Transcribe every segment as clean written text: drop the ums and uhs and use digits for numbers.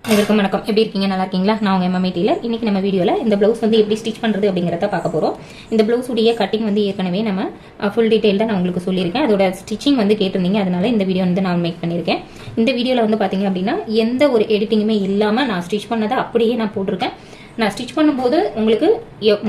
அனைவருக்கும் வணக்கம். எப்படி இருக்கீங்க? நல்லா இருக்கீங்களா? நான் உங்க எம்எம்ஐ டெய்லர். இன்னைக்கு நம்ம வீடியோல இந்த ப்ளவுஸ் வந்து எப்படி ஸ்டிச் பண்றது அப்படிங்கறத பார்க்க போறோம். இந்த ப்ளவுஸ் உடைய கட்டிங் வந்து ஏற்கனவே நம்ம ஃபுல் டீடைல்டா நான் உங்களுக்கு சொல்லியிருக்கேன். அதோட ஸ்டிச்சிங் வந்து கேட்டிருந்தீங்க, அதனால இந்த வீடியோ வந்து நான் மேக் பண்ணியிருக்கேன். இந்த வீடியோல வந்து பாத்தீங்க அப்படின்னா எந்த ஒரு எடிட்டிங்குமே இல்லாம நான் ஸ்டிச் பண்ணதை அப்படியே நான் போட்டிருக்கேன். நான் ஸ்டிச் பண்ணும்போது உங்களுக்கு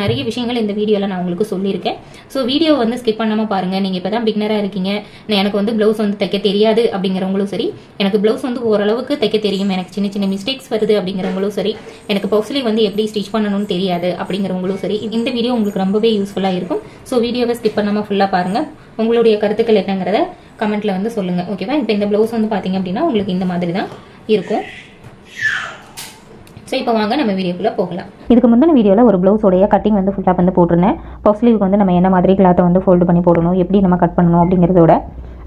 நிறைய விஷயங்கள் இந்த வீடியோல நான் உங்களுக்கு சொல்லியிருக்கேன். ஸோ வீடியோ வந்து ஸ்கிப் பண்ணாம பாருங்க. நீங்க இப்பதான் பிகினரா இருக்கீங்க, எனக்கு வந்து பிளவுஸ் வந்து தைக்க தெரியாது அப்படிங்கிறவங்களும் சரி, எனக்கு பிளவுஸ் வந்து ஓரளவுக்கு தைக்க தெரியும், எனக்கு சின்ன சின்ன மிஸ்டேக்ஸ் வருது அப்படிங்கிறவங்களும் சரி, எனக்கு பவுஸ்லி வந்து எப்படி ஸ்டிச் பண்ணணும்னு தெரியாது அப்படிங்கிறவங்களும் சரி, இந்த வீடியோ உங்களுக்கு ரொம்பவே யூஸ்ஃபுல்லா இருக்கும். ஸோ வீடியோவை ஸ்கிப் பண்ணாம ஃபுல்லா பாருங்க. உங்களுடைய கருத்துக்கள் என்னங்கிறத கமெண்ட்ல வந்து சொல்லுங்க. ஓகேவா? இப்போ இந்த பிளவுஸ் வந்து பாத்தீங்க அப்படின்னா உங்களுக்கு இந்த மாதிரி தான் இருக்கும். ஸோ இப்போ வாங்க நம்ம வீடியோக்குள்ளே போகலாம். இதுக்கு முந்தின வீடியோவில் ஒரு ப்ளவுஸோடைய கட்டிங் வந்து ஃபுல்லாக வந்து போட்டிருந்தேன். பஃப் ஸ்லீவுக்கு வந்து நம்ம என்ன மாதிரி கிளாத்தை வந்து ஃபோல்டு பண்ணி போடணும், எப்படி நம்ம கட் பண்ணணும் அப்படிங்கிறதோட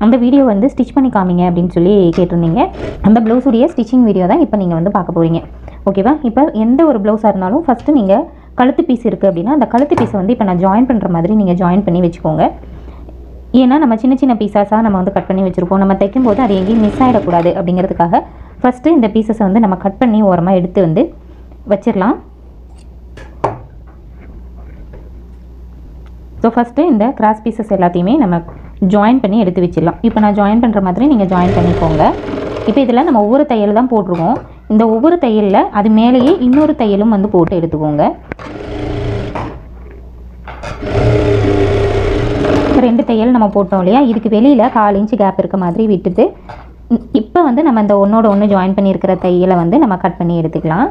அந்த வீடியோ வந்து ஸ்டிச் பண்ணி காமிங்க அப்படின்னு சொல்லி கேட்டிருந்தீங்க. அந்த ப்ளவுஸுடைய ஸ்டிச்சிங் வீடியோ தான் இப்போ நீங்கள் வந்து பார்க்க போகிறீங்க. ஓகேவா? இப்போ எந்த ஒரு ப்ளவுஸாக இருந்தாலும் ஃபஸ்ட்டு நீங்கள் கழுத்து பீஸ் இருக்குது அப்படின்னா அந்த கழுத்து பீஸை வந்து இப்போ நான் ஜாயின் பண்ணுற மாதிரி நீங்கள் ஜாயின் பண்ணி வச்சுக்கோங்க. ஏன்னா நம்ம சின்ன சின்ன பீஸாஸாக நம்ம வந்து கட் பண்ணி வச்சுருப்போம். நம்ம தைக்கும் போது அது எங்கேயும் மிஸ் ஆகிடக்கூடாது அப்படிங்கிறதுக்காக ஃபஸ்ட்டு இந்த பீசஸை வந்து நம்ம கட் பண்ணி ஓரமாக எடுத்து வந்து வச்சிடலாம். ஸோ ஃபஸ்ட்டு இந்த கிராஸ் பீசஸ் எல்லாத்தையுமே நம்ம ஜாயின் பண்ணி எடுத்து வச்சிடலாம். இப்போ நான் ஜாயின் பண்ணுற மாதிரி நீங்கள் ஜாயின் பண்ணிக்கோங்க. இப்போ இதில் நம்ம ஒவ்வொரு தையல் தான் போட்டிருக்கோம். இந்த ஒவ்வொரு தையலில் அது மேலேயே இன்னொரு தையலும் வந்து போட்டு எடுத்துக்கோங்க. ரெண்டு தையல் நம்ம போட்டோம் இல்லையா, இதுக்கு வெளியில் 1/4 இன்ச்சு கேப் இருக்க மாதிரி விட்டுட்டு இப்போ வந்து நம்ம இந்த ஒன்றோட ஒன்று ஜாயின் பண்ணியிருக்கிற தையலை வந்து நம்ம கட் பண்ணி எடுத்துக்கலாம்.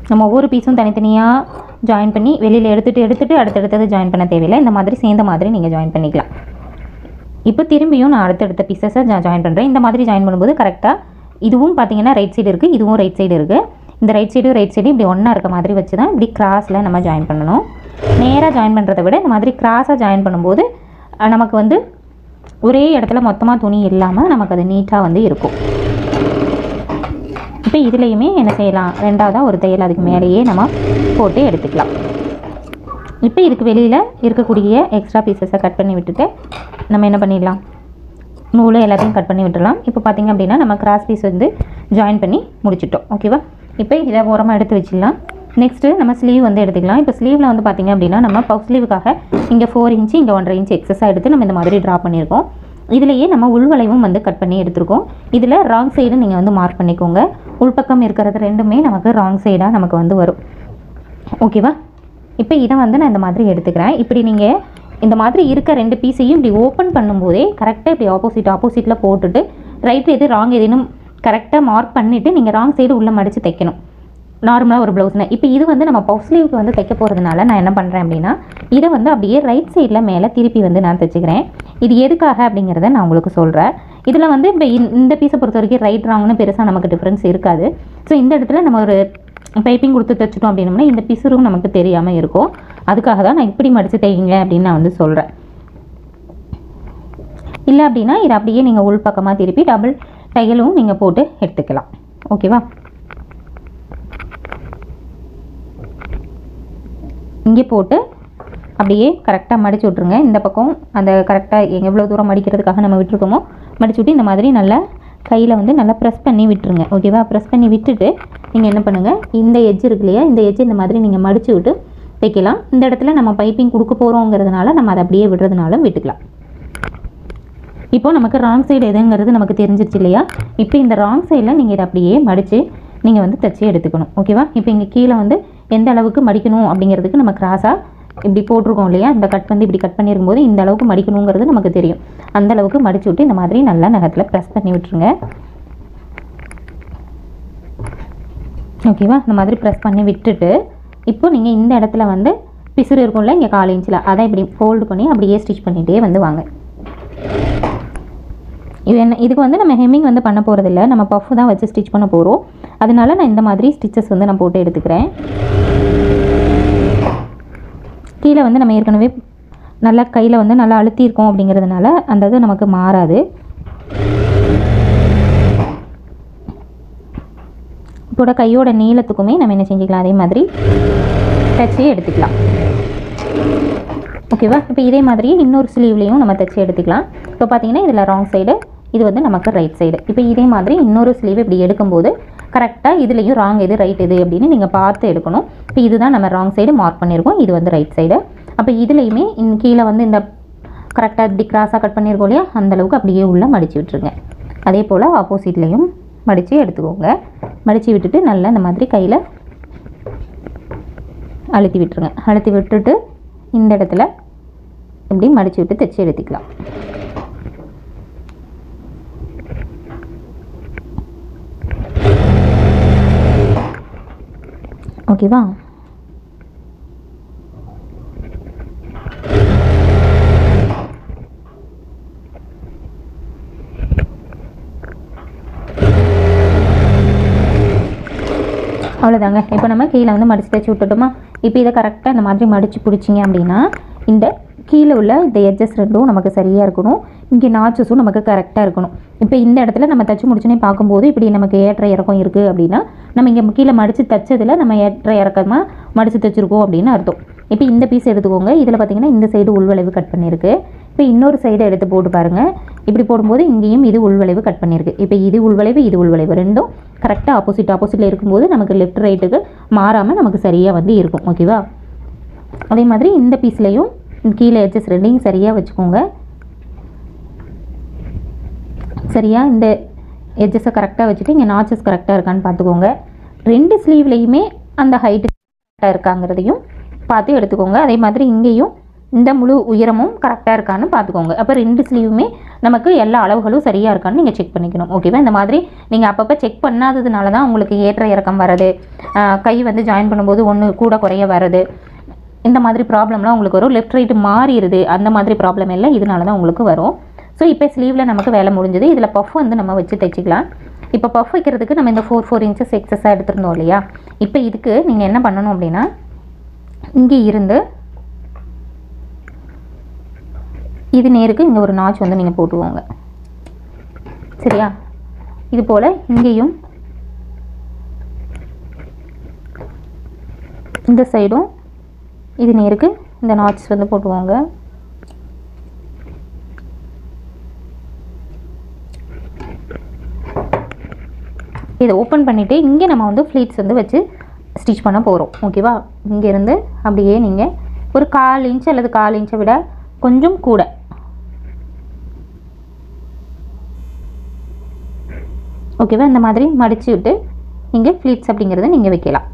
நம்ம ஒவ்வொரு பீஸும் தனித்தனியாக ஜாயின் பண்ணி வெளியில் எடுத்துகிட்டு அடுத்தடுத்தது ஜாயின் பண்ண தேவையில்லை. இந்த மாதிரி சேர்ந்த மாதிரி நீங்கள் ஜாயின் பண்ணிக்கலாம். இப்போ திரும்பியும் நான் அடுத்தடுத்த பீஸஸை ஜாயின் பண்ணுறேன். இந்த மாதிரி ஜாயின் பண்ணும்போது கரெக்டாக இதுவும் பார்த்தீங்கன்னா ரைட் சைடு இருக்குது, இதுவும் ரைட் சைடு இருக்குது. இந்த ரைட் சைடு இப்படி ஒன்றா இருக்க மாதிரி வச்சு தான் இப்படி கிராஸில் நம்ம ஜாயின் பண்ணணும். நேராக ஜாயின் பண்ணுறதை விட இந்த மாதிரி கிராஸாக ஜாயின் பண்ணும்போது நமக்கு வந்து ஒரே இடத்துல மொத்தமாக துணி இல்லாமல் நமக்கு அது நீட்டாக வந்து இருக்கும். இப்போ இதுலேயுமே என்ன செய்யலாம், ரெண்டாவதாக ஒரு தையல் அதுக்கு மேலேயே நம்ம போட்டு எடுத்துக்கலாம். இப்போ இதுக்கு வெளியில் இருக்கக்கூடிய எக்ஸ்ட்ரா பீசஸை கட் பண்ணி விட்டுட்டு நம்ம என்ன பண்ணிடலாம், நூல் எல்லாத்தையும் கட் பண்ணி விட்டுடலாம். இப்போ பார்த்திங்க அப்படின்னா நம்ம கிராஸ் பீஸ் வந்து ஜாயின் பண்ணி முடிச்சிட்டோம். ஓகேவா? இப்போ இதை ஓரமாக எடுத்து வச்சிடலாம். நெக்ஸ்ட்டு நம்ம ஸ்லீவ் வந்து எடுத்துக்கலாம். இப்போ ஸ்லீவில் வந்து பார்த்திங்க அப்படின்னா நம்ம பஃப் ஸ்லீவுக்காக இங்கே 4 இன்ச்சு இங்கே 1.5 இன்ச்சு எக்ஸஸாக எடுத்து நம்ம இந்த மாதிரி ட்ரா பண்ணியிருக்கோம். இதிலேயே நம்ம உள்வளைவும் வந்து கட் பண்ணி எடுத்துருக்கோம். இதில் ராங் சைடு நீங்கள் வந்து மார்க் பண்ணிக்கோங்க. உள்பக்கம் இருக்கிறது ரெண்டுமே நமக்கு ராங் சைடாக நமக்கு வந்து வரும். ஓகேவா? இப்போ இதை வந்து நான் இந்த மாதிரி எடுத்துக்கிறேன். இப்படி நீங்கள் இந்த மாதிரி இருக்க 2 பீஸையும் இப்படி ஓப்பன் பண்ணும்போதே கரெக்டாக இப்படி ஆப்போசிட்டில் போட்டுட்டு ரைட் எது ராங் எதுன்னு கரெக்டாக மார்க் பண்ணிவிட்டு நீங்கள் ராங் சைடு உள்ளே மடித்து தைக்கணும். நார்மலாக ஒரு ப்ளவுஸ்னால் இப்போ இது வந்து நம்ம பஃப் ஸ்லீவுக்கு வந்து தைக்க போகிறதுனால நான் என்ன பண்ணுறேன் அப்படின்னா இதை வந்து அப்படியே ரைட் சைடில் மேலே திருப்பி வந்து நான் தைச்சிக்கிறேன். இது எதுக்காக அப்படிங்கிறத நான் உங்களுக்கு சொல்கிறேன். இதில் வந்து இப்போ இந்த பீஸை பொறுத்த வரைக்கும் ரைட் ராங்னு பெருசாக நமக்கு டிஃப்ரென்ஸ் இருக்காது. ஸோ இந்த இடத்துல நம்ம ஒரு பைப்பிங் கொடுத்து தைச்சிட்டோம் அப்படின்னோம்னா இந்த பிசுறும் நமக்கு தெரியாமல் இருக்கும். அதுக்காக தான் நான் இப்படி மடித்து தைங்க அப்படின்னு நான் வந்து சொல்கிறேன். இல்லை அப்படின்னா இதை அப்படியே நீங்கள் உள் பக்கமாக திருப்பி டபுள் தையலும் நீங்கள் போட்டு எடுத்துக்கலாம். ஓகேவா? இங்கே போட்டு அப்படியே கரெக்டாக மடிச்சு விட்ருங்க. இந்த பக்கம் அந்த கரெக்டாக எவ்வளோ தூரம் மடிக்கிறதுக்காக நம்ம விட்டுருக்கோமோ மடிச்சு விட்டு இந்த மாதிரி நல்லா கையில் வந்து நல்லா ப்ரெஸ் பண்ணி விட்டுருங்க. ஓகேவா? ப்ரெஸ் பண்ணி விட்டுட்டு நீங்கள் என்ன பண்ணுங்கள், இந்த எட்ஜ் இருக்கு இல்லையா, இந்த எட்ஜ் இந்த மாதிரி நீங்கள் மடிச்சு விட்டு தைக்கலாம். இந்த இடத்துல நம்ம பைப்பிங் கொடுக்க போகிறோங்கிறதுனால நம்ம அதை அப்படியே விடுறதுனாலும் விட்டுக்கலாம். இப்போ நமக்கு ராங் சைடு எதுங்கிறது நமக்கு தெரிஞ்சிருச்சு இல்லையா. இப்போ இந்த ராங் சைடில் நீங்கள் இதை அப்படியே மடித்து நீங்கள் வந்து தைச்சி எடுத்துக்கணும். ஓகேவா? இப்போ இங்கே கீழே வந்து எந்த அளவுக்கு மடிக்கணும் அப்படிங்கிறதுக்கு நம்ம கிராஸாக இப்படி போட்டிருக்கோம் இல்லையா, இந்த கட் வந்து இப்படி கட் பண்ணியிருக்கும்போது இந்த அளவுக்கு மடிக்கணுங்கிறது நமக்கு தெரியும். அந்த அளவுக்கு மடிச்சு விட்டு இந்த மாதிரி நல்லா நகத்தில் ப்ரெஸ் பண்ணி விட்டுருங்க. ஓகேவா? இந்த மாதிரி ப்ரெஸ் பண்ணி விட்டுட்டு இப்போ நீங்கள் இந்த இடத்துல வந்து பிசுறு இருக்கும்ல இங்கே 1/4 இன்ச்சில் அதை இப்படி ஃபோல்டு பண்ணி அப்படியே ஸ்டிச் பண்ணிகிட்டே வந்து வாங்க. இதுக்கு வந்து நம்ம ஹெம்மிங் வந்து பண்ண போகிறதில்ல, நம்ம பஃப் தான் வச்சு ஸ்டிச் பண்ண போகிறோம். அதனால நான் இந்த மாதிரி ஸ்டிச்சஸ் வந்து நான் போட்டு எடுத்துக்கிறேன். கீழே வந்து நம்ம ஏற்கனவே நல்லா கையில் வந்து நல்லா அழுத்தியிருக்கோம் அப்படிங்கிறதுனால அந்த இது நமக்கு மாறாது. இப்போட கையோட நீளத்துக்குமே நம்ம என்ன செஞ்சுக்கலாம், அதே மாதிரி தச்சு எடுத்துக்கலாம். ஓகேவா? இப்போ இதே மாதிரி இன்னொரு ஸ்லீவ்லேயும் நம்ம தைச்சி எடுத்துக்கலாம். இப்போ பார்த்தீங்கன்னா இதில் ராங் சைடு இது வந்து நமக்கு ரைட் சைடு. இப்போ இதே மாதிரி இன்னொரு ஸ்லீவ் இப்படி எடுக்கும்போது கரெக்டாக இதுலேயும் ராங் எது ரைட் எது அப்படின்னு நீங்கள் பார்த்து எடுக்கணும். இப்போ இதுதான் நம்ம ராங் சைடு மார்க் பண்ணியிருக்கோம், இது வந்து ரைட் சைடு. அப்போ இதுலேயுமே கீழே வந்து இந்த கரெக்டாக இப்படி கிராஸாக கட் பண்ணியிருக்கோம் இல்லையா, அந்தளவுக்கு அப்படியே உள்ளே மடித்து விட்டுருங்க. அதே போல் ஆப்போசிட்லேயும் மடித்து எடுத்துக்கோங்க. மடித்து விட்டுட்டு நல்லா இந்த மாதிரி கையில் அழுத்தி விட்டுருங்க. அழுத்தி விட்டுட்டு இந்த இடத்துல இப்படி மடித்து விட்டு தைச்சி எடுத்துக்கலாம். ஓகேவா? அவ்வளோதாங்க. இப்போ நம்ம கீழே வந்து மடித்து தைச்சி விட்டுட்டோமா. இப்போ இதை கரெக்டாக இந்த மாதிரி மடித்து பிடிச்சிங்க அப்படின்னா இந்த கீழே உள்ள இந்த எட்ஜஸ் ரெண்டும் நமக்கு சரியாக இருக்கணும். இங்கே நாச்சஸும் நமக்கு கரெக்டாக இருக்கணும். இப்போ இந்த இடத்துல நம்ம தைச்சி முடிச்சுனே பார்க்கும்போது இப்படி நமக்கு ஏற்ற இறக்கம் இருக்குது அப்படின்னா நம்ம இங்கே கீழே மடித்து தைச்சதில் நம்ம ஏற்ற இறக்கமாக மடித்து தைச்சிருக்கோம் அப்படின்னு அர்த்தம். இப்போ இந்த பீஸ் எடுத்துக்கோங்க. இதில் பார்த்தீங்கன்னா இந்த சைடு உள்வளைவு கட் பண்ணியிருக்கு. இப்போ இன்னொரு சைடு எடுத்து போட்டு பாருங்கள். இப்படி போடும்போது இங்கேயும் இது உள்வளைவு கட் பண்ணியிருக்கு. இப்போ இது உள்வளைவு இது உள்வளைவு ரெண்டும் கரெக்டாக ஆப்போசிட்டில் இருக்கும்போது நமக்கு லெஃப்ட் ரைட்டுக்கு மாறாமல் நமக்கு சரியாக வந்து இருக்கும். ஓகேவா? அதே மாதிரி இந்த பீஸ்லையும் கீழே எட்ஜஸ் ரெண்டையும் சரியாக வச்சுக்கோங்க. சரியாக இந்த எட்ஜஸை கரெக்டாக வச்சுட்டு இங்கே நாச்சஸ் கரெக்டாக இருக்கான்னு பார்த்துக்கோங்க. ரெண்டு ஸ்லீவ்லேயுமே அந்த ஹைட்டு கரெக்டாக இருக்காங்கிறதையும் பார்த்து எடுத்துக்கோங்க. அதே மாதிரி இங்கேயும் இந்த முழு உயரமும் கரெக்டாக இருக்கான்னு பார்த்துக்கோங்க. அப்போ ரெண்டு ஸ்லீவுமே நமக்கு எல்லா அளவுகளும் சரியாக இருக்கான்னு நீங்கள் செக் பண்ணிக்கணும். ஓகேவா? இந்த மாதிரி நீங்கள் அப்பப்போ செக் பண்ணாததுனால தான் உங்களுக்கு ஏற்ற இறக்கம் வர்றது, கை வந்து ஜாயின் பண்ணும்போது ஒன்று கூட குறைய வர்றது, இந்த மாதிரி ப்ராப்ளம்லாம் உங்களுக்கு வரும். லெஃப்ட் ரைட்டு மாறிடுது, அந்த மாதிரி ப்ராப்ளம் எல்லாம் இதனால தான் உங்களுக்கு வரும். ஸோ இப்போ ஸ்லீவில் நமக்கு வேலை முடிஞ்சது. இதில் பஃப் வந்து நம்ம வச்சு தைச்சிக்கலாம். இப்போ பஃப் வைக்கிறதுக்கு நம்ம இந்த 4 இன்ச்சஸ் எக்ஸஸாக எடுத்துருந்தோம் இல்லையா. இப்போ இதுக்கு நீங்கள் என்ன பண்ணணும் அப்படின்னா இங்கே இருந்து இது நேருக்கு இங்கே ஒரு நாச் வந்து நீங்கள் போட்டுவோங்க. சரியா? இது போல் இங்கேயும் இந்த சைடும் இது நேருக்கு இந்த நாட்ஸ் வந்து போட்டுவாங்க. இதை ஓப்பன் பண்ணிவிட்டு இங்கே நம்ம வந்து ஃப்ளீட்ஸ் வந்து வச்சு ஸ்டிச் பண்ண போகிறோம். ஓகேவா? இங்கேருந்து அப்படியே நீங்கள் ஒரு 1/4 இன்ச் அல்லது 1/4 இன்ச்சை விட கொஞ்சம் கூட ஓகேவா இந்த மாதிரி மடித்து விட்டு இங்கே ஃப்ளீட்ஸ் அப்படிங்கிறத நீங்கள் வைக்கலாம்.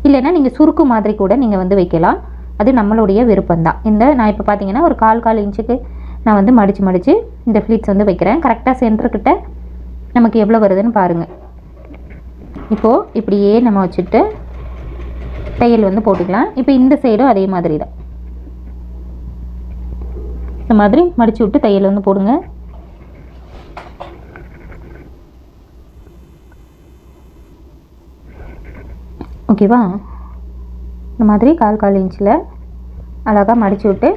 இல்லைன்னா நீங்கள் சுருக்கு மாதிரி கூட நீங்கள் வந்து வைக்கலாம். அது நம்மளுடைய விருப்பம்தான். நான் இப்போ பார்த்தீங்கன்னா ஒரு 1/4 இன்ச்சுக்கு நான் வந்து மடித்து இந்த ஃப்ளீட்ஸ் வந்து வைக்கிறேன். கரெக்டாக சென்டர்கிட்ட நமக்கு எவ்வளோ வருதுன்னு பாருங்கள். இப்போது இப்படியே நம்ம வச்சுட்டு தையல் வந்து போட்டுக்கலாம். இப்போ இந்த சைடும் அதே மாதிரி தான் இந்த மாதிரி மடித்து விட்டு தையல் வந்து போடுங்க. ஓகேவா? இந்த மாதிரி 1/4 இன்ச்சில் அழகாக மடித்து விட்டு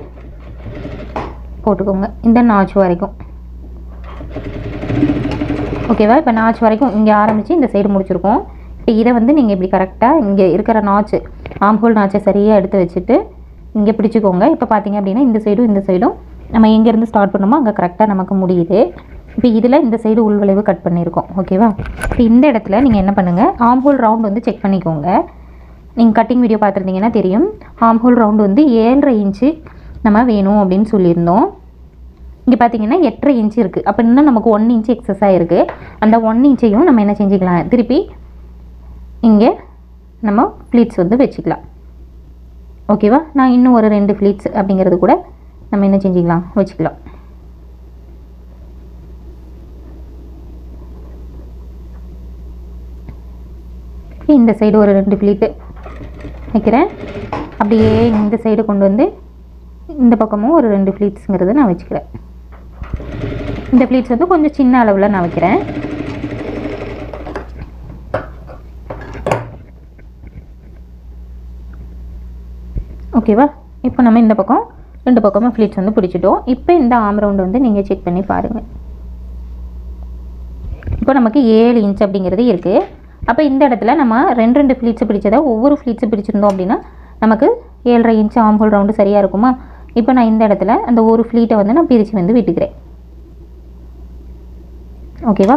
போட்டுக்கோங்க இந்த நாச் வரைக்கும். ஓகேவா? இப்போ நாச் வரைக்கும் இங்கே ஆரம்பித்து இந்த சைடு முடிச்சிருக்கோம். இப்போ இதை வந்து நீங்கள் இப்படி கரெக்டாக இங்கே இருக்கிற நாச்சு ஆம்ஹோல் நாச்சை சரியாக எடுத்து வச்சுட்டு இங்கே பிடிச்சிக்கோங்க. இப்போ பார்த்தீங்க அப்படின்னா இந்த சைடும் நம்ம எங்கேருந்து ஸ்டார்ட் பண்ணோமோ அங்கே கரெக்டாக நமக்கு முடியுது. இப்போ இதில் இந்த சைடு உள்வளைவு கட் பண்ணியிருக்கோம். ஓகேவா? இப்போ இந்த இடத்துல நீங்கள் என்ன பண்ணுங்கள், ஆம்ஹோல் ரவுண்ட் வந்து செக் பண்ணிக்கோங்க. நீங்கள் கட்டிங் வீடியோ பார்த்துருந்தீங்கன்னா தெரியும். ஆம்ஹோல் ரவுண்டு வந்து 7.5 இன்ச்சு நம்ம வேணும் அப்படின்னு சொல்லியிருந்தோம். இங்கே பார்த்தீங்கன்னா 8.5 இன்ச்சு இருக்குது. அப்போ இன்னும் நமக்கு 1 இன்ச்சு எக்ஸஸாக இருக்குது. அந்த 1 இன்ச்சையும் நம்ம என்ன செஞ்சுக்கலாம், திருப்பி இங்கே நம்ம ஃப்ளீட்ஸ் வந்து வச்சுக்கலாம். ஓகேவா? நான் இன்னும் ஒரு 2 ஃப்ளீட்ஸ் அப்படிங்கிறது கூட நம்ம என்ன செஞ்சுக்கலாம், வச்சுக்கலாம். இந்த சைடு ஒரு 2 ஃப்ளீட்டு வைக்கிறேன். அப்படியே இந்த சைடு கொண்டு வந்து இந்த பக்கமும் ஒரு 2 ஃப்ளீட்ஸுங்கிறது நான் வச்சுக்கிறேன். இந்த ஃப்ளீட்ஸ் வந்து கொஞ்சம் சின்ன அளவில் நான் வைக்கிறேன். ஓகேவா? இப்போ நம்ம இந்த பக்கம் 2 பக்கமும் ஃப்ளீட்ஸ் வந்து பிடிச்சிட்டோம். இப்போ இந்த ஆம் ரவுண்டு வந்து நீங்கள் செக் பண்ணி பாருங்கள். இப்போ நமக்கு 7 இன்ச் அப்படிங்கிறது இருக்குது. அப்போ இந்த இடத்துல நம்ம 2 ஃப்ளீட்ஸு பிடிச்சதை ஒவ்வொரு ஃப்ளீட்ஸு பிடிச்சிருந்தோம் அப்படின்னா நமக்கு 7.5 இன்ச்சு ஆம்ஹோல் ரவுண்டு சரியாக இருக்குமா? இப்போ நான் இந்த இடத்துல அந்த ஒரு ஃப்ளீட்டை வந்து நான் பிரித்து வந்து விட்டுக்கிறேன். ஓகேவா?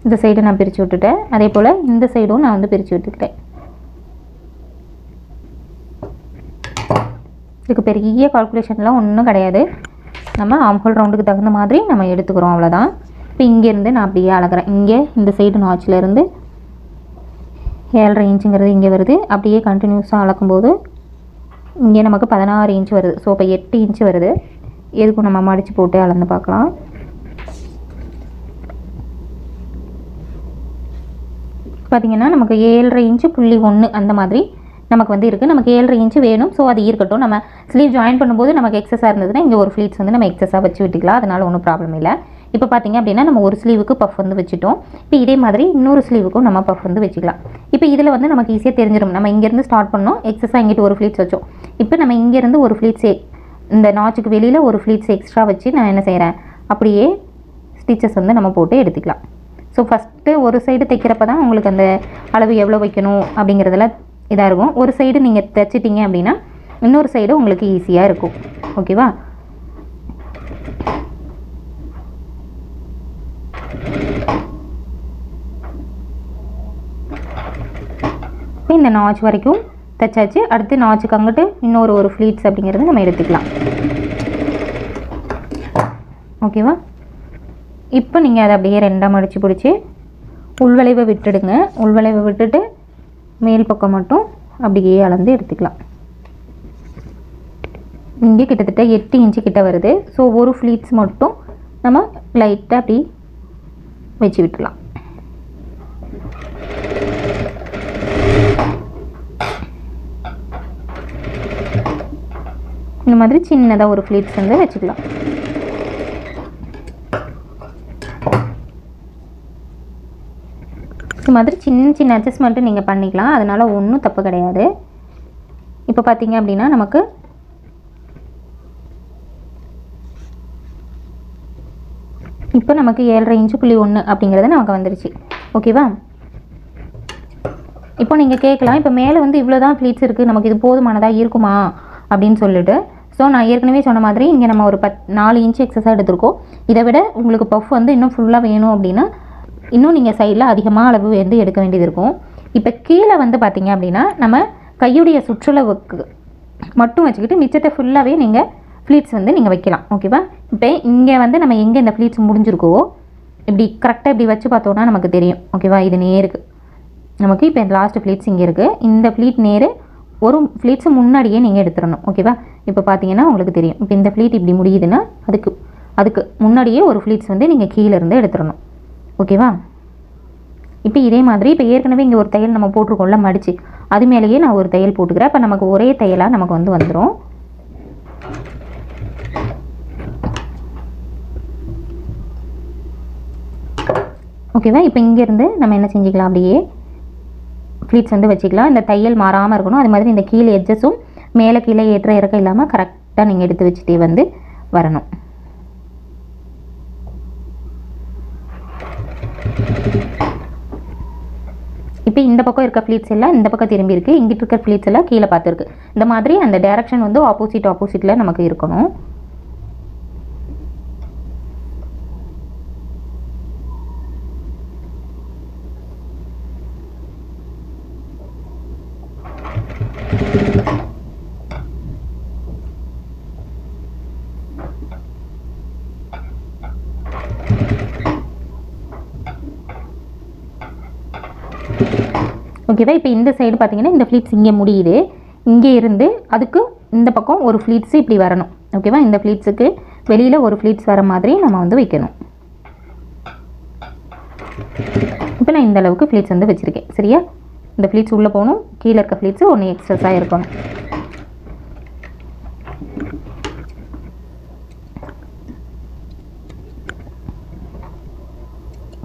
இந்த சைடு நான் பிரித்து விட்டுட்டேன். அதே போல் இந்த சைடும் நான் வந்து பிரித்து விட்டுக்கிட்டேன். இதுக்கு பெரிய கால்குலேஷன்லாம் ஒன்றும் கிடையாது. நம்ம ஆம்ஹோல் ரவுண்டுக்கு தகுந்த மாதிரி நம்ம எடுத்துக்கிறோம், அவ்வளோதான். இப்போ இங்கேருந்து நான் அப்படியே அளக்கிறேன். இங்கே இந்த சைடு நாச்சிலேருந்து 7.5 இன்ச்சுங்கிறது இங்கே வருது. அப்படியே கண்டினியூஸாக அளக்கும்போது இங்கே நமக்கு 16 இன்ச் வருது. ஸோ இப்போ 8 இன்ச்சு வருது. எதுக்கும் நம்ம மடித்து போட்டு அளந்து பார்க்கலாம். பார்த்திங்கன்னா நமக்கு 7.5 இன்ச்சு புள்ளி 1 அந்த மாதிரி நமக்கு வந்து இருக்குது. நமக்கு 7.5 இன்ச்சு வேணும். ஸோ அது இருக்கட்டும். நம்ம ஸ்லீவ் ஜாயின் பண்ணும்போது நமக்கு எக்ஸஸாக இருந்ததுன்னா இங்கே ஒரு ஃப்ளீட்ஸ் வந்து நம்ம எக்ஸஸாக வச்சு விட்டுக்கலாம். அதனால் ஒன்றும் ப்ராப்ளம் இல்லை. இப்போ பார்த்திங்க அப்படின்னா நம்ம ஒரு ஸ்லீவுக்கு பஃப் வந்து வச்சுட்டோம். இப்போ இதே மாதிரி இன்னொரு ஸ்லீவுக்கும் நம்ம பஃப் வந்து வச்சுக்கலாம். இப்போ இதில் வந்து நமக்கு ஈஸியாக தெரிஞ்சிடும். நம்ம இங்கேருந்து ஸ்டார்ட் பண்ணோம், எக்ஸஸாக இங்கிட்டு ஒரு ஃப்ளீட்ஸ் வச்சோம். இப்போ நம்ம இங்கேருந்து ஒரு ஃப்ளீட்ஸே இந்த நாச்சுக்கு வெளியில் ஒரு ஃப்ளீட்ஸ் எக்ஸ்ட்ரா வச்சு நான் என்ன செய்கிறேன், அப்படியே ஸ்டிச்சஸ் வந்து நம்ம போட்டு எடுத்துக்கலாம். ஸோ ஃபஸ்ட்டு ஒரு சைடு தைக்கிறப்ப தான் உங்களுக்கு அந்த அளவு எவ்வளோ வைக்கணும் அப்படிங்கிறதுல இதாக இருக்கும். ஒரு சைடு நீங்கள் தைச்சிட்டிங்க அப்படின்னா இன்னொரு சைடு உங்களுக்கு ஈஸியாக இருக்கும். ஓகேவா? இப்போ இந்த நாச் வரைக்கும் தைச்சாச்சு. அடுத்து நாச்சுக்கு அங்கிட்டு இன்னொரு ஃப்ளீட்ஸ் அப்படிங்கிறது நம்ம எடுத்துக்கலாம். ஓகேவா? இப்போ நீங்கள் அதை அப்படியே ரெண்டாக மடித்து பிடிச்சி உள்வளைவை விட்டுடுங்க. உள்வளைவை விட்டுட்டு மேல் பக்கம் மட்டும் அப்படியே அளந்து எடுத்துக்கலாம். இங்கே கிட்டத்தட்ட 8 இன்ச்சு கிட்ட வருது. ஸோ ஒரு ஃப்ளீட்ஸ் மட்டும் நம்ம லைட்டாக அப்படி வச்சு விட்டுலாம். இந்த மாதிரி சின்னதாக ஒரு ஃப்ளீட்ஸ் வந்து வச்சுக்கலாம். இந்த மாதிரி சின்ன சின்ன அட்ஜஸ்ட்மெண்ட்டு நீங்கள் பண்ணிக்கலாம். அதனால் ஒன்றும் தப்பு கிடையாது. இப்போ பார்த்தீங்க அப்படின்னா நமக்கு இப்போ நமக்கு 7.5 இன்ச்சு புள்ளி 1 அப்படிங்கிறது நமக்கு வந்துருச்சு. ஓகேவா? இப்போ நீங்கள் கேட்கலாம், இப்போ மேலே வந்து இவ்வளோ தான் ஃப்ளீட்ஸ் இருக்குது, நமக்கு இது போதுமானதாக இருக்குமா அப்படின்னு சொல்லிட்டு. ஸோ நான் ஏற்கனவே சொன்ன மாதிரி இங்கே நம்ம ஒரு 4 இன்ச்சு எக்ஸஸாக எடுத்துருக்கோம். இதை விட உங்களுக்கு பஃப் வந்து இன்னும் ஃபுல்லாக வேணும் அப்படின்னா இன்னும் நீங்கள் சைடில் அதிகமாக அளவு வந்து எடுக்க வேண்டியது இருக்கும். இப்போ கீழே வந்து பார்த்தீங்க அப்படின்னா நம்ம கையுடைய சுற்றளவுக்கு மட்டும் வச்சுக்கிட்டு மிச்சத்தை ஃபுல்லாகவே நீங்கள் ஃப்ளீட்ஸ் வந்து நீங்கள் வைக்கலாம். ஓகேவா? இப்போ இங்கே வந்து நம்ம எங்கே இந்த ஃப்ளீட்ஸ் முடிஞ்சிருக்கோ இப்படி கரெக்டாக இப்படி வச்சு பார்த்தோன்னா நமக்கு தெரியும். ஓகேவா? இது நேருக்கு நமக்கு இப்போ இந்த லாஸ்ட் ஃப்ளீட்ஸ் இங்கே இருக்குது. இந்த ஃப்ளீட் நேரு ஒரு ஃப்ளீட்ஸு முன்னாடியே நீங்கள் எடுத்துடணும். ஓகேவா? இப்போ பார்த்தீங்கன்னா உங்களுக்கு தெரியும். இப்போ இந்த ஃப்ளீட் இப்படி முடியுதுன்னா அதுக்கு முன்னாடியே ஒரு ஃப்ளீட்ஸ் வந்து நீங்கள் கீழே இருந்து எடுத்துடணும். ஓகேவா? இப்போ இதே மாதிரி இப்போ ஏற்கனவே இங்கே ஒரு தையல் நம்ம போட்டிருக்கோம்ல மடித்து, அது மேலேயே நான் ஒரு தையல் போட்டுக்கிறேன். இப்போ நமக்கு ஒரே தையலாக நமக்கு வந்து வந்துடும். ஓகேவா? இப்போ இங்கேருந்து நம்ம என்ன செஞ்சுக்கலாம், அப்படியே ஃப்ளீட்ஸ் வந்து வச்சுக்கலாம். இந்த தையல் மாறாமல் இருக்கணும். அது மாதிரி இந்த கீழே எட்ஜஸும் மேலே கீழே ஏற்ற இறக்க இல்லாமல் கரெக்டாக நீங்கள் எடுத்து வச்சுட்டே வந்து வரணும். இப்போ இந்த பக்கம் இருக்க ஃப்ளீட்ஸ் எல்லாம் இந்த பக்கம் திரும்பி இருக்குது, இங்கிட்டு இருக்க ஃப்ளீட்ஸ் எல்லாம் கீழே பார்த்துருக்கு. இந்த மாதிரி அந்த டைரக்ஷன் வந்து ஆப்போசிட்டில் நமக்கு இருக்கணும். ஓகேவா? இப்போ இந்த சைடு பார்த்தீங்கன்னா இந்த ஃப்ளீட்ஸ் இங்கே முடியுது. இங்கே இருந்து அதுக்கு இந்த பக்கம் ஒரு ஃப்ளீட்ஸு இப்படி வரணும். ஓகேவா? இந்த ஃப்ளீட்ஸுக்கு வெளியில் ஒரு ஃப்ளீட்ஸ் வர மாதிரி நம்ம வந்து வைக்கணும். இப்போ நான் இந்த அளவுக்கு ஃப்ளீட்ஸ் வந்து வச்சுருக்கேன். சரியா? இந்த ஃப்ளீட்ஸ் உள்ளே போகணும். கீழே இருக்க ஃப்ளீட்ஸு ஒன்று எக்ஸ்ட்ராஸாக இருக்கணும்.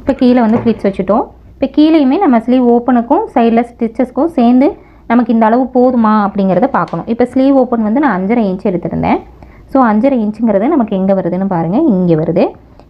இப்போ கீழே வந்து ஃப்ளீட்ஸ் வச்சுட்டோம். இப்போ கீழேயுமே நம்ம ஸ்லீவ் ஓப்பனுக்கும் சைடில் ஸ்டிச்சஸ்க்கும் சேர்ந்து நமக்கு இந்த அளவு போதுமா அப்படிங்கிறத பார்க்கணும். இப்போ ஸ்லீவ் ஓப்பன் வந்து நான் 5.5 இன்ச் எடுத்துருந்தேன். ஸோ 5.5 இன்ச்சுங்கிறது நமக்கு எங்கே வருதுன்னு பாருங்கள், இங்கே வருது.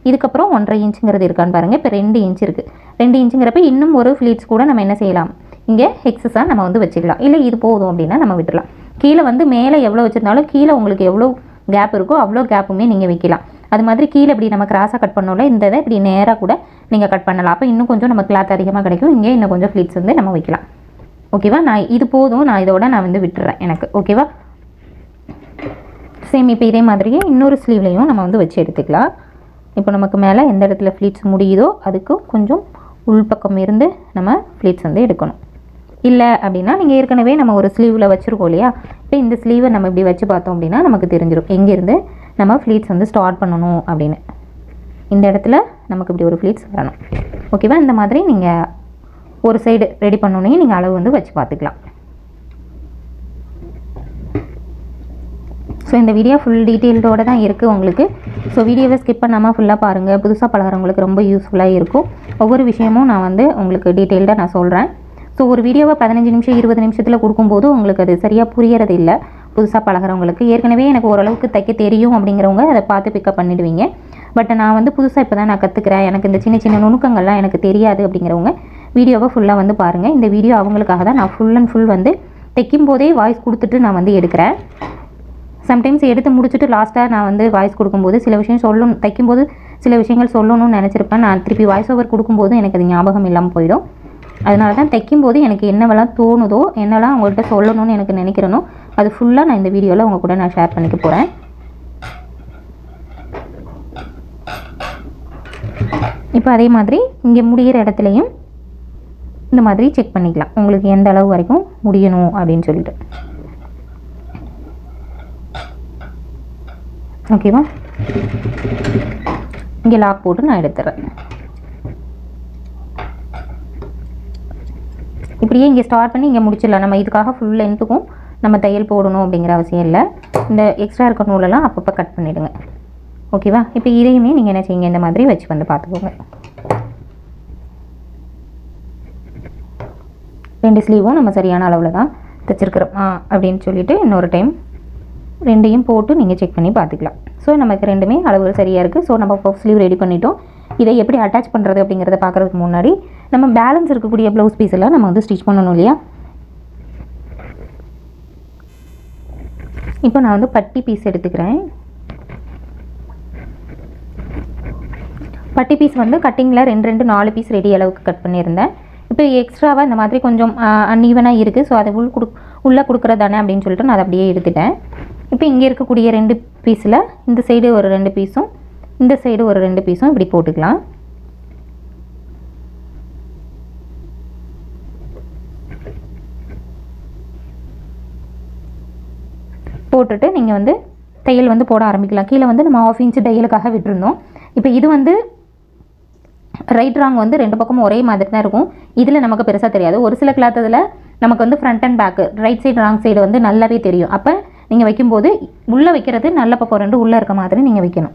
இதுக்கப்புறம் 1.5 இன்ச்சுங்கிறது இருக்கான்னு பாருங்கள். இப்போ 2 இன்ச் இருக்குது. 2 இன்ச்சுங்கிறப்ப இன்னும் ஒரு ஃப்ளீட்ஸ் கூட நம்ம என்ன செய்யலாம், இங்கே எக்ஸஸாக நம்ம வந்து வச்சுக்கலாம். இல்லை இது போதும் அப்படின்னா நம்ம விட்டுடலாம். கீழே வந்து மேலே எவ்வளோ வச்சுருந்தாலும் கீழே உங்களுக்கு எவ்வளோ கேப் இருக்கோ அவ்வளோ கேப்புமே நீங்கள் வைக்கலாம். அது மாதிரி கீழே இப்படி நம்ம கிராஸாக கட் பண்ணோம்ல, இந்த இதை இப்படி நேராக கூட நீங்கள் கட் பண்ணலாம். அப்போ இன்னும் கொஞ்சம் நம்ம கிளாத் அதிகமாக கிடைக்கும். இங்கே இன்னும் கொஞ்சம் ஃப்ளீட்ஸ் வந்து நம்ம வைக்கலாம். ஓகேவா? நான் இது போதும், நான் இதோட நான் வந்து விட்டுறேன் எனக்கு. ஓகேவா? சேம் இப்போ இதே மாதிரியே இன்னொரு ஸ்லீவ்லையும் நம்ம வந்து வச்சு எடுத்துக்கலாம். இப்போ நமக்கு மேலே எந்த இடத்துல ஃப்ளீட்ஸ் முடியுதோ அதுக்கு கொஞ்சம் உள்பக்கம் இருந்து நம்ம ஃப்ளீட்ஸ் வந்து எடுக்கணும். இல்லை அப்படின்னா நீங்கள் ஏற்கனவே நம்ம ஒரு ஸ்லீவில் வச்சுருக்கோம் இல்லையா, இப்போ இந்த ஸ்லீவை நம்ம இப்படி வச்சு பார்த்தோம் அப்படின்னா நமக்கு தெரிஞ்சிடும் எங்கேருந்து நம்ம ஃப்ளீட்ஸ் வந்து ஸ்டார்ட் பண்ணணும் அப்படின்னு. இந்த இடத்துல நமக்கு இப்படி ஒரு ஃப்ளீட்ஸ் வரணும். ஓகேவா? இந்த மாதிரி நீங்கள் ஒரு சைடு ரெடி பண்ணோன்னே நீங்கள் அளவு வந்து வச்சு பார்த்துக்கலாம். ஸோ இந்த வீடியோ ஃபுல் டீட்டெயில்டோடு தான் இருக்குது உங்களுக்கு. ஸோ வீடியோவை ஸ்கிப் பண்ணாமல் ஃபுல்லாக பாருங்கள். புதுசாக பழகிறவங்களுக்கு ரொம்ப யூஸ்ஃபுல்லாக இருக்கும். ஒவ்வொரு விஷயமும் நான் வந்து உங்களுக்கு டீட்டெயில்டாக நான் சொல்கிறேன். ஸோ ஒரு வீடியோவை 15 நிமிஷம் 20 நிமிஷத்தில் கொடுக்கும்போது உங்களுக்கு அது சரியாக புரியறது இல்லை. புதுசாக பழகிறவங்களுக்கு ஏற்கனவே எனக்கு ஓரளவுக்கு தைக்க தெரியும் அப்படிங்கிறவங்க அதை பார்த்து பிக்கப் பண்ணிவிடுவீங்க. பட் நான் வந்து புதுசாக இப்போ தான் நான் கற்றுக்கிறேன், எனக்கு இந்த சின்ன சின்ன நுணுக்கங்கள்லாம் எனக்கு தெரியாது அப்படிங்கிறவங்க வீடியோவை ஃபுல்லாக வந்து பாருங்கள். இந்த வீடியோ அவங்களுக்காக தான் நான் ஃபுல் அண்ட் ஃபுல் வந்து தைக்கும் போதே வாய்ஸ் கொடுத்துட்டு நான் வந்து எடுக்கிறேன். சம்டைம்ஸ் எடுத்து முடிச்சுட்டு லாஸ்ட்டாக நான் வந்து வாய்ஸ் கொடுக்கும்போது சில விஷயம் சொல்லணும், தைக்கும்போது சில விஷயங்கள் சொல்லணும்னு நினச்சிருப்பேன். நான் திருப்பி வாய்ஸ் ஓவர் கொடுக்கும்போது எனக்கு அது ஞாபகம் இல்லாமல் போயிடும். அதனால தான் தைக்கும்போது எனக்கு என்னவெல்லாம் தோணுதோ, என்னெல்லாம் அவங்கள்ட்ட சொல்லணும்னு எனக்கு நினைக்கிறேனோ அது ஃபுல்லாக நான் இந்த வீடியோவில் உங்கள் கூட நான் ஷேர் பண்ணிக்க போகிறேன். இப்போ அதே மாதிரி இங்கே முடிகிற இடத்துலையும் இந்த மாதிரி செக் பண்ணிக்கலாம், உங்களுக்கு எந்த அளவு வரைக்கும் முடியணும் அப்படின்னு சொல்லிட்டு. ஓகேவா? இங்கே லாக் போட்டு நான் எடுத்துறேன். இப்படியே இங்கே ஸ்டார்ட் பண்ணி இங்கே முடிச்சிடலாம். நம்ம இதுக்காக ஃபுல் லென்த்துக்கும் நம்ம தையல் போடணும் அப்படிங்கிற அவசியம் இல்லை. இந்த எக்ஸ்ட்ரா இருக்க நூலெல்லாம் அப்பப்போ கட் பண்ணிவிடுங்க. ஓகேவா? இப்போ இதையுமே நீங்கள் என்ன செய்யுங்க, இந்த மாதிரி வச்சு வந்து பார்த்துக்கோங்க. 2 ஸ்லீவும் நம்ம சரியான அளவில் தான் தைச்சிருக்கிறோம் அப்படின்னு சொல்லிவிட்டு இன்னொரு டைம் ரெண்டையும் போட்டு நீங்கள் செக் பண்ணி பார்த்துக்கலாம். ஸோ நமக்கு ரெண்டுமே அளவுகள் சரியாக இருக்குது. ஸோ நம்ம பஃப் ஸ்லீவ் ரெடி பண்ணிட்டோம். இதை எப்படி அட்டாச் பண்ணுறது அப்படிங்கிறத பார்க்குறதுக்கு முன்னாடி நம்ம பேலன்ஸ் இருக்கக்கூடிய ப்ளவுஸ் பீஸ் எல்லாம் நம்ம வந்து ஸ்டிச் பண்ணணும் இல்லையா. இப்போ நான் வந்து பட்டி பீஸ் எடுத்துக்கிறேன். பட்டி பீஸ் வந்து கட்டிங்கில் 2 4 பீஸ் ரெடி அளவுக்கு கட் பண்ணியிருந்தேன். இப்போ எக்ஸ்ட்ராவாக இந்த மாதிரி கொஞ்சம் அன்ஈவனாக இருக்குது. ஸோ அதை உள்ளே கொடுக்குறதானே அப்படின்னு சொல்லிட்டு நான் அதை அப்படியே எடுத்துட்டேன். இப்போ இங்கே இருக்கக்கூடிய 2 பீஸில் இந்த சைடு ஒரு 2 பீஸும் இந்த சைடு ஒரு 2 பீஸும் இப்படி போட்டுக்கலாம். போட்டுட்டு நீங்கள் வந்து தையல் வந்து போட ஆரம்பிக்கலாம். கீழே வந்து நம்ம 1/2 இன்ச் தையலுக்காக விட்டுருந்தோம். இப்போ இது வந்து ரைட் ராங் வந்து 2 பக்கமும் ஒரே மாதிரி தான் இருக்கும். இதில் நமக்கு பெருசாக தெரியாது. ஒரு சில கிளாத் இதில் நமக்கு வந்து front and back right side wrong side வந்து நல்லாவே தெரியும். அப்போ நீங்கள் வைக்கும்போது உள்ளே வைக்கிறது நல்ல பக்கம் 2 உள்ளே இருக்க மாதிரி நீங்கள் வைக்கணும்.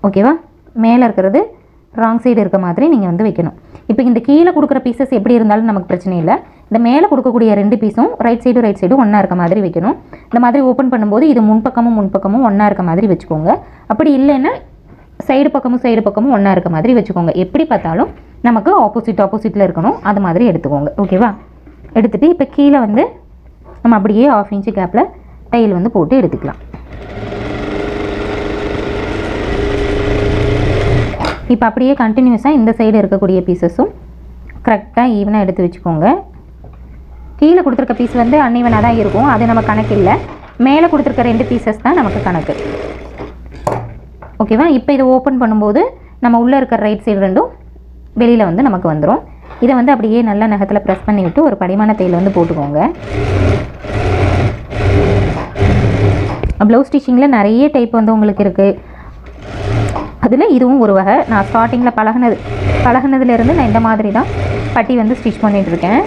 ஓகேவா? மேலே இருக்கிறது ராங் சைடு இருக்க மாதிரி நீங்கள் வந்து வைக்கணும். இப்போ இந்த கீழே கொடுக்குற பீசஸ் எப்படி இருந்தாலும் நமக்கு பிரச்சனை இல்லை. இந்த மேலே கொடுக்கக்கூடிய 2 பீஸும் ரைட் சைடு ஒன்றா இருக்க மாதிரி வைக்கணும். இந்த மாதிரி ஓப்பன் பண்ணும்போது இது முன்பக்கமும் ஒன்றா இருக்க மாதிரி வச்சுக்கோங்க. அப்படி இல்லைன்னா சைடு பக்கமும் ஒன்றா இருக்க மாதிரி வச்சுக்கோங்க. எப்படி பார்த்தாலும் நமக்கு ஆப்போசிட்டில் இருக்கணும். அது மாதிரி எடுத்துக்கோங்க. ஓகேவா? எடுத்துகிட்டு இப்போ கீழே வந்து நம்ம அப்படியே 1/2 இன்ச்சு கேப்பில் தையல் வந்து போட்டு எடுத்துக்கலாம். இப்போ அப்படியே கண்டினியூஸாக இந்த சைடு இருக்கக்கூடிய பீசஸும் கரெக்டாக ஈவனாக எடுத்து வச்சுக்கோங்க. கீழே கொடுத்துருக்க பீஸ் வந்து அன்ஈவனாக தான் இருக்கும், அது நம்ம கணக்கு இல்லை. மேலே கொடுத்துருக்க 2 பீசஸ் தான் நமக்கு கணக்கு. ஓகேவா? இப்போ இதை ஓப்பன் பண்ணும்போது நம்ம உள்ளே இருக்கிற ரைட் சைடு 2ம் வெளியில் வந்து நமக்கு வந்துடும். இதை வந்து அப்படியே நல்லா நகத்தில் ப்ரெஸ் பண்ணி விட்டு ஒரு படிமான தையல் வந்து போட்டுக்கோங்க. ப்ளவுஸ் ஸ்டிச்சிங்கில் நிறைய டைப் வந்து உங்களுக்கு இருக்குது. அதில் இதுவும் ஒரு வகை. நான் ஸ்டார்டிங்கில் பழகினதுலேருந்து நான் இந்த மாதிரி தான் பட்டி வந்து ஸ்டிச் பண்ணிகிட்ருக்கேன்.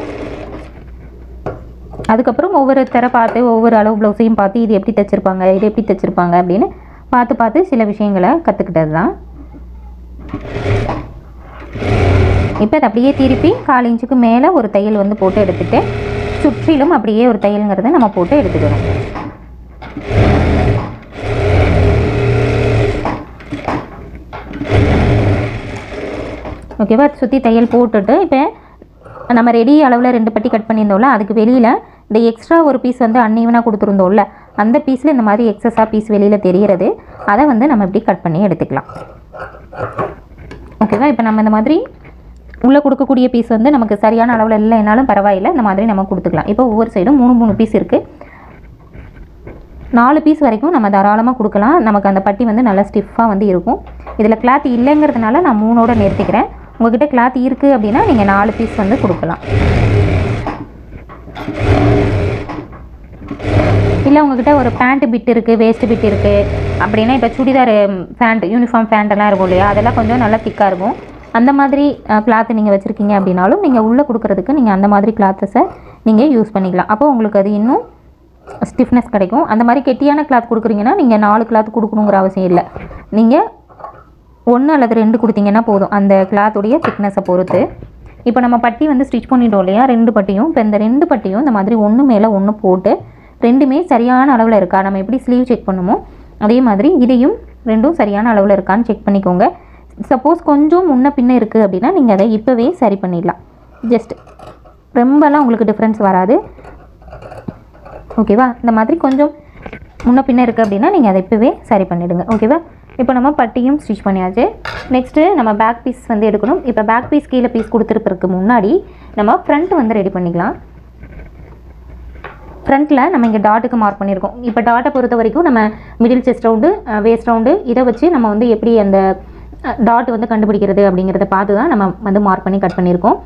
அதுக்கப்புறம் ஒவ்வொரு தர பார்த்து ஒவ்வொரு அளவு ப்ளவுஸையும் பார்த்து இது எப்படி தைச்சிருப்பாங்க அப்படின்னு பார்த்து சில விஷயங்களை கற்றுக்கிட்டது தான். இப்போ அதை அப்படியே திருப்பி 1/4 இன்ச்சுக்கு மேலே ஒரு தையல் வந்து போட்டு எடுத்துகிட்டு சுற்றிலும் அப்படியே ஒரு தையலுங்கிறத நம்ம போட்டு எடுத்துக்கணும். ஓகேவா? சுற்றி தையல் போட்டுட்டு இப்போ நம்ம ரெடி அளவில் 2 பட்டி கட் பண்ணியிருந்தோம்ல, அதுக்கு வெளியில் இந்த எக்ஸ்ட்ரா ஒரு பீஸ் வந்து அன்ஈவனாக கொடுத்துருந்தோம்ல, அந்த பீஸில் இந்த மாதிரி எக்ஸஸாக பீஸ் வெளியில் தெரிகிறது, அதை வந்து நம்ம இப்படி கட் பண்ணி எடுத்துக்கலாம். ஓகேவா? இப்போ நம்ம இந்த மாதிரி உள்ளே கொடுக்கக்கூடிய பீஸ் வந்து நமக்கு சரியான அளவில் இல்லைனாலும் பரவாயில்லை, இந்த மாதிரி நம்ம கொடுத்துக்கலாம். இப்போ ஒவ்வொரு சைடும் 3 பீஸ் இருக்குது. 4 பீஸ் வரைக்கும் நம்ம தாராளமாக கொடுக்கலாம். நமக்கு அந்த பட்டி வந்து நல்லா ஸ்டிஃபாக வந்து இருக்கும். இதில் கிளாத் இல்லைங்கிறதுனால நான் 3ஓட நிறுத்திக்கிறேன். உங்கள்கிட்ட கிளாத் இருக்குது அப்படின்னா நீங்கள் 4 பீஸ் வந்து கொடுக்கலாம். இல்லை உங்கள்கிட்ட ஒரு பேண்ட் பிட் இருக்குது, வேஸ்ட் பிட் இருக்குது அப்படின்னா, இப்போ சுடிதார் பேண்ட், யூனிஃபார்ம் பேண்ட்டெல்லாம் இருக்கும் இல்லையா, அதெல்லாம் கொஞ்சம் நல்லா திக்காக இருக்கும். அந்த மாதிரி கிளாத்து நீங்கள் வச்சுருக்கீங்க அப்படின்னாலும் நீங்கள் உள்ளே கொடுக்குறதுக்கு நீங்கள் அந்த மாதிரி கிளாத்தஸை நீங்கள் யூஸ் பண்ணிக்கலாம். அப்போ உங்களுக்கு அது இன்னும் ஸ்டிஃப்னஸ் கிடைக்கும். அந்த மாதிரி கெட்டியான கிளாத் கொடுக்குறீங்கன்னா நீங்கள் 4 கிளாத் கொடுக்கணுங்கிற அவசியம் இல்லை. நீங்கள் 1 அல்லது 2 கொடுத்தீங்கன்னா போதும், அந்த கிளாத்துடைய திக்னஸை பொறுத்து. இப்போ நம்ம பட்டி வந்து ஸ்டிச் பண்ணிட்டோம் இல்லையா, 2 பட்டியும். இப்போ இந்த 2 பட்டியும் இந்த மாதிரி ஒன்று மேலே ஒன்று போட்டு ரெண்டுமே சரியான அளவில் இருக்கா, நம்ம எப்படி ஸ்லீவ் செக் பண்ணுமோ அதே மாதிரி இதையும் 2ம் சரியான அளவில் இருக்கான்னு செக் பண்ணிக்கோங்க. சப்போஸ் கொஞ்சம் முன்ன பின்ன இருக்குது அப்படின்னா நீங்கள் அதை இப்போவே சரி பண்ணிடலாம். ஜஸ்ட் ரொம்பலாம் உங்களுக்கு டிஃப்ரென்ஸ் வராது. ஓகேவா? இந்த மாதிரி கொஞ்சம் முன்ன பின்ன இருக்குது அப்படின்னா நீங்கள் அதை இப்போவே சரி பண்ணிவிடுங்க. ஓகேவா? இப்போ நம்ம பட்டியும் ஸ்டிச் பண்ணியாச்சு. நெக்ஸ்ட்டு நம்ம பேக் பீஸ் வந்து எடுக்கணும். இப்போ பேக் பீஸ் கீழே பீஸ் கொடுத்துருப்பதுக்கு முன்னாடி நம்ம ஃப்ரண்ட் வந்து ரெடி பண்ணிக்கலாம். ஃப்ரண்ட்டில் நம்ம இங்கே டாட்டுக்கு மார்க் பண்ணியிருக்கோம். இப்போ டாட்டை பொறுத்த வரைக்கும் நம்ம middle chest round, waste round, இதை வச்சு நம்ம வந்து எப்படி அந்த டாட் வந்து கண்டுபிடிக்கிறது அப்படிங்கிறத பார்த்து தான் நம்ம வந்து மார்க் பண்ணி கட் பண்ணியிருக்கோம்.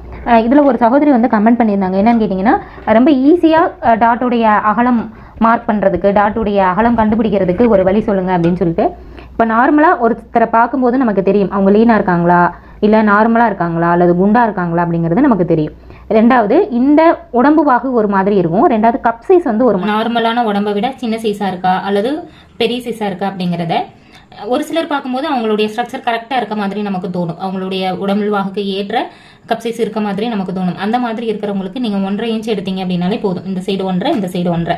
இதில் ஒரு சகோதரி வந்து கமெண்ட் பண்ணியிருந்தாங்க, என்னென்னு கேட்டிங்கன்னா, ரொம்ப ஈஸியாக டாட்டுடைய அகலம் மார்க் பண்ணுறதுக்கு, டாட்டுடைய அகலம் கண்டுபிடிக்கிறதுக்கு ஒரு வழி சொல்லுங்கள் அப்படின்னு சொல்லிட்டு. இப்போ நார்மலாக ஒருத்தரை பார்க்கும்போது நமக்கு தெரியும் அவங்க லீனாக இருக்காங்களா, இல்லை நார்மலாக இருக்காங்களா, அல்லது குண்டாக இருக்காங்களா அப்படிங்கிறது நமக்கு தெரியும். ரெண்டாவது, இந்த உடம்பு வாகு ஒரு மாதிரி இருக்கும். ரெண்டாவது, கப் சைஸ் வந்து ஒரு நார்மலான உடம்பை விட சின்ன சைஸாக இருக்கா அல்லது பெரிய சைஸாக இருக்கா அப்படிங்கிறத ஒரு சிலர் பார்க்கும்போது அவங்களுடைய ஸ்ட்ரக்சர் கரெக்டாக இருக்க மாதிரி நமக்கு தோணும். அவங்களுடைய உடம்பு வாகுக்கு ஏற்ற கப் சைஸ் இருக்க மாதிரி நமக்கு தோணும். அந்த மாதிரி இருக்கிறவங்களுக்கு நீங்கள் 1.5 இன்ச் எடுத்தீங்க அப்படின்னாலே போதும். இந்த சைடு 1.5, இந்த சைடு 1.5.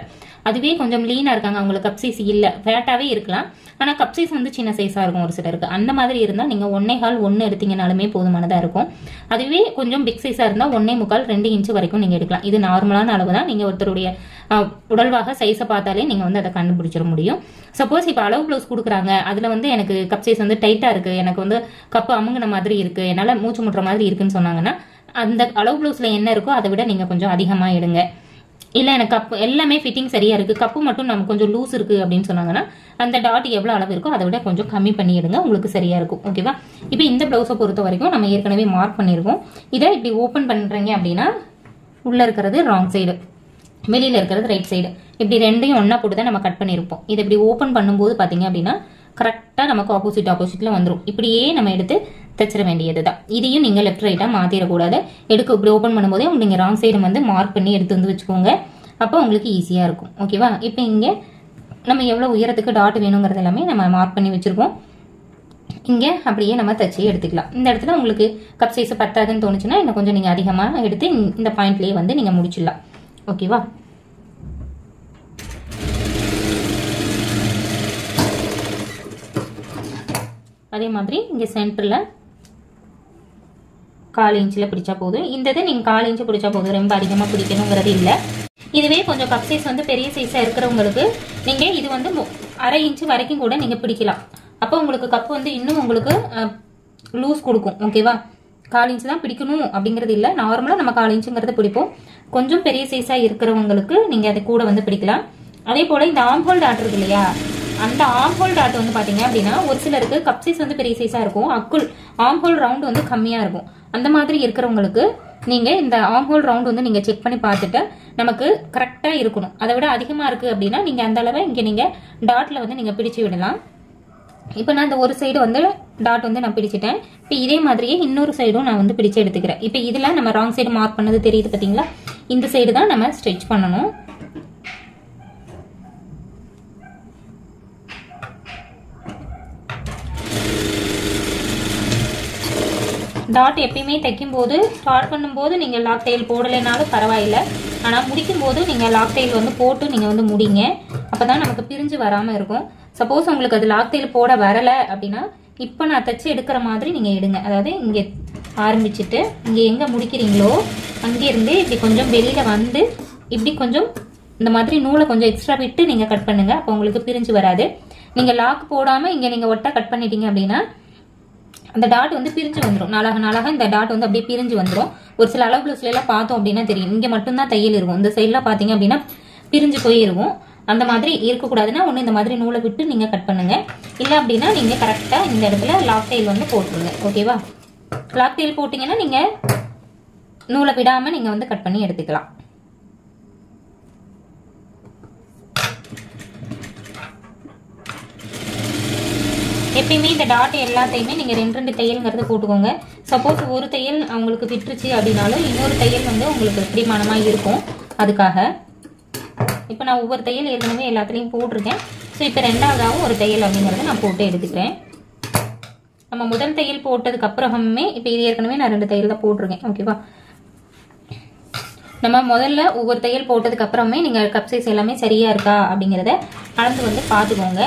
அதுவே கொஞ்சம் லீனாக இருக்காங்க, அவங்களுக்கு கப் சைஸ் இல்லை, ஃபேட்டாகவே இருக்கலாம், ஆனால் கப் சைஸ் வந்து சின்ன சைஸாக இருக்கும் ஒரு சிலருக்கு. அந்த மாதிரி இருந்தால் நீங்கள் 1.25 எடுத்தீங்கனாலுமே போதுமானதாக இருக்கும். அதுவே கொஞ்சம் பிக் சைஸாக இருந்தால் 1.25, 2 இன்ச் வரைக்கும் நீங்கள் எடுக்கலாம். இது நார்மலான அளவு தான். நீங்கள் ஒருத்தருடைய உடல்வாக சைஸை பார்த்தாலே நீங்கள் வந்து அதை கண்டுபிடிச்சிட முடியும். சப்போஸ் இப்போ அளவு ப்ளவுஸ் கொடுக்குறாங்க, அதில் வந்து எனக்கு கப் சைஸ் வந்து டைட்டாக இருக்குது, எனக்கு வந்து கப்பு அமுங்கின மாதிரி இருக்குது, என்னால் மூச்சு முட்டுற மாதிரி இருக்குன்னு சொன்னாங்கன்னா, அந்த அளவு ப்ளவுஸில் என்ன இருக்கோ அதை விட நீங்கள் கொஞ்சம் அதிகமாக எடுங்க. இல்லை எனக்கு கப்பு எல்லாமே ஃபிட்டிங் சரியாக இருக்குது, கப்பு மட்டும் நம்ம கொஞ்சம் லூஸ் இருக்குது அப்படின்னு சொன்னாங்கன்னா, அந்த டாட் எவ்வளோ அளவு இருக்கோ அதை விட கொஞ்சம் கம்மி பண்ணிடுங்க, உங்களுக்கு சரியாக இருக்கும். ஓகேவா? இப்போ இந்த ப்ளவுஸை பொறுத்த வரைக்கும் நம்ம ஏற்கனவே மார்க் பண்ணியிருக்கோம். இதை இப்படி ஓப்பன் பண்ணுறீங்க அப்படின்னா உள்ளே இருக்கிறது ராங் சைடு, வெளியில் இருக்கிறது ரைட் சைடு. இப்படி ரெண்டையும் ஒன்றா போட்டு தான் நம்ம கட் பண்ணியிருப்போம். இதை இப்படி ஓப்பன் பண்ணும்போது பார்த்தீங்க அப்படின்னா கரெக்டாக நமக்கு ஆப்போசிட்டில் வந்துடும். இப்படியே நம்ம எடுத்து தைச்சிட வேண்டியது தான். இதையும் நீங்கள் லெஃப்ட் ரைட்டாக மாற்றிடக்கூடாது. இப்படி ஓப்பன் பண்ணும்போதே நீங்கள் ராங் சைடு வந்து மார்க் பண்ணி எடுத்து வந்து வச்சுக்கோங்க. அப்போ உங்களுக்கு ஈஸியாக இருக்கும். ஓகேவா? இப்போ இங்கே நம்ம எவ்வளோ உயரத்துக்கு டாட் வேணுங்கிறது எல்லாமே நம்ம மார்க் பண்ணி வச்சுருக்கோம். இங்கே அப்படியே நம்ம தச்சு எடுத்துக்கலாம். இந்த இடத்துல உங்களுக்கு கப் சைஸ் பத்தாதுன்னு தோணுச்சுன்னா இன்னும் கொஞ்சம் நீங்கள் அதிகமாக எடுத்து இந்த பாயிண்ட்லேயே வந்து நீங்கள் முடிச்சிடலாம். ஓகேவா? அதே மாதிரி இங்கே சென்டரில் 1/4 இன்ச்சில் பிடிச்சா போதும். இந்த இதை நீங்கள் 1/4 இன்ச்சு பிடிச்சா போதும், ரொம்ப அதிகமாக பிடிக்கணுங்கிறது இல்லை. இதுவே கொஞ்சம் கப் சைஸ் வந்து பெரிய சைஸாக இருக்கிறவங்களுக்கு நீங்கள் இது வந்து 1/2 இன்ச்சு வரைக்கும் கூட நீங்கள் பிடிக்கலாம். அப்போ உங்களுக்கு கப்பு வந்து இன்னும் உங்களுக்கு லூஸ் கொடுக்கும். ஓகேவா? 1/4 இன்ச்சு தான் பிடிக்கணும் அப்படிங்கிறது இல்லை. நார்மலாக நம்ம 1/4 இன்ச்சுங்கிறத பிடிப்போம். கொஞ்சம் பெரிய சைஸாக இருக்கிறவங்களுக்கு நீங்கள் அதை கூட வந்து பிடிக்கலாம். அதே போல் இந்த ஆம் ஹோல் டாட் இருக்கு இல்லையா, அந்த ஆம் ஹோல் டாட் வந்து பார்த்தீங்க அப்படின்னா ஒரு சிலருக்கு கப் சைஸ் வந்து பெரிய சைஸாக இருக்கும், ஆம் ஹோல் ரவுண்ட் வந்து கம்மியாக இருக்கும். அந்த மாதிரி இருக்கிறவங்களுக்கு நீங்கள் இந்த ஆம் ஹோல் ரவுண்ட் வந்து நீங்கள் செக் பண்ணி பார்த்துட்டு நமக்கு கரெக்டாக இருக்கணும். அதை விட அதிகமாக இருக்குது அப்படின்னா நீங்கள் அந்த அளவை இங்கே நீங்கள் டாட்டில் வந்து நீங்கள் பிடிச்சி விடலாம். இப்போ நான் இந்த ஒரு சைடு வந்து டாட் வந்து நான் பிடிச்சிட்டேன். இப்போ இதே மாதிரியே இன்னொரு சைடும் நான் வந்து பிடிச்சி எடுத்துக்கிறேன். இப்போ இதில் நம்ம ராங் சைடு மார்க் பண்ணது தெரியுது பார்த்தீங்களா, இந்த சைடு தான் நம்ம ஸ்டிச் பண்ணணும். டாட் எப்பயுமே தைக்கும்போது ஸ்டார்ட் பண்ணும்போது நீங்கள் லாக் டைல் போடலைனாலும் பரவாயில்லை, ஆனால் முடிக்கும் போது நீங்கள் லாக் டைல் வந்து போட்டு நீங்கள் வந்து முடிங்க. அப்போ தான் நமக்கு பிரிஞ்சு வராமல் இருக்கும். சப்போஸ் உங்களுக்கு அது லாக் டைல் போட வரலை அப்படின்னா இப்போ நான் தைச்சு எடுக்கிற மாதிரி நீங்கள் எடுங்க. அதாவது இங்கே ஆரம்பிச்சுட்டு இங்கே எங்கே முடிக்கிறீங்களோ அங்கேருந்து இப்படி கொஞ்சம் வெளியில் வந்து இப்படி கொஞ்சம் இந்த மாதிரி நூலை கொஞ்சம் எக்ஸ்ட்ரா விட்டு நீங்க கட் பண்ணுங்க. அப்போ உங்களுக்கு பிரிஞ்சு வராது. நீங்க லாக் போடாம இங்க நீங்க ஒட்டா கட் பண்ணிட்டீங்க அப்படின்னா அந்த டாட் வந்து பிரிஞ்சு வந்துடும். நாளாக நாளாக இந்த டாட் வந்து அப்படியே பிரிஞ்சு வந்துடும். ஒரு சில அளவு பிளவுஸ்ல எல்லாம் பார்த்தோம் அப்படின்னா தெரியும், இங்க மட்டும்தான் தையல் இருக்கும், இந்த சைட்லாம் பாத்தீங்க அப்படின்னா பிரிஞ்சு போய் இருக்கும். அந்த மாதிரி இருக்கக்கூடாதுன்னா ஒண்ணு இந்த மாதிரி நூலை விட்டு நீங்க கட் பண்ணுங்க. இல்ல அப்படின்னா நீங்க கரெக்டா இந்த இடத்துல லாக் டைல் வந்து போட்டுருங்க. ஓகேவா? லாக் டைல் போட்டீங்கன்னா நீங்க நூலை விடாம நீங்க வந்து கட் பண்ணி எடுத்துக்கலாம். எப்பயுமே இந்த டாட் எல்லாத்தையுமே நீங்க 2 தையல்ங்கிறது போட்டுக்கோங்க. சப்போஸ் ஒரு தையல் அவங்களுக்கு விட்டுருச்சு அப்படின்னாலும் இன்னொரு தையல் வந்து உங்களுக்கு பிடிமானமா இருக்கும். அதுக்காக இப்போ நான் ஒவ்வொரு தையல் ஏற்கனவே எல்லாத்துலேயும் போட்டிருக்கேன். ஸோ இப்போ 2வதாகவும் ஒரு தையல் அப்படிங்கிறத நான் போட்டு எடுத்துக்கிறேன். நம்ம முதல் தையல் போட்டதுக்கு அப்புறமே இப்போ இது ஏற்கனவே நான் 2 தையல் தான் போட்டிருக்கேன். ஓகேவா? நம்ம முதல்ல ஒவ்வொரு தையல் போட்டதுக்கு அப்புறமே நீங்க கப் சைஸ் எல்லாமே சரியா இருக்கா அப்படிங்கறத அளந்து வந்து பாத்துக்கோங்க.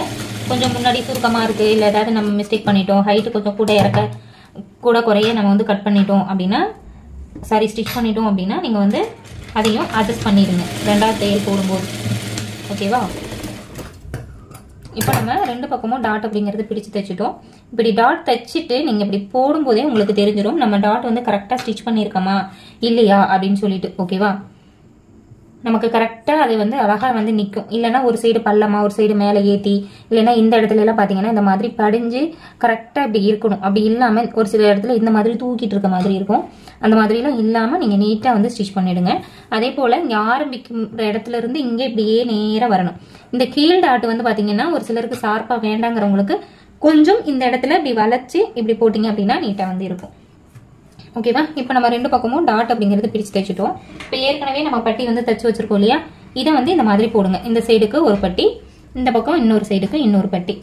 கொஞ்சம் முன்னாடி சுருக்கமா இருக்கு, இல்ல ஏதாவது நம்ம மிஸ்டேக் பண்ணிட்டோம், ஹைட் கொஞ்சம் கூட குறைய நம்ம வந்து கட் பண்ணிட்டோம் அப்படின்னா, சாரி ஸ்டிச் பண்ணிட்டோம் அப்படின்னா நீங்க வந்து அதையும் அட்ஜஸ்ட் பண்ணிடுங்க 2வது தையல் போடும்போது. ஓகேவா? இப்போ நம்ம 2 பக்கமும் டாட் அப்படிங்கறது பிடிச்சு தைச்சிட்டோம். இப்படி டாட் தைச்சிட்டு நீங்க இப்படி போடும்போதே உங்களுக்கு தெரிஞ்சிடும் நம்ம டாட் வந்து கரெக்டா ஸ்டிச் பண்ணிருக்கோமா இல்லையா அப்படின்னு சொல்லிட்டு. ஓகேவா? நமக்கு கரெக்டா அது வந்து அழகா வந்து நிக்கும். இல்லைன்னா ஒரு சைடு பள்ளமா ஒரு சைடு மேல ஏத்தி, இல்லைன்னா இந்த இடத்துல எல்லாம் பாத்தீங்கன்னா இந்த மாதிரி படிஞ்சு கரெக்டா இப்படி இருக்கணும். அப்படி இல்லாம ஒரு சில இடத்துல இந்த மாதிரி தூக்கிட்டு இருக்க மாதிரி இருக்கும். அந்த மாதிரி எல்லாம் இல்லாம நீங்க நீட்டா வந்து ஸ்டிச் பண்ணிடுங்க. அதே போல இங்க ஆரம்பிக்கும் இடத்துல இருந்து இங்க இப்படியே நேரா வரணும். இந்த கீழ் டாட் வந்து பாத்தீங்கன்னா ஒரு சிலருக்கு ஷார்ப்பா வேண்டாங்கிறவங்களுக்கு கொஞ்சம் இந்த இடத்துல இப்படி வளைச்சு இப்படி போட்டீங்க அப்படின்னா நீட்டா வந்து இருக்கும். ஓகேவா? இப்போ நம்ம 2 பக்கமும் டாட் அப்படிங்கறது பிரிச்சு தைச்சிட்டோம். இப்போ ஏற்கனவே நம்ம பட்டி வந்து தைச்சு வச்சிருக்கோம் இல்லையா, இதை வந்து இந்த மாதிரி போடுங்க. இந்த சைடுக்கு ஒரு பட்டி, இந்த பக்கம் இன்னொரு சைடுக்கு இன்னொரு பட்டி.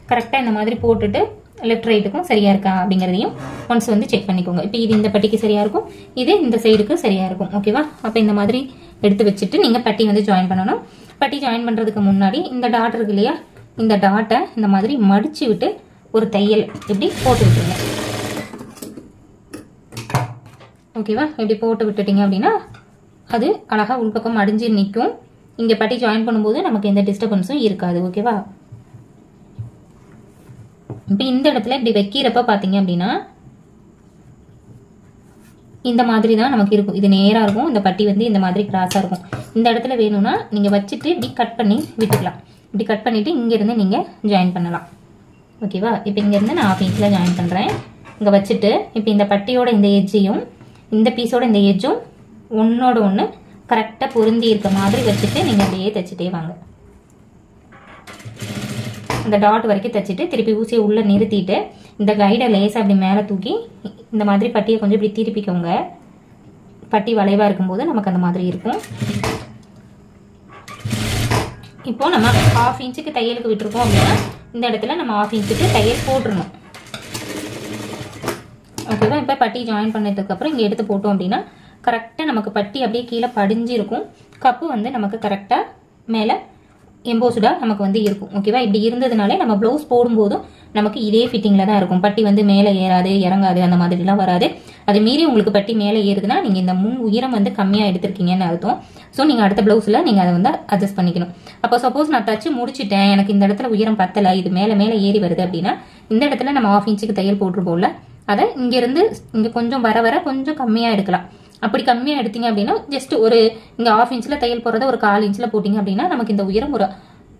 கரெக்டா இந்த மாதிரி போட்டுட்டு லெஃப்ட் ரைட்டுக்கும் சரியா இருக்கா அப்படிங்கறதையும் ஒன்ஸ் வந்து செக் பண்ணிக்கோங்க. இப்போ இது இந்த பட்டிக்கு சரியா இருக்கும், இது இந்த சைடுக்கு சரியா இருக்கும். ஓகேவா? அப்போ இந்த மாதிரி எடுத்து வச்சுட்டு நீங்க பட்டி வந்து ஜாயின் பண்ணணும். பட்டி ஜாயின் பண்றதுக்கு முன்னாடி இந்த டாட் இருக்கு இல்லையா, இந்த டாட்டை இந்த மாதிரி மடிச்சு விட்டு ஒரு தையல் இப்படி போட்டு விட்டுருங்க. ஓகேவா? இப்படி போட்டு விட்டுட்டீங்க அப்படின்னா அது அழகா உள்பக்கம் மடிஞ்சு நிற்கும். இங்க பட்டி ஜாயின் பண்ணும்போது நமக்கு எந்த டிஸ்டர்பன்ஸும் இருக்காது. ஓகேவா? இப்ப இந்த இடத்துல இப்படி வைக்கிறப்ப பாத்தீங்க அப்படின்னா இந்த மாதிரி தான் நமக்கு இருக்கும். இது நேரா இருக்கும், இந்த பட்டி வந்து இந்த மாதிரி கிராஸா இருக்கும். இந்த இடத்துல வேணும்னா நீங்க வச்சுட்டு இப்படி கட் பண்ணி விட்டுக்கலாம். இப்படி கட் பண்ணிட்டு இங்க இருந்து நீங்க ஜாயின் பண்ணலாம். ஓகேவா? இப்போ இங்க இருந்து நான் 1/2 இன்ச்ல ஜாயின் பண்றேன். இங்க வச்சுட்டு இப்போ இந்த பட்டியோட இந்த எட்ஜையும் இந்த பீஸோட இந்த எட்ஜும் ஒன்னோட ஒன்று கரெக்டா பொருந்தி இருக்க மாதிரி வச்சுட்டு நீங்க அப்படியே தைச்சிட்டே வாங்க. இந்த டாட் வரைக்கும் தைச்சிட்டு திருப்பி ஊசியை உள்ள நிறுத்திட்டு இந்த கைடை லேசா அப்படி மேல தூக்கி இந்த மாதிரி பட்டியை கொஞ்சம் இப்படி திருப்பிக்கோங்க. பட்டி வளைவா இருக்கும்போது நமக்கு அந்த மாதிரி இருக்கும். இப்போ நம்ம 1/2 இன்ச்சுக்கு தையலுக்கு விட்டுருக்கோம் அப்படின்னா இந்த இடத்துல நம்ம 1/2 இன்ச்சுக்கு தையல் போட்டுருணும். ஓகேவா? இப்போ பட்டி ஜாயின் பண்ணதுக்கு அப்புறம் இங்க எடுத்து போட்டோம் அப்படின்னா கரெக்டா நமக்கு பட்டி அப்படியே கீழே படிஞ்சு இருக்கும். கப்பு வந்து நமக்கு கரெக்டா மேல எம்போஸ்டா நமக்கு வந்து இருக்கும். ஓகேவா? இப்படி இருந்ததுனாலே நம்ம பிளவுஸ் போடும்போதும் நமக்கு இதே ஃபிட்டிங்ல தான் இருக்கும். பட்டி வந்து மேலே ஏறாது இறங்காது அந்த மாதிரி எல்லாம் வராது. அது மீறி உங்களுக்கு பட்டி மேலே ஏறுதுன்னா நீங்க இந்த முன் உயரம் வந்து கம்மியா எடுத்திருக்கீங்கன்னு அர்த்தம். ஸோ நீங்க அடுத்த பிளவுஸ்ல நீங்க அதை வந்து அட்ஜஸ்ட் பண்ணிக்கணும். அப்போ சப்போஸ் நான் தச்சு முடிச்சுட்டேன், எனக்கு இந்த இடத்துல உயரம் பத்தல, இது மேல ஏறி வருது அப்படின்னா இந்த இடத்துல நம்ம 1/2 இன்ச்சுக்கு தையல் போட்டுருப்போம்ல, அதை இங்க இருந்து இங்க கொஞ்சம் வர கொஞ்சம் கம்மியா எடுக்கலாம். அப்படி கம்மியா எடுத்தீங்க அப்படின்னா ஜஸ்ட் ஒரு இங்க 1/2 இன்ச்ல தையல் போறத ஒரு 1/4 இன்ச்ல போட்டீங்க அப்படின்னா நமக்கு இந்த உயரம் ஒரு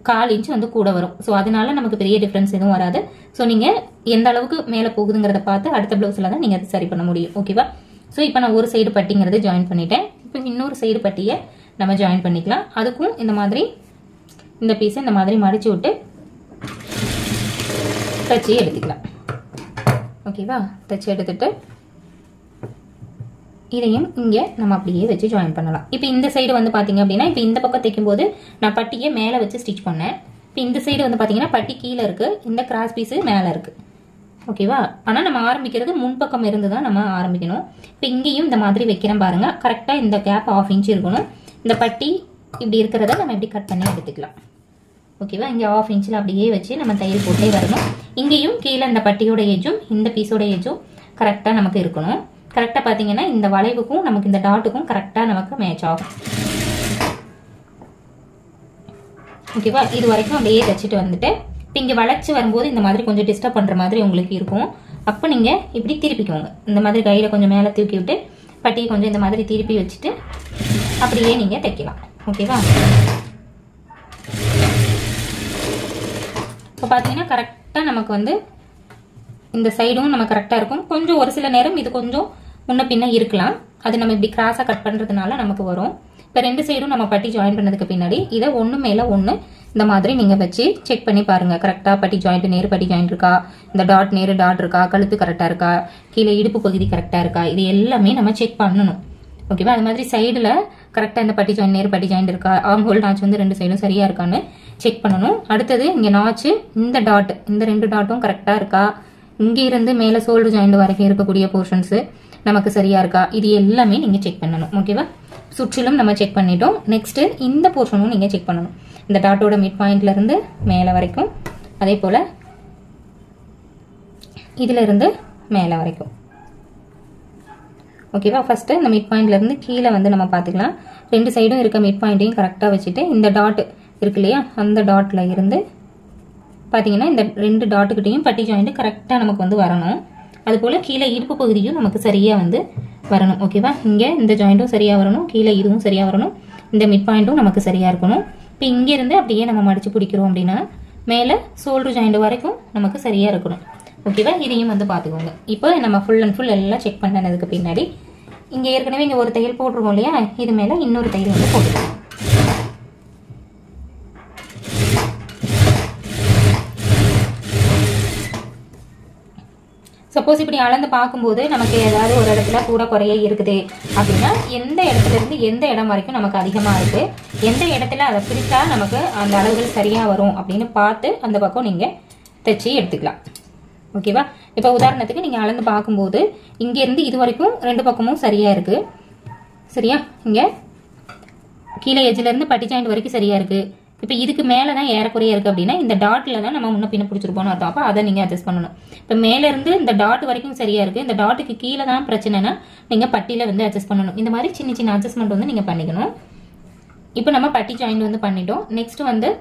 1/4 இன்ச் வந்து கூட வரும். ஸோ அதனால நமக்கு பெரிய டிஃபரன்ஸ் எதுவும் வராது. ஸோ நீங்க எந்த அளவுக்கு மேல போகுதுங்கிறத பார்த்து அடுத்த பிளவுஸ்ல தான் நீங்க அதை சரி பண்ண முடியும். ஓகேவா? ஸோ இப்போ நான் ஒரு சைடு பட்டிங்கிறத ஜாயின் பண்ணிட்டேன். இப்போ இன்னொரு சைடு பட்டியை நம்ம ஜாயின் பண்ணிக்கலாம். அதுக்கும் இந்த மாதிரி இந்த பீஸை இந்த மாதிரி மடிச்சு விட்டு தச்சு எடுத்துக்கலாம். ஓகேவா? தச்சு எடுத்துட்டு இதையும் இங்க நம்ம அப்படியே வச்சு ஜாயின் பண்ணலாம். இப்போ இந்த சைடு வந்து பாத்தீங்க அப்படின்னா இப்போ இந்த பக்கம் தைக்கும் போது நான் பட்டியை மேல வச்சு ஸ்டிச் பண்ணேன். இப்போ இந்த சைடு வந்து பாத்தீங்கன்னா பட்டி கீழே இருக்கு, இந்த கிராஸ் பீஸ் மேல இருக்கு. ஓகேவா? ஆனா நம்ம ஆரம்பிக்கிறது முன்பக்கம் இருந்து தான் நம்ம ஆரம்பிக்கணும். இப்போ இங்கேயும் இந்த மாதிரி வைக்கிறேன் பாருங்க. கரெக்டா இந்த கேப் 1/2 இன்ச் இருக்கணும். இந்த பட்டி இப்படி இருக்கிறத நம்ம இப்படி கட் பண்ணி எடுத்துக்கலாம். ஓகேவா? இங்க 1/2 இன்ச்ல அப்படியே வச்சு நம்ம தையல் போட்டே வரணும். இங்கேயும் கீழே இந்த பட்டியோட எஜும் இந்த பீஸோட எஜும் கரெக்டா நமக்கு இருக்கணும். கரெக்டா பாத்தீங்கன்னா இந்த வளைவுக்கும் நமக்கு இந்த டாட்டுக்கும் கரெக்டா நமக்கு மேட்ச் ஆகும். ஓகேவா? இது வரைக்கும் அப்படியே தைச்சிட்டு வந்துட்டு இப்போ இங்கே வளைச்சு வரும்போது இந்த மாதிரி கொஞ்சம் டிஸ்டர்ப் பண்ணுற மாதிரி உங்களுக்கு இருக்கும். அப்போ நீங்கள் இப்படி திருப்பிக்கோங்க. இந்த மாதிரி கையில் கொஞ்சம் மேலே தூக்கி விட்டு பட்டியை கொஞ்சம் இந்த மாதிரி திருப்பி வச்சுட்டு அப்படியே நீங்கள் தைக்கலாம். ஓகேவா? இப்போ பார்த்தீங்கன்னா கரெக்டாக நமக்கு வந்து இந்த சைடும் நம்ம கரெக்டாக இருக்கும். கொஞ்சம் ஒரு சில நேரம் இது கொஞ்சம் முன்ன பின்ன இருக்கலாம். அது நம்ம இப்படி கிராஸாக கட் பண்ணுறதுனால நமக்கு வரும். இப்போ 2 சைடும் நம்ம பட்டி ஜாயின் பண்ணதுக்கு பின்னாடி இதை ஒன்று மேலே ஒன்று இந்த மாதிரி நீங்கள் வச்சு செக் பண்ணி பாருங்கள். கரெக்டாக பட்டி ஜாயிண்ட் நேரு பட்டி ஜாயிண்ட் இருக்கா, இந்த டாட் நேரு டாட் இருக்கா, கழுத்து கரெக்டாக இருக்கா, கீழே இடுப்பு பகுதி கரெக்டாக இருக்கா, இது எல்லாமே நம்ம செக் பண்ணணும். ஓகேவா? அது மாதிரி சைடில் கரெக்டாக இந்த பட்டி ஜாயிண்ட் நேரு பட்டி ஜாயிண்ட் இருக்கா, ஆர்ம் ஹோல் நாச் வந்து 2 சைடும் சரியாக இருக்கான்னு செக் பண்ணணும். அடுத்தது இங்கே நாச்சு இந்த டாட் இந்த 2 டாட்டும் கரெக்டாக இருக்கா, இங்கே இருந்து மேலே ஷோல்டர் ஜாயிண்ட் வரைக்கும் இருக்கக்கூடிய போர்ஷன்ஸு நமக்கு சரியா இருக்கா, இது எல்லாமே நீங்கள் செக் பண்ணணும். ஓகேவா? சுற்றிலும் நம்ம செக் பண்ணிட்டோம். நெக்ஸ்ட் இந்த போர்ஷனும் நீங்கள் செக் பண்ணணும். இந்த டாட்டோட மிட் பாயிண்ட்ல இருந்து மேலே வரைக்கும், அதே போல் இதுல இருந்து மேலே வரைக்கும். ஓகேவா? ஃபர்ஸ்ட் இந்த மிட் பாயிண்ட்ல இருந்து கீழே வந்து நம்ம பார்த்துக்கலாம். 2 சைடும் இருக்க மிட் பாயிண்ட்டையும் கரெக்டாக வச்சுட்டு இந்த டாட் இருக்கு இல்லையா, அந்த டாட்ல இருந்து பார்த்தீங்கன்னா இந்த 2 டாட்டுக்கிட்டையும் பட்டி ஜாயிண்ட் கரெக்டாக நமக்கு வந்து வரணும். அதுபோல் கீழே இடுப்பு பகுதியும் நமக்கு சரியாக வந்து வரணும். ஓகேவா? இங்கே இந்த ஜாயிண்ட்டும் சரியாக வரணும், கீழே இதுவும் சரியாக வரணும், இந்த மிட் பாயிண்ட்டும் நமக்கு சரியாக இருக்கணும். இப்போ இங்கேருந்து அப்படியே நம்ம மடித்து பிடிக்கிறோம் அப்படின்னா மேலே ஷோல்டர் ஜாயிண்ட் வரைக்கும் நமக்கு சரியாக இருக்கணும். ஓகேவா? இதையும் வந்து பார்த்துக்கோங்க. இப்போ நம்ம ஃபுல் அண்ட் ஃபுல் எல்லாம் செக் பண்ணதுக்கு பின்னாடி இங்கே ஏற்கனவே இங்கே ஒரு தையல் போட்டிருக்கோம் இல்லையா, இது மேலே இன்னொரு தையல் வந்து போட்டுக்கலாம். சப்போஸ் இப்படி அளந்து பார்க்கும்போது நமக்கு ஏதாவது ஒரு இடத்துல கூட குறைய இருக்குது அப்படின்னா எந்த இடத்துல இருந்து எந்த இடம் வரைக்கும் நமக்கு அதிகமாக இருக்கு, எந்த இடத்துல அதை பிரித்தா நமக்கு அந்த அளவுகள் சரியாக வரும் அப்படின்னு பார்த்து அந்த பக்கம் நீங்கள் தைச்சி எடுத்துக்கலாம். ஓகேவா? இப்போ உதாரணத்துக்கு நீங்கள் அளந்து பார்க்கும்போது இங்கேருந்து இது வரைக்கும் 2 பக்கமும் சரியாக இருக்குது. சரியா? இங்கே கீழே எஜ்ஜிலேருந்து பட்டி ஜாயிண்ட் வரைக்கும் சரியாக இருக்குது. இப்போ இதுக்கு மேலே தான் ஏறக்குறைய இருக்குது அப்படின்னா இந்த டாட்டில் தான் நம்ம முன்ன பின்ன பிடிச்சிருப்போம்னு அர்த்தம். அப்போ அதை நீங்கள் அட்ஜஸ்ட் பண்ணணும். இப்போ மேலேருந்து இந்த டாட் வரைக்கும் சரியாக இருக்குது, இந்த டாட்டுக்கு கீழே தான் பிரச்சனைனா நீங்கள் பட்டியில் வந்து அட்ஜஸ்ட் பண்ணணும். இந்த மாதிரி சின்ன சின்ன அட்ஜஸ்ட்மெண்ட் வந்து நீங்கள் பண்ணிக்கணும். இப்போ நம்ம பட்டி ஜாயிண்ட் வந்து பண்ணிட்டோம். நெக்ஸ்ட் வந்து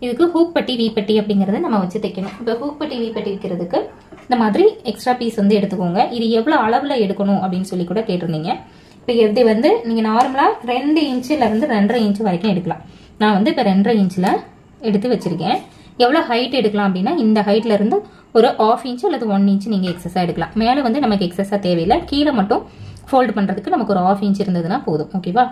இதுக்கு ஹூக் பட்டி வி பட்டி அப்படிங்கறத நம்ம வச்சு தைக்கணும். இப்போ ஹூக் பட்டி வி பட்டி வைக்கிறதுக்கு இந்த மாதிரி எக்ஸ்ட்ரா பீஸ் வந்து எடுத்துக்கோங்க. இது எவ்வளவு அளவுல எடுக்கணும் அப்படின்னு சொல்லி கூட கேட்டிருந்தீங்க. இப்போ இது வந்து நீங்க நார்மலா 2 இன்ச்ல இருந்து 2.5 இன்ச் வரைக்கும் எடுக்கலாம். நான் வந்து இப்போ 2.5 இன்ச்ல எடுத்து வச்சிருக்கேன். எவ்வளவு ஹைட் எடுக்கலாம் அப்படின்னா இந்த ஹைட்ல இருந்து ஒரு 1/2 இன்ச் அல்லது 1 இன்ச் நீங்க எக்ஸஸா எடுக்கலாம். மேல வந்து நமக்கு எக்ஸஸா தேவையில்லை, கீழே மட்டும் ஃபோல்ட் பண்றதுக்கு நமக்கு ஒரு 1/2 இன்ச் இருந்ததுன்னா போதும். ஓகேவா?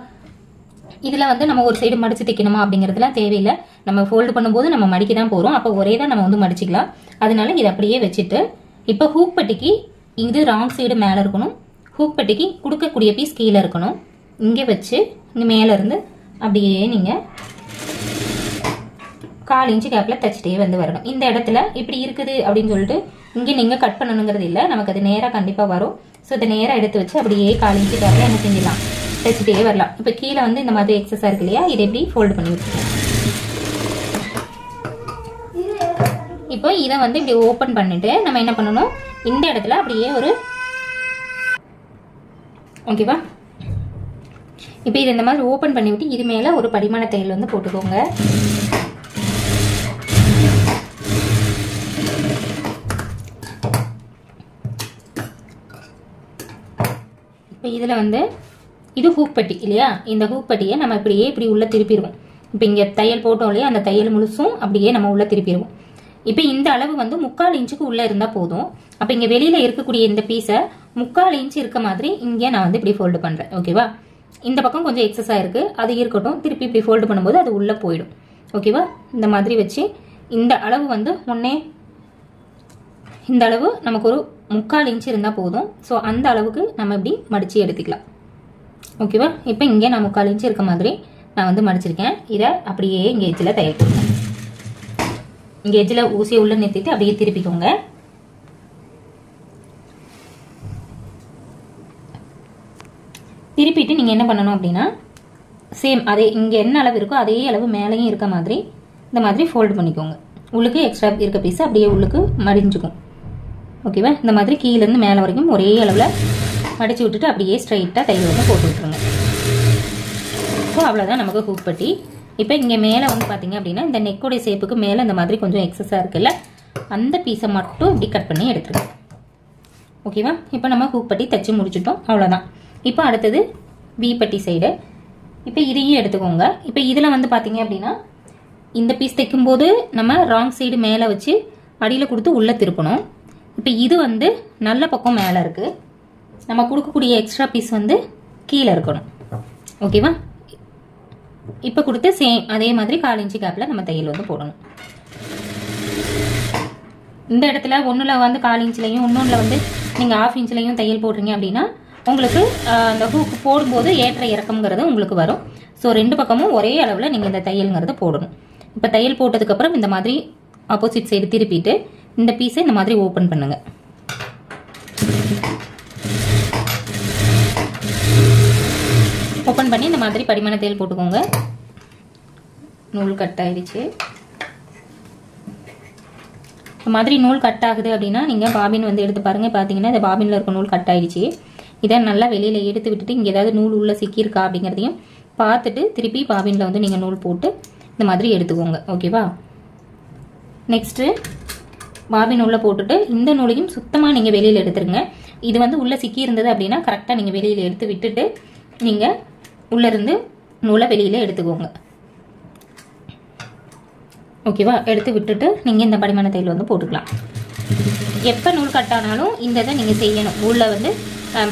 இதுல வந்து நம்ம ஒரு சைடு மடிச்சு தைக்கணுமா அப்படிங்கறதுலாம் தேவையில்லை. நம்ம ஃபோல்டு பண்ணும்போது நம்ம மடிக்க தான் போறோம். அப்போ ஒரே தான் நம்ம வந்து மடிச்சுக்கலாம். அதனால இதை அப்படியே வச்சுட்டு இப்போ ஹூக் பட்டிக்கு இது ராங் சைடு மேல இருக்கணும், ஹூக் பட்டிக்கு கொடுக்கக்கூடிய பீஸ் கீழே இருக்கணும். இங்கே வச்சு இங்க மேல இருந்து அப்படியே நீங்க 1/4 இன்ச் கேப்ல தச்சிட்டே வந்து வரணும். இந்த இடத்துல இப்படி இருக்குது அப்படின்னு சொல்லிட்டு இங்க நீங்க கட் பண்ணணுங்கிறது இல்லை, நமக்கு அது நேரா கண்டிப்பா வரும். ஸோ இதை நேரா எடுத்து வச்சு அப்படியே 1/4 இன்ச் கேப்ல என்ன செஞ்சிடலாம், தைச்சிட்டே வரலாம். இப்போ கீழே வந்து இந்த மாதிரி எக்ஸஸா இருக்கு இல்லையா, இதை எப்படி ஃபோல்டு பண்ணி விட்டுருக்கோம். இப்போ இதை வந்து இப்படி ஓப்பன் பண்ணிட்டு நம்ம என்ன பண்ணணும், இந்த இடத்துல அப்படியே ஒரு ஓகேவா, இப்போ இது இந்த மாதிரி ஓப்பன் பண்ணி விட்டு இது மேல ஒரு படிமான தையல் வந்து போட்டுக்கோங்க. இப்போ இதுல வந்து இது ஹூக் பட்டி இல்லையா, இந்த ஹூக் பட்டியை நம்ம இப்படியே இப்படி உள்ள திருப்பிடுவோம். இப்போ இங்க தையல் போட்டோம் இல்லையா, அந்த தையல் முழுசும் அப்படியே நம்ம உள்ள திருப்பிடுவோம். இப்போ இந்த அளவு வந்து 3/4 இன்ச்சுக்கு உள்ள இருந்தா போதும். அப்போ இங்க வெளியில இருக்கக்கூடிய இந்த பீஸை 3/4 இன்ச் இருக்க மாதிரி இங்கே நான் வந்து இப்படி ஃபோல்டு பண்றேன். ஓகேவா? இந்த பக்கம் கொஞ்சம் எக்ஸஸா இருக்கு, அது இருக்கட்டும். திருப்பி இப்படி ஃபோல்டு பண்ணும்போது அது உள்ள போயிடும். ஓகேவா? இந்த மாதிரி வச்சு இந்த அளவு வந்து முன்னே இந்த அளவு நமக்கு ஒரு 3/4 இன்ச் இருந்தா போதும். ஸோ அந்த அளவுக்கு நம்ம இப்படி மடிச்சு எடுத்துக்கலாம். ஓகேவா? இப்போ இங்கே நான் 3/4 இன்ச் இருக்க மாதிரி நான் வந்து மடிச்சிருக்கேன். இதை அப்படியே இங்கே எஜ்ஜில் தையல் போடுங்க. இங்கே எஜ்ஜில் ஊசியை உள்ள நிறுத்திட்டு அப்படியே திருப்பிக்கோங்க. திருப்பிட்டு நீங்கள் என்ன பண்ணணும் அப்படின்னா சேம் அதே இங்கே என்ன அளவு இருக்கோ அதே அளவு மேலேயும் இருக்க மாதிரி இந்த மாதிரி ஃபோல்டு பண்ணிக்கோங்க. உள்ளுக்கு எக்ஸ்ட்ரா இருக்க பீஸ் அப்படியே உள்ளுக்கு மடிஞ்சுக்கும். ஓகேவா? இந்த மாதிரி கீழேருந்து மேலே வரைக்கும் ஒரே அளவில் மடிச்சு விட்டுட்டு அப்படியே ஸ்ட்ரைட்டாக தையல் வந்து போட்டு விட்டுருங்க. ஸோ அவ்வளோதான் நமக்கு ஹூக் பட்டி. இப்போ இங்கே மேலே வந்து பார்த்தீங்க அப்படின்னா இந்த நெக்கோடைய ஷேப்புக்கு மேலே இந்த மாதிரி கொஞ்சம் எக்ஸஸாக இருக்குல்ல, அந்த பீஸை மட்டும் இப்படி கட் பண்ணி எடுத்துருங்க. ஓகேவா? இப்போ நம்ம ஹூக் பட்டி தைச்சி முடிச்சிட்டோம், அவ்வளோதான். இப்போ அடுத்தது வி பட்டி சைடு. இப்போ இதையும் எடுத்துக்கோங்க. இப்போ இதில் வந்து பார்த்தீங்க அப்படின்னா இந்த பீஸ் தைக்கும்போது நம்ம ராங் சைடு மேலே வச்சு அடியில் கொடுத்து உள்ளே திருப்பணும். இப்போ இது வந்து நல்ல பக்கம் மேலே இருக்குது, நம்ம கொடுக்கக்கூடிய எக்ஸ்ட்ரா பீஸ் வந்து கீழே இருக்கணும். ஓகேவா? இப்போ கொடுத்து சேம் அதே மாதிரி 1/4 இன்ச்சு கேப்பில் நம்ம தையல் வந்து போடணும். இந்த இடத்துல ஒன்றில் வந்து 1/4 இன்ச்லையும் இன்னொன்றில் வந்து நீங்கள் 1/2 இன்ச்லையும் தையல் போடுறீங்க அப்படின்னா உங்களுக்கு அந்த ஹூக் போடும்போது ஏற்ற இறக்கம்ங்கிறது உங்களுக்கு வரும். ஸோ 2 பக்கமும் ஒரே அளவில் நீங்கள் இந்த தையல்ங்கிறத போடணும். இப்போ தையல் போட்டதுக்கப்புறம் இந்த மாதிரி ஆப்போசிட் சைடு திருப்பிட்டு இந்த பீஸை இந்த மாதிரி ஓப்பன் பண்ணுங்க. ஓப்பன் பண்ணி இந்த மாதிரி படிமான தையல் போட்டுக்கோங்க. நூல் கட் ஆயிடுச்சு. இந்த மாதிரி நூல் கட் ஆகுது அப்படின்னா நீங்கள் பாபின் வந்து எடுத்து பாருங்க. பார்த்தீங்கன்னா இந்த பாபினில் இருக்க நூல் கட் ஆயிடுச்சு. இதை நல்லா வெளியில் எடுத்து விட்டுட்டு இங்கே ஏதாவது நூல் உள்ள சிக்கியிருக்கா அப்படிங்கிறதையும் பார்த்துட்டு திருப்பி பாபினில் வந்து நீங்கள் நூல் போட்டு இந்த மாதிரி எடுத்துக்கோங்க. ஓகேவா? நெக்ஸ்ட்டு பாபின் உள்ளே போட்டுட்டு இந்த நூலையும் சுத்தமாக நீங்கள் வெளியில் எடுத்துருங்க. இது வந்து உள்ளே சிக்கி இருந்தது அப்படின்னா கரெக்டாக நீங்கள் வெளியில் எடுத்து விட்டுட்டு நீங்கள் உள்ளேருந்து நூலை வெளியில் எடுத்துக்கோங்க. ஓகேவா? எடுத்து விட்டுட்டு நீங்கள் இந்த படிமான தையல் வந்து போட்டுக்கலாம். எப்போ நூல் கட்டானாலும் இந்த இதை நீங்கள் செய்யணும். உள்ள வந்து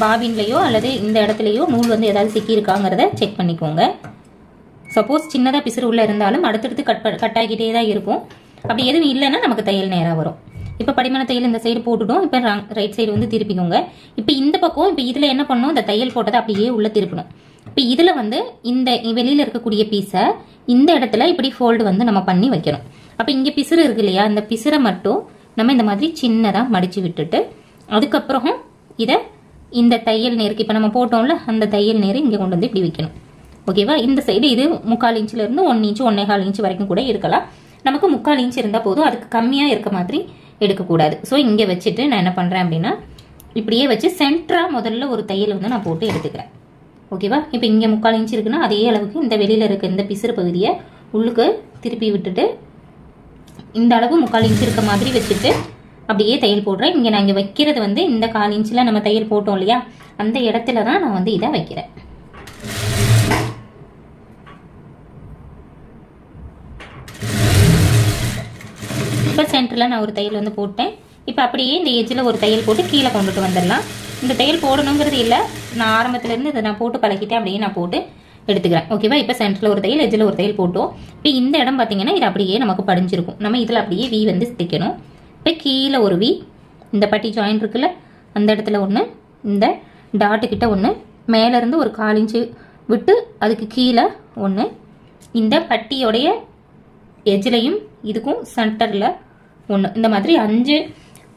பாபின்லையோ அல்லது இந்த இடத்துலையோ நூல் வந்து ஏதாவது சிக்கி இருக்காங்கிறத செக் பண்ணிக்கோங்க. சப்போஸ் சின்னதாக பிசுறு உள்ளே இருந்தாலும் அடுத்தடுத்து கட் ஆகிட்டே தான் இருக்கும். அப்படி எதுவும் இல்லைன்னா நமக்கு தையல் நேராக வரும். இப்போ படிமான தையல் இந்த சைடு போட்டுட்டோம். இப்போ ரைட் சைடு வந்து திருப்பிக்கோங்க. இப்போ இந்த பக்கம் இப்போ இதில் என்ன பண்ணணும், இந்த தையல் போட்டதை அப்படியே உள்ளே திருப்பணும். இப்போ இதில் வந்து இந்த வெளியில் இருக்கக்கூடிய பீஸை இந்த இடத்துல இப்படி ஃபோல்டு வந்து நம்ம பண்ணி வைக்கணும். அப்போ இங்கே பிசுறு இருக்கு இல்லையா, இந்த பிசுரை மட்டும் நம்ம இந்த மாதிரி சின்னதாக மடித்து விட்டுட்டு அதுக்கப்புறம் இதை இந்த தையல் நேருக்கு இப்போ நம்ம போட்டோம்ல அந்த தையல் நேரு இங்கே கொண்டு வந்து இப்படி வைக்கணும். ஓகேவா? இந்த சைடு இது 3/4 இன்ச்சிலேருந்து 1 இன்ச்சு 1.25 இன்ச்சு வரைக்கும் கூட இருக்கலாம். நமக்கு 3/4 இன்ச்சு இருந்தால் போதும், அதுக்கு கம்மியாக இருக்க மாதிரி எடுக்கக்கூடாது. ஸோ இங்கே வச்சுட்டு நான் என்ன பண்ணுறேன் அப்படின்னா இப்படியே வச்சு சென்டராக முதல்ல ஒரு தையல் வந்து நான் போட்டு எடுத்துக்கிறேன். ஓகேவா? இப்போ இங்கே 3/4 இன்ச்சு இருக்குன்னா அதே அளவுக்கு இந்த வெளியில் இருக்க இந்த பிசுறு பகுதியை உள்ளுக்கு திருப்பி விட்டுட்டு இந்த அளவு 3/4 இன்ச்சு இருக்க மாதிரி வச்சுட்டு அப்படியே தையல் போடுறேன். இங்கே நான் இங்கே வைக்கிறது வந்து இந்த 1/4 இன்ச்சில் நம்ம தையல் போட்டோம் இல்லையா, அந்த இடத்துல தான் நான் வந்து இதை வைக்கிறேன். இப்போ சென்டரில் நான் ஒரு தையல் வந்து போட்டேன். இப்போ அப்படியே இந்த எஜ்ஜில் ஒரு தையல் போட்டு கீழே கொண்டுட்டு வந்துடலாம். இந்த தையல் போடணுங்கிறது இல்லை, நான் ஆரம்பத்துலேருந்து இதை நான் போட்டு பழகிட்டேன். அப்படியே நான் போட்டு எடுத்துக்கிறேன். ஓகேவா? இப்போ சென்டரில் ஒரு தையல் எஜ்ஜில் ஒரு தையல் போட்டோம். இப்போ இந்த இடம் பார்த்தீங்கன்னா இது அப்படியே நமக்கு படிஞ்சிருக்கும். நம்ம இதில் அப்படியே வி வந்து தைக்கணும். இப்போ கீழே ஒரு வி, இந்த பட்டி ஜாயின் இருக்குல்ல அந்த இடத்துல ஒன்று, இந்த டாட்டுக்கிட்ட ஒன்று, மேலேருந்து ஒரு 1/4 இன்ச்சு விட்டு அதுக்கு கீழே ஒன்று, இந்த பட்டியோடைய எஜ்ஜிலையும் இதுக்கும் சென்டரில் ஒன்று, இந்த மாதிரி 5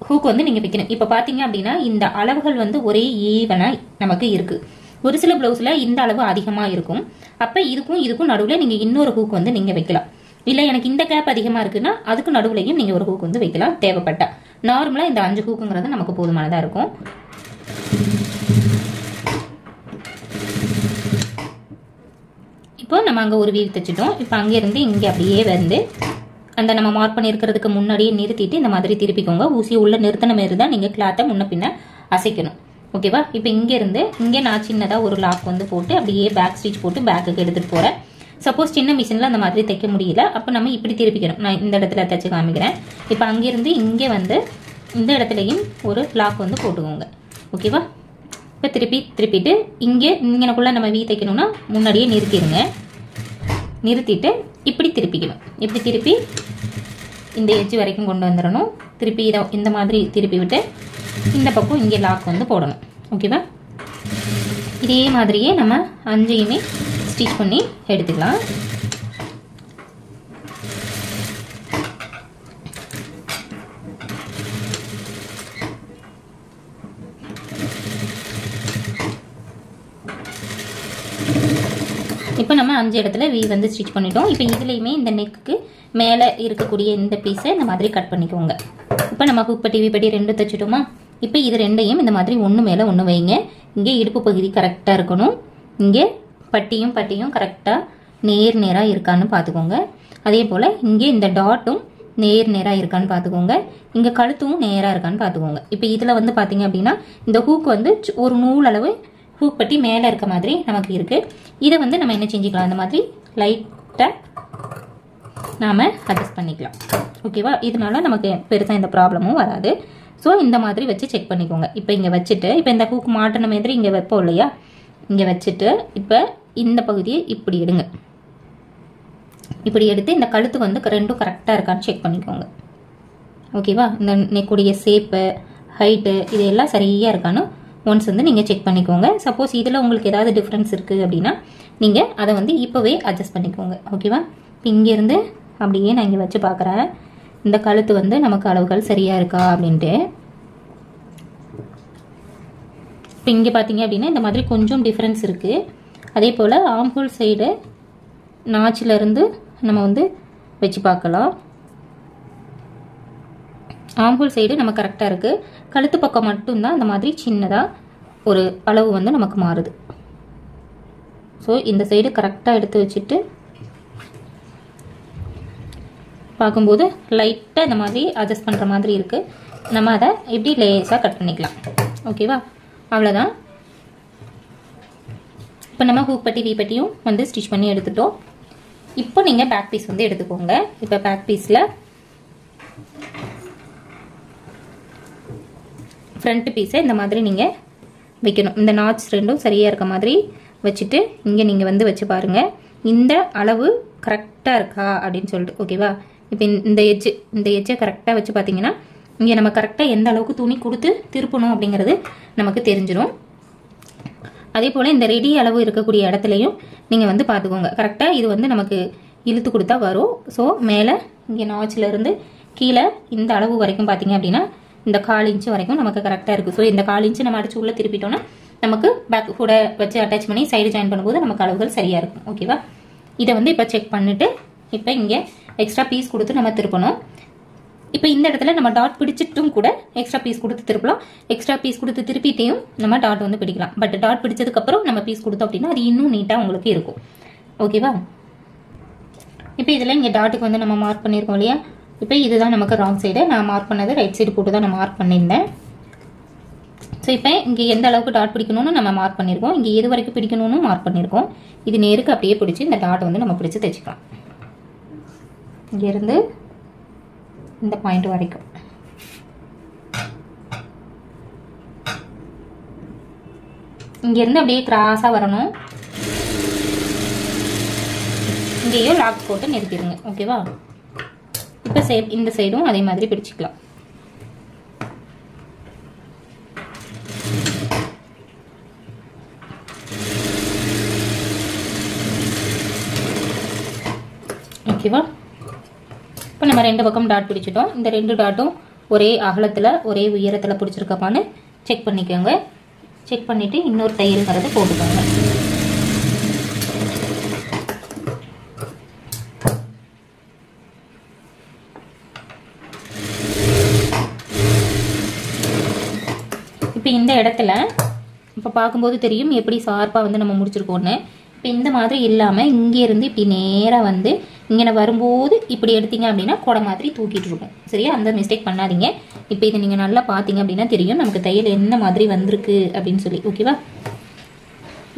ஹூக் வந்து நீங்கள் வைக்கணும். இப்போ பார்த்தீங்க அப்படின்னா இந்த அளவுகள் வந்து ஒரே ஈவனாக நமக்கு இருக்குது. ஒரு சில ப்ளவுஸில் இந்த அளவு அதிகமாக இருக்கும். அப்போ இதுக்கும் நடுவில் நீங்கள் இன்னொரு ஹூக் வந்து நீங்கள் வைக்கலாம். இல்லை எனக்கு இந்த கேப் அதிகமாக இருக்குன்னா அதுக்கு நடுவுலையும் நீங்கள் ஒரு ஹூக் வந்து வைக்கலாம் தேவைப்பட்டா. நார்மலாக இந்த 5 ஹூக்குங்கிறது நமக்கு போதுமானதாக இருக்கும். இப்போ நம்ம அங்கே ஒரு வீல் தைச்சிட்டோம். இப்போ அங்கேருந்து இங்கே அப்படியே வந்து அந்த நம்ம மார்க் பண்ணியிருக்கிறதுக்கு முன்னாடியே நிறுத்திட்டு இந்த மாதிரி திருப்பிக்கோங்க. ஊசி உள்ள நிறுத்தின மாரி தான் நீங்கள் கிளாத்தை முன்ன பின்ன அசைக்கணும். ஓகேவா? இப்போ இங்கே நான் சின்னதாக ஒரு லாக் வந்து போட்டு அப்படியே பேக் ஸ்டிச் போட்டு பேக்குக்கு எடுத்துகிட்டு போகிறேன். சப்போஸ் சின்ன மிஷினில் அந்த மாதிரி தைக்க முடியல, அப்போ நம்ம இப்படி திருப்பிக்கணும். நான் இந்த இடத்துல தைச்சு காமிக்கிறேன். இப்போ அங்கேருந்து இங்கே வந்து இந்த இடத்துலையும் ஒரு லாக் வந்து போட்டுக்கோங்க. ஓகேவா? இப்போ திருப்பிட்டு இங்கேக்குள்ளே நம்ம வீ தைக்கணும்னா முன்னாடியே நிறுத்திடுங்க. நிறுத்திட்டு இப்படி திருப்பிக்கணும். இப்படி திருப்பி இந்த எட்ஜ் வரைக்கும் கொண்டு வந்துடணும். திருப்பி இதை இந்த மாதிரி திருப்பி விட்டு இந்த பக்கம் இங்கே லாக் வந்து போடணும். ஓகேவா? இதே மாதிரியே நம்ம 5யுமே ஸ்டிச் பண்ணி எடுத்துக்கலாம். இப்போ நம்ம 5 இடத்துல வி வந்து ஸ்டிச் பண்ணிட்டோம். இப்போ இதுலேயுமே இந்த நெக்குக்கு மேலே இருக்கக்கூடிய இந்த பீஸை இந்த மாதிரி கட் பண்ணிக்கோங்க. இப்போ நம்ம ஹூக் பட்டி வி பட்டி 2 தைச்சிட்டோமா? இப்போ இது 2யும் இந்த மாதிரி ஒன்று மேலே ஒன்று வைங்க. இங்கே இடுப்பு பகுதி கரெக்டாக இருக்கணும். இங்கே பட்டியும் கரெக்டாக நேராக இருக்கான்னு பார்த்துக்கோங்க. அதே போல் இங்கே இந்த டாட்டும் நேராக இருக்கான்னு பார்த்துக்கோங்க. இங்கே கழுத்தும் நேராக இருக்கான்னு பார்த்துக்கோங்க. இப்போ இதில் வந்து பார்த்தீங்க அப்படின்னா இந்த ஹூக் வந்து ஒரு நூல் அளவு ஹூக் பட்டி மேலே இருக்க மாதிரி நமக்கு இருக்குது. இதை வந்து நம்ம என்ன செஞ்சுக்கலாம், இந்த மாதிரி லைட்டாக நாம் அட்ஜஸ்ட் பண்ணிக்கலாம். ஓகேவா? இதனால நமக்கு பெருசாக இந்த ப்ராப்ளமும் வராது. ஸோ இந்த மாதிரி வச்சு செக் பண்ணிக்கோங்க. இப்போ இங்கே வச்சுட்டு இப்போ இந்த ஹூக் மாட்டின மாதிரி இங்கே வைப்போம் இல்லையா, இங்கே வச்சுட்டு இப்போ இந்த பகுதியை இப்படி எடுங்க. இப்படி எடுத்து இந்த கழுத்து வந்து ரெண்டும் கரெக்டாக இருக்கான்னு செக் பண்ணிக்கோங்க. ஓகேவா? இந்த நெக்குடைய ஷேப்பு, ஹைட்டு இது எல்லாம் சரியாக இருக்கான்னு ஒன்ஸ் வந்து நீங்கள் செக் பண்ணிக்கோங்க. சப்போஸ் இதில் உங்களுக்கு ஏதாவது டிஃப்ரென்ஸ் இருக்குது அப்படின்னா நீங்கள் அதை வந்து இப்போவே அட்ஜஸ்ட் பண்ணிக்கோங்க. ஓகேவா? இங்கேருந்து அப்படியே நான் இங்கே வச்சு பார்க்குறேன், இந்த கழுத்து வந்து நமக்கு அளவுகள் சரியாக இருக்கா அப்படின்ட்டு. இப்போ இங்கே பார்த்தீங்க அப்படின்னா இந்த மாதிரி கொஞ்சம் டிஃப்ரென்ஸ் இருக்குது. அதே போல் ஆம்ஹோல் சைடு நாச்சிலேருந்து நம்ம வந்து வச்சு பார்க்கலாம். ஆம்ஹோல் சைடு நம்ம கரெக்டாக இருக்குது. கழுத்து பக்கம் மட்டும்தான் அந்த மாதிரி சின்னதாக ஒரு அளவு வந்து நமக்கு மாறுது. ஸோ இந்த சைடு கரெக்டாக எடுத்து வச்சுட்டு பார்க்கும்போது லைட்டாக இந்த மாதிரி அட்ஜஸ்ட் பண்ணுற மாதிரி இருக்குது. நம்ம அதை இப்படி லேஸாக கட் பண்ணிக்கலாம். ஓகேவா? அவ்வளோதான். இப்போ நம்ம ஹூக் பட்டி வீ பட்டியும் வந்து ஸ்டிச் பண்ணி எடுத்துட்டோம். இப்போ நீங்கள் பேக் பீஸ் வந்து எடுத்துக்கோங்க. இப்போ பேக் பீஸில் ஃப்ரண்ட் பீஸை இந்த மாதிரி நீங்கள் வைக்கணும். இந்த நாட்ஸ் ரெண்டும் சரியாக இருக்க மாதிரி வச்சுட்டு இங்கே நீங்கள் வந்து வச்சு பாருங்கள், இந்த அளவு கரெக்டாக இருக்கா அப்படின்னு சொல்லிட்டு. ஓகேவா? இப்போ இந்த எட்ஜை கரெக்டாக வச்சு பார்த்தீங்கன்னா இங்கே நம்ம கரெக்டாக எந்த அளவுக்கு துணி கொடுத்து திருப்பணும் அப்படிங்கிறது நமக்கு தெரிஞ்சிடும். அதே போல் இந்த ரெடி அளவு இருக்கக்கூடிய இடத்துலையும் நீங்கள் வந்து பார்த்துக்கோங்க. கரெக்டாக இது வந்து நமக்கு இழுத்து கொடுத்தா வரும். ஸோ மேலே இங்கே நாச்சிலேருந்து கீழே இந்த அளவு வரைக்கும் பார்த்தீங்க அப்படின்னா இந்த 1/4 இன்ச்சு வரைக்கும் நமக்கு கரெக்டாக இருக்குது. ஸோ இந்த 1/4 இன்ச்சு நம்ம அடிச்சு உள்ளே திருப்பிட்டோம்னா நமக்கு பேக் கூட வச்சு அட்டாச் பண்ணி சைடு ஜாயின் பண்ணும்போது நமக்கு அளவுகள் சரியாக இருக்கும். ஓகேவா? இதை வந்து இப்போ செக் பண்ணிவிட்டு இப்போ இங்கே எக்ஸ்ட்ரா பீஸ் கொடுத்து நம்ம திருப்பணும். இப்போ இந்த இடத்துல நம்ம டாட் பிடிச்சிட்டும் கூட எக்ஸ்ட்ரா பீஸ் கொடுத்து திருப்பலாம். எக்ஸ்ட்ரா பீஸ் கொடுத்து திருப்பிட்டையும் நம்ம டாட் வந்து பிடிக்கலாம். பட் டாட் பிடிச்சதுக்கப்புறம் நம்ம பீஸ் கொடுத்தோம் அப்படின்னா அது இன்னும் நீட்டாக உங்களுக்கு இருக்கும். ஓகேவா? இப்போ இதில் இங்கே டாட்டுக்கு வந்து நம்ம மார்க் பண்ணியிருக்கோம் இல்லையா, இப்போ இதுதான் நமக்கு ராங் சைடு. நான் மார்க் பண்ணது ரைட் சைடு போட்டு தான் நான் மார்க் பண்ணியிருந்தேன். ஸோ இப்போ இங்கே எந்த அளவுக்கு டாட் பிடிக்கணும்னு நம்ம மார்க் பண்ணியிருக்கோம், இங்கே எது வரைக்கும் பிடிக்கணும்னு மார்க் பண்ணியிருக்கோம். இது நேருக்கு அப்படியே பிடிச்சி இந்த டாட் வந்து நம்ம பிடிச்சி தைச்சிக்கலாம். இங்கேருந்து இந்த பாயிண்ட் வரைக்கும் இங்கேருந்து அப்படியே கிராஸாக வரணும். இங்கேயும் லாக் போட்டு நிறுத்திடுங்க. ஓகேவா? இப்போ இந்த சைடும் அதே மாதிரி பிடிச்சிக்கலாம். ஓகேவா? இப்போ நம்ம ரெண்டு பக்கம் டாட் பிடிச்சிட்டோம். இந்த ரெண்டு டாட்டும் ஒரே அகலத்தில் ஒரே உயரத்தில் பிடிச்சிருக்கப்பான்னு செக் பண்ணிக்கோங்க. செக் பண்ணிவிட்டு இன்னொரு தையல்ங்கிறத போட்டுக்கோங்க. இப்போ இந்த இடத்துல இப்போ பார்க்கும்போது தெரியும் எப்படி ஷார்ப்பாக வந்து நம்ம முடிச்சிருக்கோன்னு. இப்போ இந்த மாதிரி இல்லாமல் இங்கேருந்து இப்படி நேராக வந்து இங்கே வரும்போது இப்படி எடுத்தீங்க அப்படின்னா கொடை மாதிரி தூக்கிட்டு இருக்கும். சரியா? அந்த மிஸ்டேக் பண்ணாதீங்க. இப்போ இதை நீங்கள் நல்லா பார்த்தீங்க அப்படின்னா தெரியும் நமக்கு தையல் எந்த மாதிரி வந்திருக்கு அப்படின்னு சொல்லி. ஓகேவா?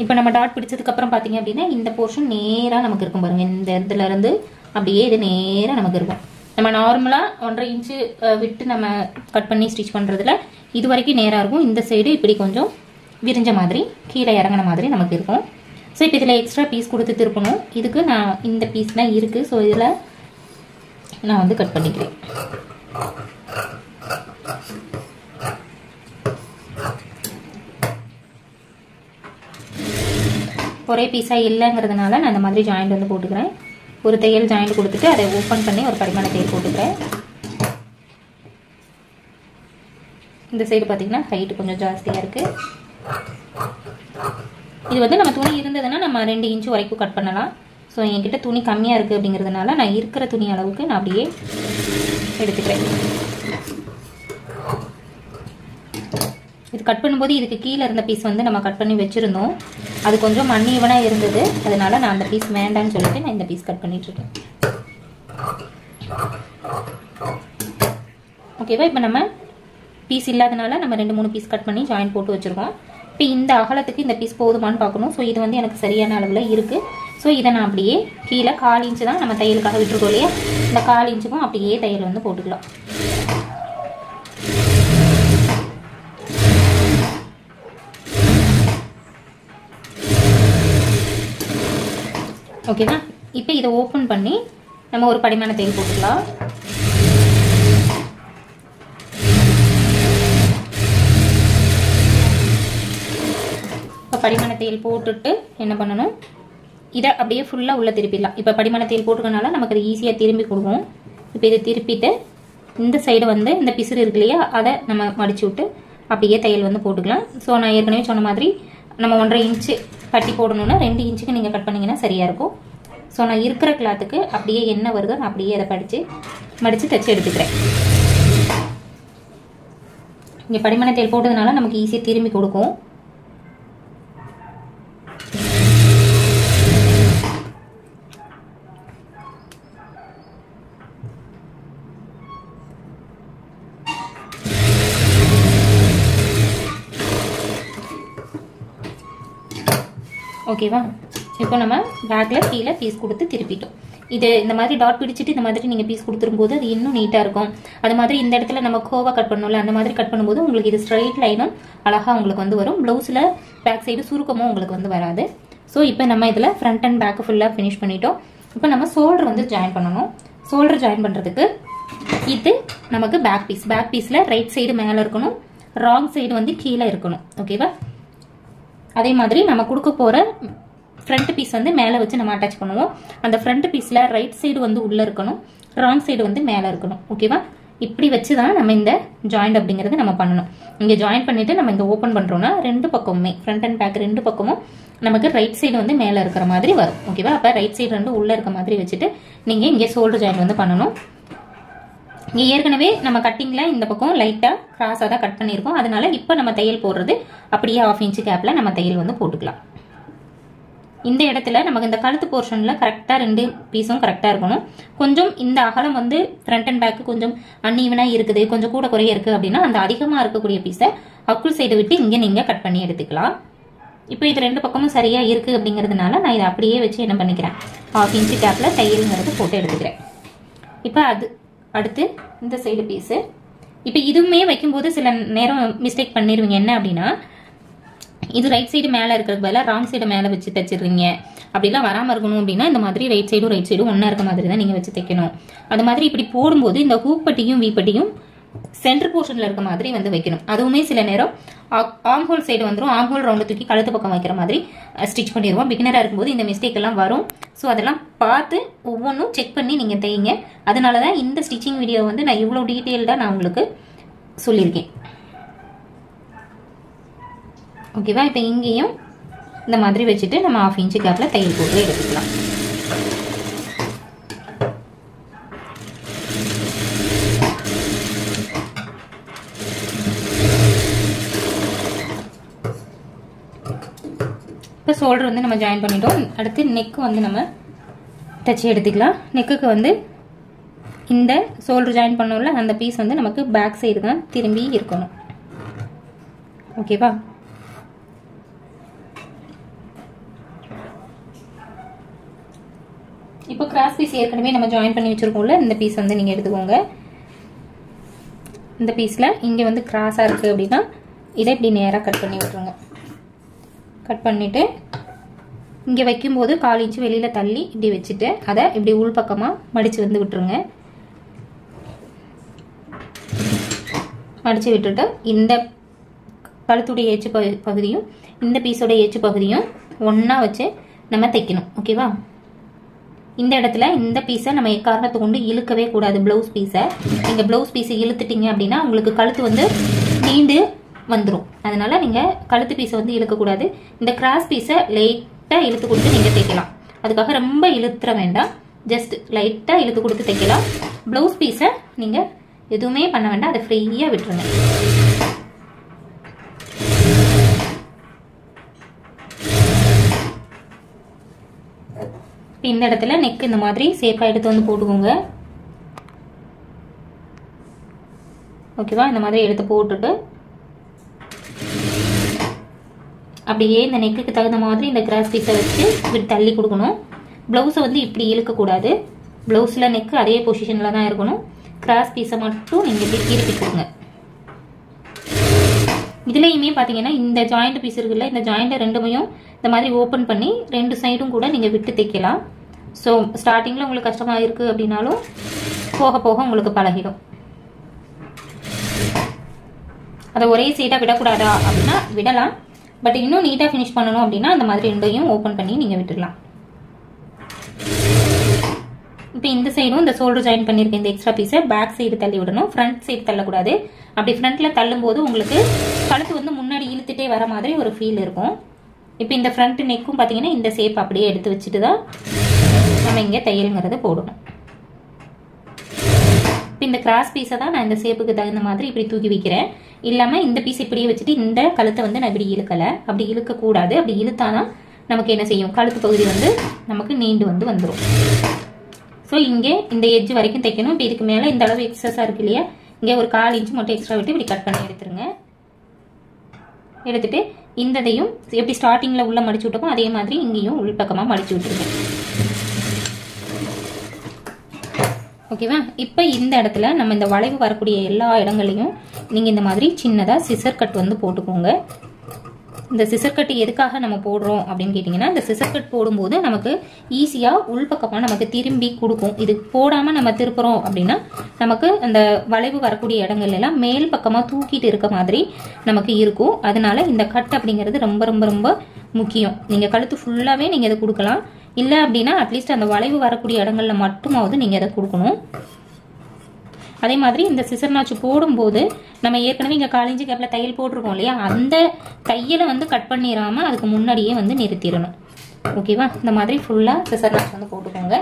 இப்போ நம்ம டாட் பிடிச்சதுக்கப்புறம் பார்த்தீங்க அப்படின்னா இந்த போர்ஷன் நேராக நமக்கு இருக்கும் பாருங்கள். இந்த இடத்துலேருந்து அப்படியே இது நேராக நமக்கு இருக்கும். நம்ம நார்மலாக 1.5 இன்ச்சு விட்டு நம்ம கட் பண்ணி ஸ்டிச் பண்ணுறதுல இது வரைக்கும் நேராக இருக்கும். இந்த சைடு இப்படி கொஞ்சம் விரிஞ்ச மாதிரி கீழே இறங்கின மாதிரி நமக்கு இருக்கும். ஸோ இப்போ இதில் எக்ஸ்ட்ரா பீஸ் கொடுத்து திருப்பணும். இதுக்கு நான் இந்த பீஸ் தான் இருக்குது. ஸோ இதில் நான் வந்து கட் பண்ணிக்கிறேன். ஒரே பீஸாக இல்லைங்கிறதுனால நான் இந்த மாதிரி ஜாயிண்ட் வந்து போட்டுக்கிறேன். ஒரு தையல் ஜாயிண்ட் கொடுத்துட்டு அதை ஓப்பன் பண்ணி ஒரு பரிமாண தையல் போட்டுக்கிறேன். இந்த சைடு பார்த்தீங்கன்னா ஹைட்டு கொஞ்சம் ஜாஸ்தியாக இருக்குது. இது வந்து நம்ம துணி இருந்ததுன்னா நம்ம 2 இன்ச்சு வரைக்கும் கட் பண்ணலாம். ஸோ என்கிட்ட துணி கம்மியாக இருக்குது அப்படிங்கிறதுனால நான் இருக்கிற துணி அளவுக்கு நான் அப்படியே எடுத்துக்கிறேன். இது கட் பண்ணும்போது இதுக்கு கீழே இருந்த பீஸ் வந்து நம்ம கட் பண்ணி வச்சிருந்தோம். அது கொஞ்சம் அன்ஈவனா இருந்தது. அதனால நான் அந்த பீஸ் வேண்டாம்னு சொல்லிட்டு நான் இந்த பீஸ் கட் பண்ணிட்டு இருக்கேன். ஓகேவா? இப்போ நம்ம பீஸ் இல்லாதனால நம்ம 2-3 பீஸ் கட் பண்ணி ஜாயின் போட்டு வச்சிருக்கோம். இப்போ இந்த அகலத்துக்கு இந்த பீஸ் போதுமான்னு பார்க்கணும். ஸோ இது வந்து எனக்கு சரியான அளவில் இருக்கு. ஸோ இதை நான் அப்படியே கீழே 1/4 இன்ச்சு தான் நம்ம தையலுக்காக விட்டுருக்கோம் இல்லையா, இந்த 1/4 இன்ச்சுக்கும் அப்படியே தையல் வந்து போட்டுக்கலாம். ஓகேவா? இப்போ இதை ஓப்பன் பண்ணி நம்ம ஒரு படிமான தையல் போட்டுக்கலாம். இப்போ படிமான தையல் போட்டுட்டு என்ன பண்ணணும், இதை அப்படியே ஃபுல்லாக உள்ள திருப்பிடலாம். இப்போ படிமான தையல் போட்டுக்கனால நமக்கு அது ஈஸியாக திரும்பி கொடுக்கும். இப்போ இதை திருப்பிட்டு இந்த சைடு வந்து இந்த பிசுறு இருக்கு இல்லையா, அதை நம்ம மடிச்சு விட்டு அப்படியே தையல் வந்து போட்டுக்கலாம். ஸோ நான் ஏற்கனவே சொன்ன மாதிரி நம்ம 1.5 இன்ச்சு கட்டி போடணும்னா 2 இன்ச்சுக்கு நீங்கள் கட் பண்ணிங்கன்னா சரியாக இருக்கும். ஸோ நான் இருக்கிற கிளாத்துக்கு அப்படியே என்ன வருதோ நான் அப்படியே அதை மடித்து தைச்சி எடுத்துக்கிறேன். இங்கே படிமான தையல் போட்டதுனால நமக்கு ஈஸியாக திரும்பி கொடுக்கும். ஓகேவா? இப்போ நம்ம பேக்கில் கீழே பீஸ் கொடுத்து திருப்பிட்டோம். இது இந்த மாதிரி டாட் பிடிச்சிட்டு இந்த மாதிரி நீங்கள் பீஸ் கொடுத்துரும்போது அது இன்னும் நீட்டாக இருக்கும். அது மாதிரி இந்த இடத்துல நம்ம கோவா கட் பண்ணோம்ல, அந்த மாதிரி கட் பண்ணும்போது உங்களுக்கு இது ஸ்ட்ரைட் லைனும் அழகாக உங்களுக்கு வந்து வரும். ப்ளவுஸில் பேக் சைடு சுருக்கமும் உங்களுக்கு வந்து வராது. ஸோ இப்போ நம்ம இதில் ஃப்ரண்ட் அண்ட் பேக்கு ஃபுல்லாக ஃபினிஷ் பண்ணிட்டோம். இப்போ நம்ம ஷோல்டர் வந்து ஜாயின் பண்ணணும். ஷோல்டர் ஜாயின் பண்ணுறதுக்கு இது நமக்கு பேக் பீஸில் ரைட் சைடு மேலே இருக்கணும், ராங் சைடு வந்து கீழே இருக்கணும். ஓகேவா? அதே மாதிரி நம்ம கொடுக்க போகிற ஃப்ரண்ட் பீஸ் வந்து மேலே வச்சு நம்ம அட்டாச் பண்ணுவோம். அந்த ஃப்ரண்ட் பீஸில் ரைட் சைடு வந்து உள்ளே இருக்கணும், ராங் சைடு வந்து மேலே இருக்கணும். ஓகேவா? இப்படி வச்சு தான் நம்ம இந்த ஜாயிண்ட் அப்படிங்கிறது நம்ம பண்ணணும். இங்கே ஜாயின் பண்ணிவிட்டு நம்ம இங்கே ஓப்பன் பண்ணுறோம்னா 2 பக்கமுமே ஃப்ரண்ட் அண்ட் பேக் 2 பக்கமும் நமக்கு ரைட் சைடு வந்து மேலே இருக்கிற மாதிரி வரும். ஓகேவா? அப்போ ரைட் சைடு 2 உள்ளே இருக்க மாதிரி வச்சுட்டு நீங்கள் இங்கே ஷோல்டர் ஜாயின் வந்து பண்ணணும். இங்கே ஏற்கனவே நம்ம கட்டிங்கில் இந்த பக்கம் லைட்டாக கிராஸாக தான் கட் பண்ணியிருக்கோம். அதனால இப்போ நம்ம தையல் போடுறது அப்படியே 1/2 இன்ச்சு கேப்பில் நம்ம தையல் வந்து போட்டுக்கலாம். இந்த இடத்துல நமக்கு இந்த கழுத்து போர்ஷனில் கரெக்டாக 2 பீஸும் கரெக்டாக இருக்கணும். கொஞ்சம் இந்த அகலம் வந்து ஃப்ரண்ட் அண்ட் பேக்கு கொஞ்சம் அன்ஈவனாக இருக்குது, கொஞ்சம் கூட குறைய இருக்குது அப்படின்னா அந்த அதிகமாக இருக்கக்கூடிய பீஸை அக்குள் சைடு விட்டு இங்கே நீங்கள் கட் பண்ணி எடுத்துக்கலாம். இப்போ இது 2 பக்கமும் சரியாக இருக்குது அப்படிங்கிறதுனால நான் இதை அப்படியே வச்சு என்ன பண்ணிக்கிறேன், 1/2 இன்ச்சு கேப்பில் தையலுங்கிறது போட்டு எடுத்துக்கிறேன். இப்போ அடுத்து இந்த சைடு பீஸு. இப்போ இதுவுமே வைக்கும்போது சில நேரம் மிஸ்டேக் பண்ணிடுவீங்க. என்ன அப்படின்னா, இது ரைட் சைடு மேலே இருக்கிறது பதிலாக ராங் சைடு மேலே வச்சு தைச்சிடுறீங்க. அப்படிலாம் வராமல் இருக்கணும் அப்படின்னா இந்த மாதிரி ரைட் சைடும் ஒன்றா இருக்க மாதிரி தான் நீங்கள் வச்சு தைக்கணும். அது மாதிரி இப்படி போடும்போது இந்த ஹூக் பட்டியும் வி பட்டியும் சென்டர் போர்ஷனில் இருக்க மாதிரி வந்து வைக்கணும். அதுவுமே சில நேரம் ஆம் ஹோல் சைடு வந்துடும். ஆம் ஹோல் ரவுண்டு தூக்கி கழுத்து பக்கம் வைக்கிற மாதிரி ஸ்டிச் பண்ணிடுவோம். பிகினராக இருக்கும்போது இந்த மிஸ்டேக் எல்லாம் வரும். ஸோ அதெல்லாம் பார்த்து ஒவ்வொன்றும் செக் பண்ணி நீங்கள் தைங்க. அதனால தான் இந்த ஸ்டிச்சிங் வீடியோ வந்து நான் இவ்வளோ டீட்டெயில்டாக நான் உங்களுக்கு சொல்லியிருக்கேன். ஓகேவா? இப்போ இங்கேயும் இந்த மாதிரி வச்சுட்டு நம்ம 1/2 இன்ச்சு கேப்பில் தையல் போட்டு எடுத்துக்கலாம். இப்போ ஷோல்டர் வந்து நம்ம ஜாயின் பண்ணிட்டோம். அடுத்து நெக் வந்து நம்ம தச்சு எடுத்துக்கலாம். நெக்குக்கு வந்து இந்த ஷோல்டர் ஜாயின் பண்ணோம்ல அந்த பீஸ் வந்து நமக்கு பேக் சைடு தான் திரும்பி இருக்கணும். ஓகேவா? இப்போ கிராஸ் பீஸ் ஏற்கனவே நம்ம ஜாயின் பண்ணி வச்சிருக்கோம்ல, இந்த பீஸ் வந்து நீங்கள் எடுத்துக்கோங்க. இந்த பீஸில் இங்கே வந்து கிராஸாக இருக்குது அப்படின்னா இதை இப்படி நேராக கட் பண்ணி விட்டுருங்க. கட் பண்ணிவிட்டு இங்கே வைக்கும்போது 1/4 இன்ச்சு வெளியில் தள்ளி இப்படி வச்சுட்டு அதை இப்படி உள் பக்கமாக மடித்து வந்து விட்டுருங்க. மடித்து விட்டுட்டு இந்த கழுத்துடைய எச்சு பகுதியும் இந்த பீஸோட எச்சு பகுதியும் ஒன்றா வச்சு நம்ம தைக்கணும். ஓகேவா? இந்த இடத்துல இந்த பீஸை நம்ம எக்காரணத்தை கொண்டு இழுக்கவே கூடாது. ப்ளவுஸ் பீஸை நீங்கள் ப்ளவுஸ் பீஸை இழுத்துட்டீங்க அப்படின்னா உங்களுக்கு கழுத்து வந்து நீண்டு வந்துடும். அதனால நீங்கள் கழுத்து பீஸை வந்து இழுக்கக்கூடாது. இந்த கிராஸ் பீஸை லைட்டாக இழுத்து கொடுத்து நீங்கள் தைக்கலாம். அதுக்காக ரொம்ப இழுத்துற வேண்டாம், ஜஸ்ட் லைட்டாக இழுத்து கொடுத்து தைக்கலாம். ப்ளவுஸ் பீஸை நீங்கள் எதுவுமே பண்ண வேண்டாம், அதை ஃப்ரீயாக விட்டுருங்க. இப்போ இந்த இடத்துல நெக் இந்த மாதிரி சேஃபாக எடுத்து வந்து போட்டுக்கோங்க. ஓகேவா? இந்த மாதிரி எடுத்து போட்டுட்டு அப்படியே இந்த நெக்குக்கு தகுந்த மாதிரி இந்த கிராஸ் பீஸை வச்சு இப்படி தள்ளி கொடுக்கணும். ப்ளவுஸை வந்து இப்படி இழுக்கக்கூடாது. ப்ளவுஸில் நெக்கு அதே பொசிஷனில் தான் இருக்கணும். கிராஸ் பீஸை மட்டும் நீங்கள் இப்படி திருப்பிக்கோங்க. இதுலேயுமே பார்த்தீங்கன்னா இந்த ஜாயிண்ட் பீஸ் இருக்குல்ல, இந்த ஜாயிண்ட்டை ரெண்டுமையும் இந்த மாதிரி ஓப்பன் பண்ணி 2 சைடும் கூட நீங்கள் விட்டு தைக்கலாம். ஸோ ஸ்டார்டிங்கில் உங்களுக்கு கஷ்டமாக இருக்குது அப்படின்னாலும் போக போக உங்களுக்கு பழகிடும். அதை ஒரே சைடாக விடக்கூடாதா அப்படின்னா விடலாம். பட் இன்னும் நீட்டாக ஃபினிஷ் பண்ணணும் அப்படின்னா அந்த மாதிரி ரெண்டையும் ஓப்பன் பண்ணி நீங்கள் விட்டுடலாம். இப்போ இந்த சைடும் இந்த ஷோல்டர் ஜாயின் பண்ணியிருக்க இந்த எக்ஸ்ட்ரா பீஸை பேக் சைடு தள்ளி விடணும். ஃப்ரண்ட் சைடு தள்ளக்கூடாது. அப்படி ஃப்ரண்ட்டில் தள்ளும் போது உங்களுக்கு கழுத்து வந்து முன்னாடி இழுத்துட்டே வர மாதிரி ஒரு ஃபீல் இருக்கும். இப்போ இந்த ஃப்ரண்ட் நெக்கும் பார்த்தீங்கன்னா இந்த ஷேப் அப்படியே எடுத்து வச்சுட்டு தான் நம்ம இங்கே தையல்ங்கிறத போடணும். இப்போ இந்த கிராஸ் பீஸை தான் நான் இந்த ஷேப்புக்கு தகுந்த மாதிரி இப்படி தூக்கி வைக்கிறேன். இல்லாமல் இந்த பீஸ் இப்படியே வச்சுட்டு இந்த கழுத்தை வந்து நான் இப்படி இழுக்கலை. அப்படி இழுக்கக்கூடாது. அப்படி இழுத்தாதான் நமக்கு என்ன செய்யும், கழுத்து பகுதி வந்து நமக்கு நீண்டு வந்து வந்துடும். ஸோ இங்கே இந்த எட்ஜ் வரைக்கும் தைக்கணும். இப்போ இதுக்கு மேலே இந்த அளவு எக்ஸஸாக இருக்கு இல்லையா, இங்கே ஒரு 1/4 இன்ச் மட்டும் எக்ஸ்ட்ரா விட்டு இப்படி கட் பண்ணி எடுத்துருங்க. எடுத்துட்டு இந்ததையும் எப்படி ஸ்டார்டிங்கில் உள்ள மடிச்சு விட்டோமோ அதே மாதிரி இங்கேயும் உள்பக்கமாக மடிச்சு விட்டுருங்க. ஓகேவா? இப்போ இந்த இடத்துல நம்ம இந்த வளைவு வரக்கூடிய எல்லா இடங்களையும் நீங்கள் இந்த மாதிரி சின்னதாக சிசர் கட் வந்து போட்டுக்கோங்க. இந்த சிசர் கட் எதுக்காக நம்ம போடுறோம் அப்படின்னு கேட்டிங்கன்னா, இந்த சிசர் கட் போடும்போது நமக்கு ஈஸியாக உள்பக்கமாக நமக்கு திரும்பி கொடுக்கும். இது போடாமல் நம்ம திருப்புறோம் அப்படின்னா நமக்கு அந்த வளைவு வரக்கூடிய இடங்கள் எல்லாம் மேல் பக்கமாக தூக்கிட்டு இருக்க மாதிரி நமக்கு இருக்கும். அதனால இந்த கட் அப்படிங்கிறது ரொம்ப ரொம்ப ரொம்ப முக்கியம். நீங்கள் கழுத்து ஃபுல்லாகவே நீங்கள் இதை கொடுக்கலாம். இல்லை அப்படின்னா அட்லீஸ்ட் அந்த வளைவு வரக்கூடிய இடங்கள்ல மட்டுமாவது நீங்கள் அதை கொடுக்கணும். அதே மாதிரி இந்த சிசர் நாச்சு போடும்போது நம்ம ஏற்கனவே இங்கே 1/4 இன்ச்சு கேப்பில் தையல் போட்டிருக்கோம் இல்லையா, அந்த தையலை வந்து கட் பண்ணிடாமல் அதுக்கு முன்னாடியே வந்து நிறுத்திடணும். ஓகேவா? இந்த மாதிரி ஃபுல்லாக சிசர் நாச்சு வந்து போட்டுக்கோங்க.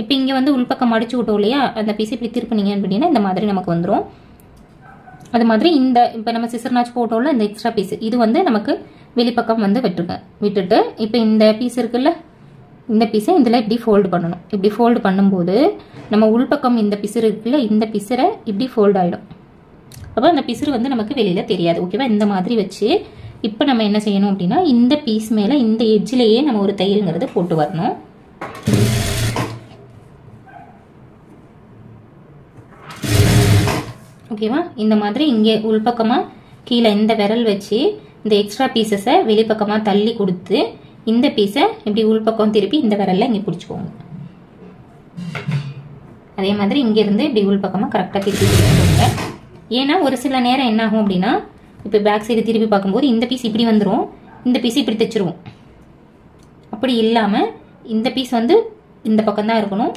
இப்போ இங்கே வந்து உள்பக்கம் மடிச்சு விட்டோம் இல்லையா, அந்த பீஸ் இப்படி திருப்பினீங்க அப்படின்னா இந்த மாதிரி நமக்கு வந்துடும். அது மாதிரி இந்த இப்போ நம்ம சிசர் நாச்சு போட்டோம்ல இந்த எக்ஸ்ட்ரா பீஸ், இது வந்து நமக்கு வெளிப்பக்கம் வந்து விட்டுட்டு இப்போ இந்த பீஸ் இருக்குல்ல, இந்த பீஸை இதில் இப்படி ஃபோல்டு பண்ணணும். இப்படி ஃபோல்டு பண்ணும்போது நம்ம உள்பக்கம் இந்த பிசுறு இருக்குல்ல, இந்த பிசுரை இப்படி ஃபோல்டு ஆகிடும். அப்போ அந்த பிசுறு வந்து நமக்கு வெளியில் தெரியாது. ஓகேவா? இந்த மாதிரி வச்சு இப்போ நம்ம என்ன செய்யணும் அப்படின்னா, இந்த பீஸ் மேலே இந்த எட்ஜிலேயே நம்ம ஒரு தையல்ங்கிறது போட்டு வரணும். ஓகேவா? இந்த மாதிரி இங்கே உள்பக்கமாக கீழே இந்த விரல் வச்சு இந்த எக்ஸ்ட்ரா பீசஸை வெளிப்பக்கமாக தள்ளி கொடுத்து இந்த பீஸை இப்படி உள்பக்கம் திருப்பி இந்த விரல்ல இங்கே பிடிச்சிக்கோங்க. அதே மாதிரி இங்கேருந்து இப்படி உள்பக்கமாக கரெக்டாக திருப்பி பிடிச்சிக்கோங்க. ஏன்னா ஒரு சில நேரம் என்ன ஆகும் அப்படின்னா, இப்போ பேக் சைடு திருப்பி பார்க்கும்போது இந்த பீஸ் இப்படி வந்துடும், இந்த பீஸ் இப்படி தைச்சிருவோம். அப்படி இல்லாமல் இந்த பீஸ் வந்து இந்த பக்கம் தான் இருக்கணும்,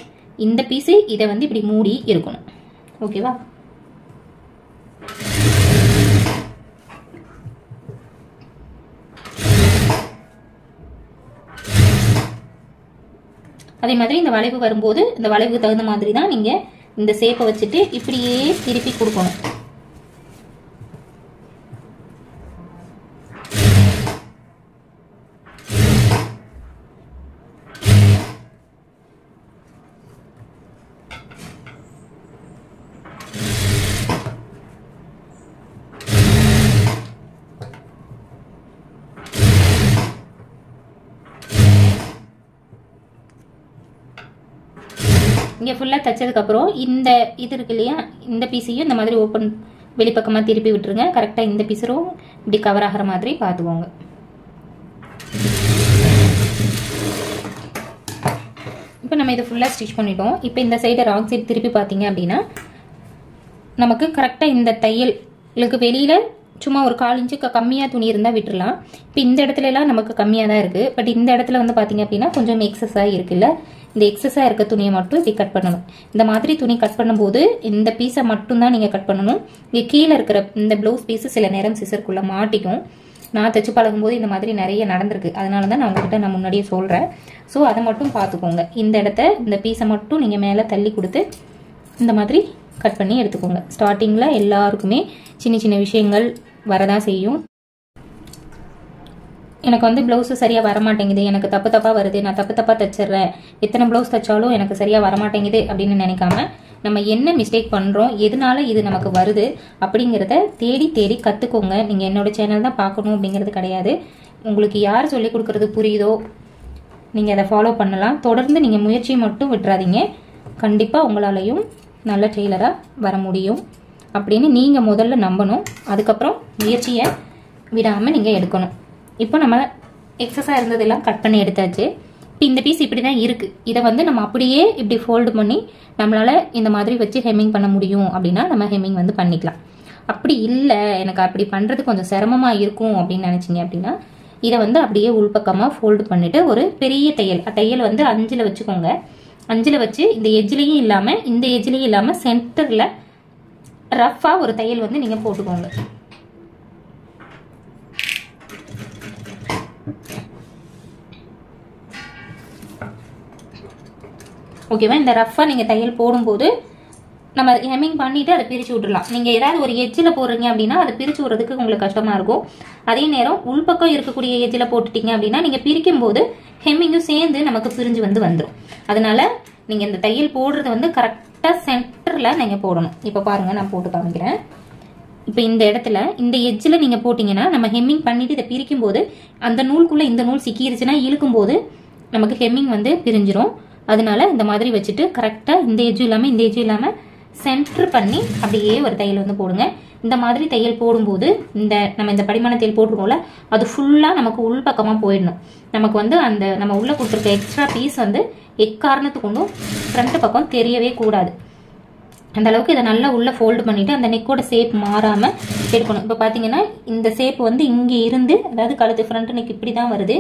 இந்த பீஸு இதை வந்து இப்படி மூடி இருக்கணும். ஓகேவா? அதே மாதிரி இந்த வளைவு வரும்போது இந்த வளைவுக்கு தகுந்த மாதிரி தான் நீங்கள் இந்த ஷேப்பை வச்சுட்டு இப்படியே திருப்பி கொடுக்கணும். இங்கே ஃபுல்லாக தைச்சதுக்கப்புறம் இந்த இது இருக்கு இல்லையா, இந்த பீஸையும் இந்த மாதிரி ஓப்பன் வெளிப்பக்கமாக திருப்பி விட்டுருங்க. கரெக்டாக இந்த பீஸரும் இப்படி கவர் ஆகிற மாதிரி பார்த்துக்கோங்க. இப்போ நம்ம இதை ஃபுல்லாக ஸ்டிச் பண்ணிட்டோம். இப்போ இந்த சைடை ராங் சைடு திருப்பி பார்த்தீங்க அப்படின்னா நமக்கு கரெக்டாக இந்த தையலுக்கு வெளியில் சும்மா ஒரு 1/4 இன்ச்சுக்கு கம்மியாக துணி இருந்தால் விட்டுடலாம். இப்போ இந்த இடத்துல எல்லாம் நமக்கு கம்மியாக தான் இருக்குது. பட் இந்த இடத்துல வந்து பார்த்தீங்க அப்படின்னா கொஞ்சம் எக்ஸஸாக இருக்குல்ல, இந்த எக்ஸஸாக இருக்க துணியை மட்டும் இப்படி கட் பண்ணணும். இந்த மாதிரி துணி கட் பண்ணும்போது இந்த பீஸை மட்டும்தான் நீங்கள் கட் பண்ணணும். இங்கே கீழே இருக்கிற இந்த ப்ளவுஸ் பீஸு சில நேரம் சிசருக்குள்ளே மாட்டிக்கும். நான் தைச்சு பழகும்போது இந்த மாதிரி நிறைய நடந்திருக்கு. அதனால தான் நான் உங்ககிட்ட நான் முன்னாடியே சொல்கிறேன். ஸோ அதை மட்டும் பார்த்துக்கோங்க. இந்த இடத்த இந்த பீஸை மட்டும் நீங்கள் மேலே தள்ளி கொடுத்து இந்த மாதிரி கட் பண்ணி எடுத்துக்கோங்க. ஸ்டார்டிங்கில் எல்லாருக்குமே சின்ன சின்ன விஷயங்கள் வரதான் செய்யும். எனக்கு வந்து ப்ளவுஸு சரியாக வரமாட்டேங்குது, எனக்கு தப்பு தப்பாக வருது, நான் தப்பு தப்பாக தைச்சிட்றேன், எத்தனை ப்ளவுஸ் தைச்சாலும் எனக்கு சரியாக வரமாட்டேங்குது அப்படின்னு நினைக்காம நம்ம என்ன மிஸ்டேக் பண்ணுறோம், எதனால இது நமக்கு வருது அப்படிங்கிறத தேடி தேடி கற்றுக்கோங்க. நீங்கள் என்னோட சேனல் தான் பார்க்கணும் அப்படிங்கிறது கிடையாது. உங்களுக்கு யார் சொல்லிக் கொடுக்குறது புரியுதோ நீங்கள் அதை ஃபாலோ பண்ணலாம். தொடர்ந்து நீங்கள் முயற்சியை மட்டும் விட்டுறாதீங்க. கண்டிப்பாக உங்களாலையும் நல்ல டெய்லராக வர முடியும் அப்படின்னு நீங்கள் முதல்ல நம்பணும். அதுக்கப்புறம் முயற்சியை விடாமல் நீங்கள் எடுக்கணும். இப்போ நம்ம எக்ஸஸாக இருந்ததெல்லாம் கட் பண்ணி எடுத்தாச்சு. இப்போ இந்த பீஸ் இப்படி தான் இருக்குது. இதை வந்து நம்ம அப்படியே இப்படி ஃபோல்டு பண்ணி நம்மளால் இந்த மாதிரி வச்சு ஹெம்மிங் பண்ண முடியும் அப்படின்னா நம்ம ஹெம்மிங் வந்து பண்ணிக்கலாம். அப்படி இல்லை, எனக்கு அப்படி பண்ணுறது கொஞ்சம் சிரமமாக இருக்கும் அப்படின்னு நினச்சிங்க அப்படின்னா இதை வந்து அப்படியே உள்பக்கமாக ஃபோல்டு பண்ணிவிட்டு ஒரு பெரிய தையல் வந்து 5ல் வச்சுக்கோங்க. 5ல் வச்சு இந்த எஜ்ஜிலையும் இல்லாமல் இந்த எஜ்ஜிலையும் இல்லாமல் சென்டரில் ரஃப்பாக ஒரு தையல் வந்து நீங்கள் போட்டுக்கோங்க. ஓகேவா? இந்த ரஃப்பாக நீங்கள் தையல் போடும்போது நம்ம ஹெம்மிங் பண்ணிவிட்டு அதை பிரித்து விட்டுடலாம். நீங்கள் ஏதாவது ஒரு எஜ்ஜில் போடுறீங்க அப்படின்னா அதை பிரித்து விடுறதுக்கு உங்களுக்கு கஷ்டமாக இருக்கும். அதே நேரம் உள்பக்கம் இருக்கக்கூடிய எஜ்ஜில் போட்டுட்டீங்க அப்படின்னா நீங்கள் பிரிக்கும் போது ஹெம்மிங்கும் சேர்ந்து நமக்கு பிரிஞ்சு வந்துடும். அதனால நீங்கள் இந்த தையல் போடுறது வந்து கரெக்டாக சென்டரில் நீங்கள் போடணும். இப்போ பாருங்கள், நான் போட்டு காமிக்கிறேன். இப்போ இந்த இடத்துல இந்த எஜ்ஜில் நீங்கள் போட்டிங்கன்னா நம்ம ஹெம்மிங் பண்ணிவிட்டு இதை பிரிக்கும் போது அந்த நூலுக்குள்ளே இந்த நூல் சிக்கிருச்சுன்னா இழுக்கும் போது நமக்கு ஹெம்மிங் வந்து பிரிஞ்சிடும். அதனால இந்த மாதிரி வச்சுட்டு கரெக்டாக இந்த எஜ்ஜும் இல்லாமல் இந்த எஜ்ஜும் இல்லாமல் சென்டர் பண்ணி அப்படியே ஒரு தையல் வந்து போடுங்க. இந்த மாதிரி தையல் போடும்போது நம்ம இந்த படிமான தையல் போட்டுருக்கோம்ல அது ஃபுல்லாக நமக்கு உள் பக்கமாக போயிடணும். நமக்கு வந்து அந்த நம்ம உள்ளே கொடுத்துருக்க எக்ஸ்ட்ரா பீஸ் வந்து எக்காரணத்துக்கு கொண்டும் ஃப்ரண்ட் பக்கம் தெரியவே கூடாது. அந்த அளவுக்கு இதை நல்லா உள்ளே ஃபோல்டு பண்ணிவிட்டு அந்த நெக்கோட ஷேப் மாறாமல் எடுக்கணும். இப்போ பார்த்தீங்கன்னா இந்த ஷேப் வந்து இங்கே இருந்து, அதாவது கழுத்து ஃப்ரண்ட் நெக் இப்படி தான் வருது,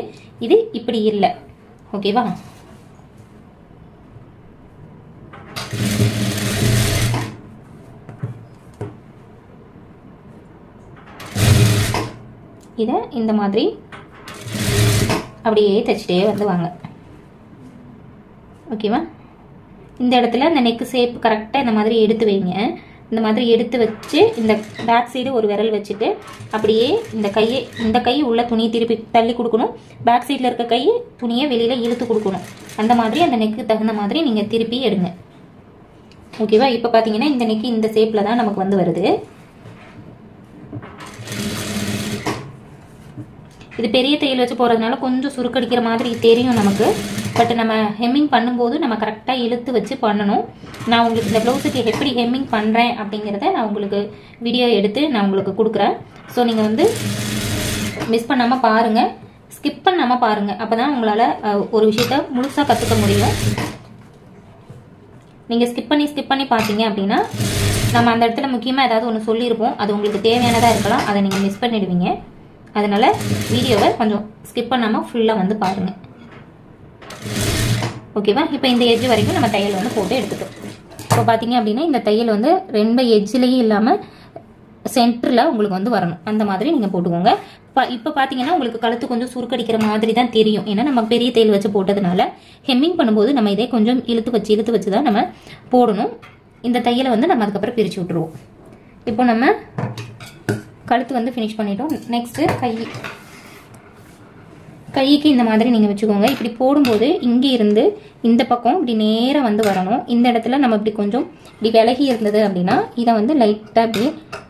இது இப்படி இல்லை. ஓகேவா? இதை இந்த மாதிரி அப்படியே தைச்சிட்டே வந்து வாங்க. ஓகேவா? இந்த இடத்துல இந்த நெக் ஷேப் கரெக்டாக இந்த மாதிரி எடுத்து வைங்க. இந்த மாதிரி எடுத்து வச்சு இந்த பேக் சைடு ஒரு விரல் வச்சுட்டு அப்படியே இந்த கையை உள்ள துணியை திருப்பி தள்ளி கொடுக்கணும். பேக் சைடில் இருக்க கையை துணியை வெளியில் இழுத்து கொடுக்கணும். அந்த மாதிரி அந்த நெக்கு தகுந்த மாதிரி நீங்கள் திருப்பி எடுங்க. ஓகேவா? இப்போ பார்த்தீங்கன்னா இந்த நெக்கு இந்த ஷேப்பில் தான் நமக்கு வந்து வருது. இது பெரிய தையல் வச்சு போகிறதுனால கொஞ்சம் சுருக்கடிக்கிற மாதிரி தெரியும் நமக்கு. பட் நம்ம ஹெம்மிங் பண்ணும்போது நம்ம கரெக்டாக இழுத்து வச்சு பண்ணணும். நான் உங்களுக்கு இந்த ப்ளவுஸுக்கு எப்படி ஹெம்மிங் பண்ணுறேன் அப்படிங்கிறத நான் உங்களுக்கு வீடியோ எடுத்து நான் உங்களுக்கு கொடுக்குறேன். ஸோ நீங்கள் வந்து மிஸ் பண்ணாமல் பாருங்கள், ஸ்கிப் பண்ணாமல் பாருங்கள். அப்போ தான் உங்களால் ஒரு விஷயத்த முழுசாக கற்றுக்க முடியும். நீங்கள் ஸ்கிப் பண்ணி பார்த்தீங்க அப்படின்னா நம்ம அந்த இடத்துல முக்கியமாக ஏதாவது ஒன்று சொல்லியிருப்போம், அது உங்களுக்கு தேவையானதாக இருக்கலாம், அதை நீங்கள் மிஸ் பண்ணிடுவீங்க. அதனால வீடியோவை கொஞ்சம் ஸ்கிப் பண்ணாமல் ஃபுல்லாக வந்து பாருங்கள். ஓகேவா? இப்போ இந்த எட்ஜ் வரைக்கும் நம்ம தையல் வந்து போட்டு எடுத்துட்டோம். இப்போ பார்த்தீங்க அப்படின்னா இந்த தையல் வந்து 2 எட்ஜ்லேயும் இல்லாமல் சென்டரில் உங்களுக்கு வந்து வரணும். அந்த மாதிரி நீங்கள் போட்டுக்கோங்க. இப்போ பார்த்தீங்கன்னா உங்களுக்கு கழுத்து கொஞ்சம் சுருக்கடிக்கிற மாதிரி தான் தெரியும். ஏன்னா நம்ம பெரிய தையல் வச்சு போட்டதுனால ஹெம்மிங் பண்ணும்போது நம்ம இதே கொஞ்சம் இழுத்து வச்சு தான் நம்ம போடணும். இந்த தையலை வந்து நம்ம அதுக்கப்புறம் பிரித்து விட்டுருவோம். இப்போ நம்ம கழுத்து வந்து ஃபினிஷ் பண்ணிட்டோம். நெக்ஸ்ட்டு கைக்கு இந்த மாதிரி நீங்கள் வச்சுக்கோங்க. இப்படி போடும்போது இங்கே இருந்து இந்த பக்கம் இப்படி நேராக வந்து வரணும். இந்த இடத்துல நம்ம இப்படி கொஞ்சம் இப்படி விலகி இருந்தது அப்படின்னா இதை வந்து லைட்டாக இப்படி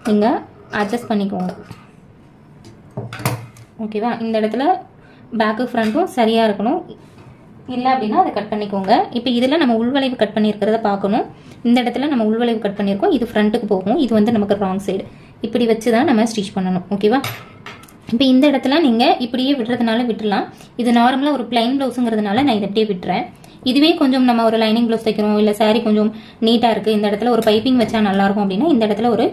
நீங்கள் அட்ஜஸ்ட் பண்ணிக்கோங்க. ஓகேவா? இந்த இடத்துல பேக்கு ஃப்ரண்ட்டும் சரியாக இருக்கணும். இல்லை அப்படின்னா அதை கட் பண்ணிக்கோங்க. இப்போ இதில் நம்ம உள்வளைவு கட் பண்ணியிருக்கிறத பார்க்கணும். இந்த இடத்துல நம்ம உள்வளைவு கட் பண்ணியிருக்கோம், இது ஃப்ரண்ட்டுக்கு போகும், இது வந்து நமக்கு ராங் சைடு. இப்படி வச்சு தான் நம்ம ஸ்டிச் பண்ணணும். ஓகேவா? இப்போ இந்த இடத்துல நீங்கள் இப்படியே விடுறதுனால விட்டுடலாம். இது நார்மலாக ஒரு பிளைன் ப்ளவுஸுங்கிறதுனால நான் இதை அப்படியே விட்டுறேன். இதுவே கொஞ்சம் நம்ம ஒரு லைனிங் ப்ளவுஸ் தைக்கிறோம், இல்லை சாரீ கொஞ்சம் நீட்டாக இருக்குது, இந்த இடத்துல ஒரு பைப்பிங் வச்சா நல்லாயிருக்கும் அப்படின்னா இந்த இடத்துல ஒரு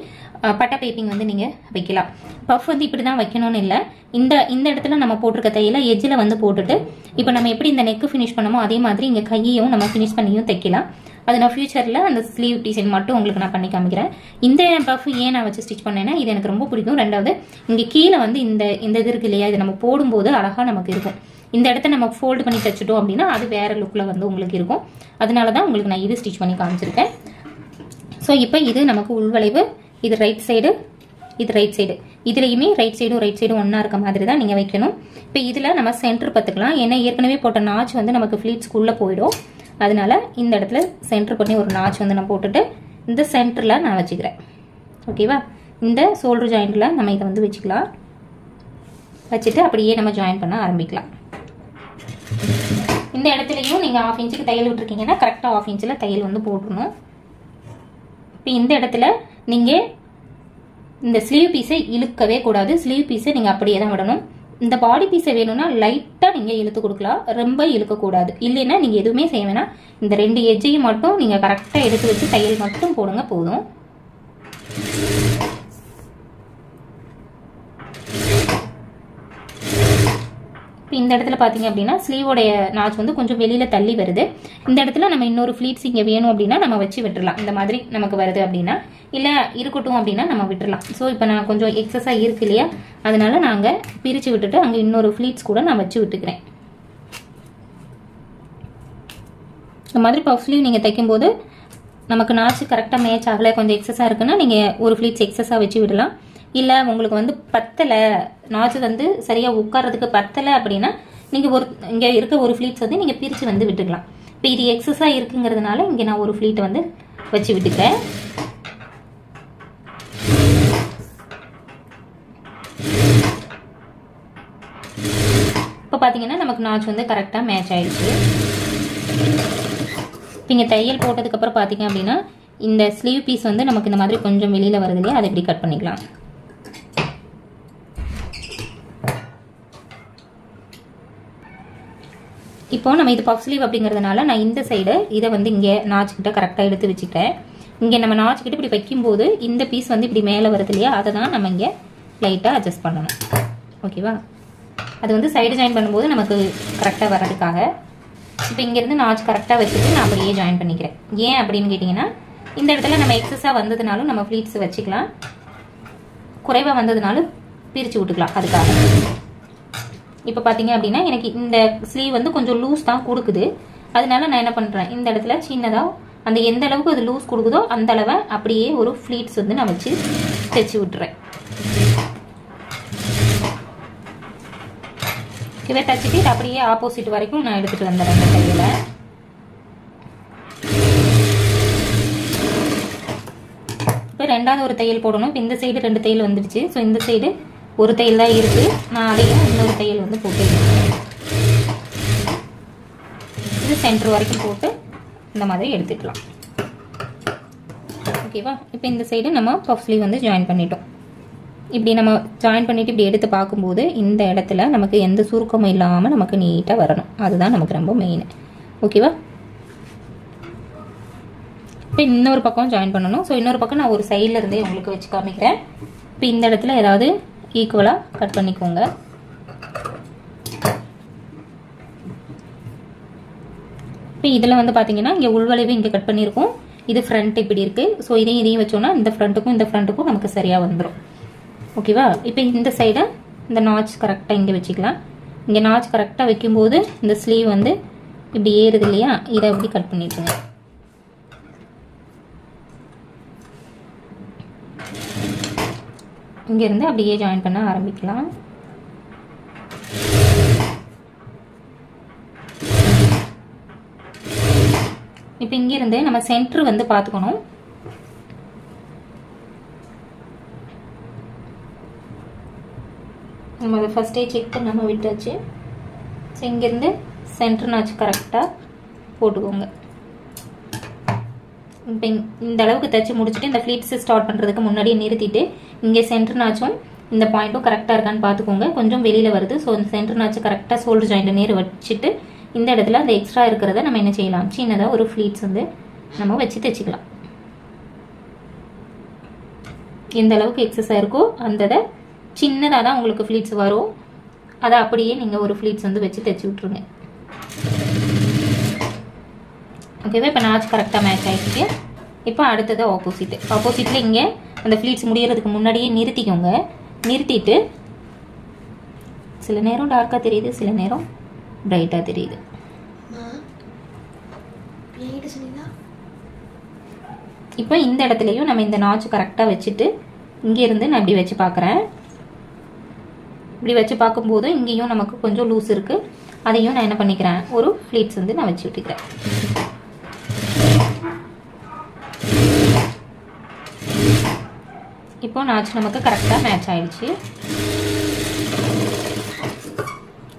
பட்டை பைப்பிங் வந்து நீங்கள் வைக்கலாம். பஃப் வந்து இப்படி தான் வைக்கணும்னு இல்லை. இந்த இடத்துல நம்ம போட்டிருக்க தையில எஜ்ஜில் வந்து போட்டுட்டு இப்போ நம்ம எப்படி இந்த நெக்கு ஃபினிஷ் பண்ணமோ அதே மாதிரி இங்கே கையையும் நம்ம ஃபினிஷ் பண்ணியும் தைக்கலாம். அது நான் ஃபியூச்சரில் அந்த ஸ்லீவ் டிசைன் மட்டும் உங்களுக்கு நான் பண்ணி காமிக்கிறேன். இந்த பஃப் ஏன் நான் வச்சு ஸ்டிச் பண்ணேன்னா இது எனக்கு ரொம்ப பிடிக்கும். ரெண்டாவது இங்கே கீழே வந்து இந்த இது இருக்கு இல்லையா, இது நம்ம போடும்போது அழகாக நமக்கு இருக்கும். இந்த இடத்த நம்ம ஃபோல்டு பண்ணி தைச்சிட்டோம் அப்படின்னா அது வேற லுக்கில் வந்து உங்களுக்கு இருக்கும். அதனால தான் உங்களுக்கு நான் இது ஸ்டிச் பண்ணி காமிச்சிருக்கேன். ஸோ இப்போ இது நமக்கு உள்வளைவு, இது ரைட் சைடு, இது ரைட் சைடு. இதுலேயுமே ரைட் சைடும் ஒன்றா இருக்க மாதிரி தான் நீங்கள் வைக்கணும். இப்போ இதில் நம்ம சென்டர் பார்த்துக்கலாம். ஏன்னா ஏற்கனவே போட்ட நாச் வந்து நமக்கு ஃப்ளீட்ஸ்குள்ளே போயிடும். அதனால இந்த இடத்துல சென்டர் பண்ணி ஒரு நாச் வந்து நான் போட்டுட்டு இந்த சென்டரில் நான் வச்சுக்கிறேன். ஓகேவா? இந்த ஷோல்டர் ஜாயிண்டில் நம்ம இதை வந்து வச்சுக்கலாம். வச்சுட்டு அப்படியே நம்ம ஜாயின் பண்ண ஆரம்பிக்கலாம். இந்த இடத்துலையும் நீங்கள் 1/2 இன்ச்சுக்கு தையல் விட்டுருக்கீங்கன்னா கரெக்டாக 1/2 இன்ச்சில் தையல் வந்து போட்டுடணும். இப்போ இந்த இடத்துல நீங்கள் இந்த ஸ்லீவ் பீஸை இழுக்கவே கூடாது. ஸ்லீவ் பீஸை நீங்கள் அப்படியே தான் விடணும். இந்த பாடி பீஸை வேணும்னா லைட்டாக நீங்கள் இழுத்து கொடுக்கலாம், ரொம்ப இழுக்கக்கூடாது. இல்லைன்னா நீங்கள் எதுவுமே செய்ய வேணாம். இந்த 2 எட்ஜையும் மட்டும் நீங்கள் கரெக்டாக எடுத்து வச்சு தையல் மட்டும் போடுங்க போதும். இப்போ இந்த இடத்துல பார்த்தீங்க அப்படின்னா ஸ்லீவோடைய நாச் வந்து கொஞ்சம் வெளியில் தள்ளி வருது. இந்த இடத்துல நம்ம இன்னொரு ஃப்ளீட்ஸ் இங்கே வேணும் அப்படின்னா நம்ம வச்சு விட்டுடலாம். இந்த மாதிரி நமக்கு வருது அப்படின்னா, இல்லை இருக்கட்டும் அப்படின்னா நம்ம விட்டுடலாம். ஸோ இப்போ நான் கொஞ்சம் எக்ஸஸாக இருக்கு இல்லையா, அதனால நாங்கள் பிரித்து விட்டுட்டு அங்கே இன்னொரு ஃப்ளீட்ஸ் கூட நான் வச்சு விட்டுக்கிறேன். இந்த மாதிரி பஃப் ஸ்லீவ் நீங்கள் தைக்கும்போது நமக்கு நாச்சு கரெக்டாக மேட்ச் ஆகலை, கொஞ்சம் எக்ஸஸாக இருக்குன்னா நீங்கள் ஒரு ஃப்ளீட்ஸ் எக்ஸஸாக வச்சு விடலாம். இல்லை உங்களுக்கு வந்து பத்தலை, நாச்சு வந்து சரியாக உட்கார்றதுக்கு பத்தலை அப்படின்னா நீங்கள் இங்கே இருக்க ஒரு ஃப்ளீட்ஸ் வந்து நீங்கள் பிரித்து வந்து விட்டுக்கலாம். இப்போ இது எக்ஸஸாக இருக்குங்கிறதுனால இங்கே நான் ஒரு ஃப்ளீட்டை வந்து வச்சு விட்டுக்கிறேன். இப்போ பார்த்தீங்கன்னா நமக்கு நாச்சு வந்து கரெக்டாக மேட்ச் ஆயிடுச்சு. இப்போ இங்கே தையல் போட்டதுக்கப்புறம் பார்த்தீங்க அப்படின்னா இந்த ஸ்லீவ் பீஸ் வந்து நமக்கு இந்த மாதிரி கொஞ்சம் வெளியில் வருது இல்லையா, அதை இப்படி கட் பண்ணிக்கலாம். இப்போ நம்ம இது பஃப் ஸ்லீவ் அப்படிங்கிறதுனால நான் இந்த சைடு இதை வந்து இங்கே நாச்சுக்கிட்ட கரெக்டாக எடுத்து வச்சுக்கிட்டேன். இங்கே நம்ம நாச்சுக்கிட்ட இப்படி வைக்கும்போது இந்த பீஸ் வந்து இப்படி மேலே வருது இல்லையா, அதை தான் நம்ம இங்கே லைட்டாக அட்ஜஸ்ட் பண்ணணும். ஓகேவா? அது வந்து சைடு ஜாயின் பண்ணும்போது நமக்கு கரெக்டாக வர்றதுக்காக. இப்போ இங்கேருந்து நாச் கரெக்டாக வச்சுட்டு நான் அப்படியே ஜாயின் பண்ணிக்கிறேன். ஏன் அப்படின்னு கேட்டிங்கன்னா இந்த இடத்துல நம்ம எக்ஸஸாக வந்ததுனாலும் நம்ம ஃப்ளீட்ஸ் வச்சுக்கலாம், குறைவாக வந்ததுனாலும் பிரித்து விட்டுக்கலாம். அதுக்காக இப்போ பார்த்தீங்க அப்படின்னா எனக்கு இந்த ஸ்லீவ் வந்து கொஞ்சம் லூஸ் தான் கொடுக்குது. அதனால நான் என்ன பண்ணுறேன், இந்த இடத்துல சின்னதாக அந்த எந்த அளவுக்கு அது லூஸ் கொடுக்குதோ அந்த அளவை அப்படியே ஒரு ஃப்ளீட்ஸ் வந்து நான் வச்சு தைச்சி விட்டுறேன். இதை தைச்சிட்டு அப்படியே ஆப்போசிட் வரைக்கும் நான் எடுத்துகிட்டு வந்துடுறேன் இந்த தையலை. இப்போ ரெண்டாவது ஒரு தையல் போடணும். இப்போ இந்த சைடு 2 தையல் வந்துடுச்சு. ஸோ இந்த சைடு ஒரு தையல் தான் இருக்கு, நான் அதையும் இன்னொரு தையல் வந்து போட்டு இது சென்டர் வரைக்கும் போட்டு இந்த மாதிரி எடுத்துக்கலாம். ஓகேவா? இப்போ இந்த சைடு நம்ம பஃப் ஸ்லீவ் வந்து ஜாயின் பண்ணிட்டோம். இப்படி நம்ம ஜாயின் பண்ணிட்டு இப்படி எடுத்து பார்க்கும்போது இந்த இடத்துல நமக்கு எந்த சுருக்கமும் இல்லாமல் நமக்கு நீட்டாக வரணும். அதுதான் நமக்கு ரொம்ப மெயின். ஓகேவா? இப்போ இன்னொரு பக்கம் ஜாயின் பண்ணணும். ஸோ இன்னொரு பக்கம் நான் ஒரு சைடில் இருந்தே உங்களுக்கு வச்சு காமிக்கிறேன். இப்போ இந்த இடத்துல ஏதாவது ஈக்குவலாக கட் பண்ணிக்கோங்க. இப்போ இதில் வந்து பார்த்தீங்கன்னா இங்கே உள்வளைவு இங்கே கட் பண்ணியிருக்கோம். இது ஃப்ரண்ட் இப்படி இருக்குது. ஸோ இதையும் வச்சோன்னா இந்த ஃப்ரண்ட்டுக்கும் நமக்கு சரியாக வந்துடும். ஓகேவா? இப்போ இந்த சைடை இந்த நாச் கரெக்டாக இங்கே வச்சுக்கலாம். இங்கே நாச் கரெக்டாக வைக்கும்போது இந்த ஸ்லீவ் வந்து இப்படி ஏறுது இல்லையா, இதை அப்படி கட் பண்ணிட்டுருங்க. இங்கேருந்து அப்படியே ஜாயின் பண்ண ஆரம்பிக்கலாம். இப்போ இங்கிருந்து நம்ம சென்டர் வந்து பார்த்துக்கணும். நம்ம அதை ஃபஸ்ட்டே செக் பண்ணாமல் விட்டாச்சு. ஸோ இங்கேருந்து சென்டர் நாச்சு கரெக்டாக போட்டுக்கோங்க. இப்போ இந்த அளவுக்கு தைச்சி முடிச்சுட்டு இந்த ஃப்ளீட்ஸ் ஸ்டார்ட் பண்ணுறதுக்கு முன்னாடியே நிறுத்திட்டு இங்கே சென்டர் நாச்சும் இந்த பாயிண்ட்டும் கரெக்டாக இருக்கான்னு பார்த்துக்கோங்க. கொஞ்சம் வெளியில் வருது. ஸோ இந்த சென்டர் நாச்சு கரெக்டாக ஷோல்டர் ஜாயிண்ட் நேர் வச்சுட்டு இந்த இடத்துல அந்த எக்ஸ்ட்ரா இருக்கிறத நம்ம என்ன செய்யலாம், சின்னதாக ஒரு ஃப்ளீட்ஸ் வந்து நம்ம வச்சு தைச்சிக்கலாம். எந்த அளவுக்கு எக்ஸஸாக இருக்கோ அந்த சின்னதாக தான் உங்களுக்கு ஃப்ளீட்ஸ் வரும். அதை அப்படியே நீங்கள் ஒரு ஃப்ளீட்ஸ் வந்து வச்சு தைச்சி விட்ருங்க. ஓகேவா? இப்போ நாச் கரெக்டாக மேட்ச் ஆகிடுச்சு. இப்போ அடுத்தது ஆப்போசிட்டில் இங்கே அந்த ஃப்ளீட்ஸ் முடியறதுக்கு முன்னாடியே நிறுத்திக்கோங்க. நிறுத்திட்டு சில நேரம் டார்க்காக தெரியுது, சில நேரம் பிரைட்டாக தெரியுது. இப்போ இந்த இடத்துலையும் நம்ம இந்த நாச்சு கரெக்டாக வச்சுட்டு இங்கேருந்து நான் இப்படி வச்சு பார்க்குறேன். இப்படி வச்சு பார்க்கும்போது இங்கேயும் நமக்கு கொஞ்சம் லூஸ் இருக்குது. அதையும் நான் என்ன பண்ணிக்கிறேன், ஒரு ஃப்ளீட்ஸ் வந்து நான் வச்சு விட்டுக்கிறேன். இப்போ நாச்சு நமக்கு கரெக்டாக மேட்ச் ஆயிடுச்சு.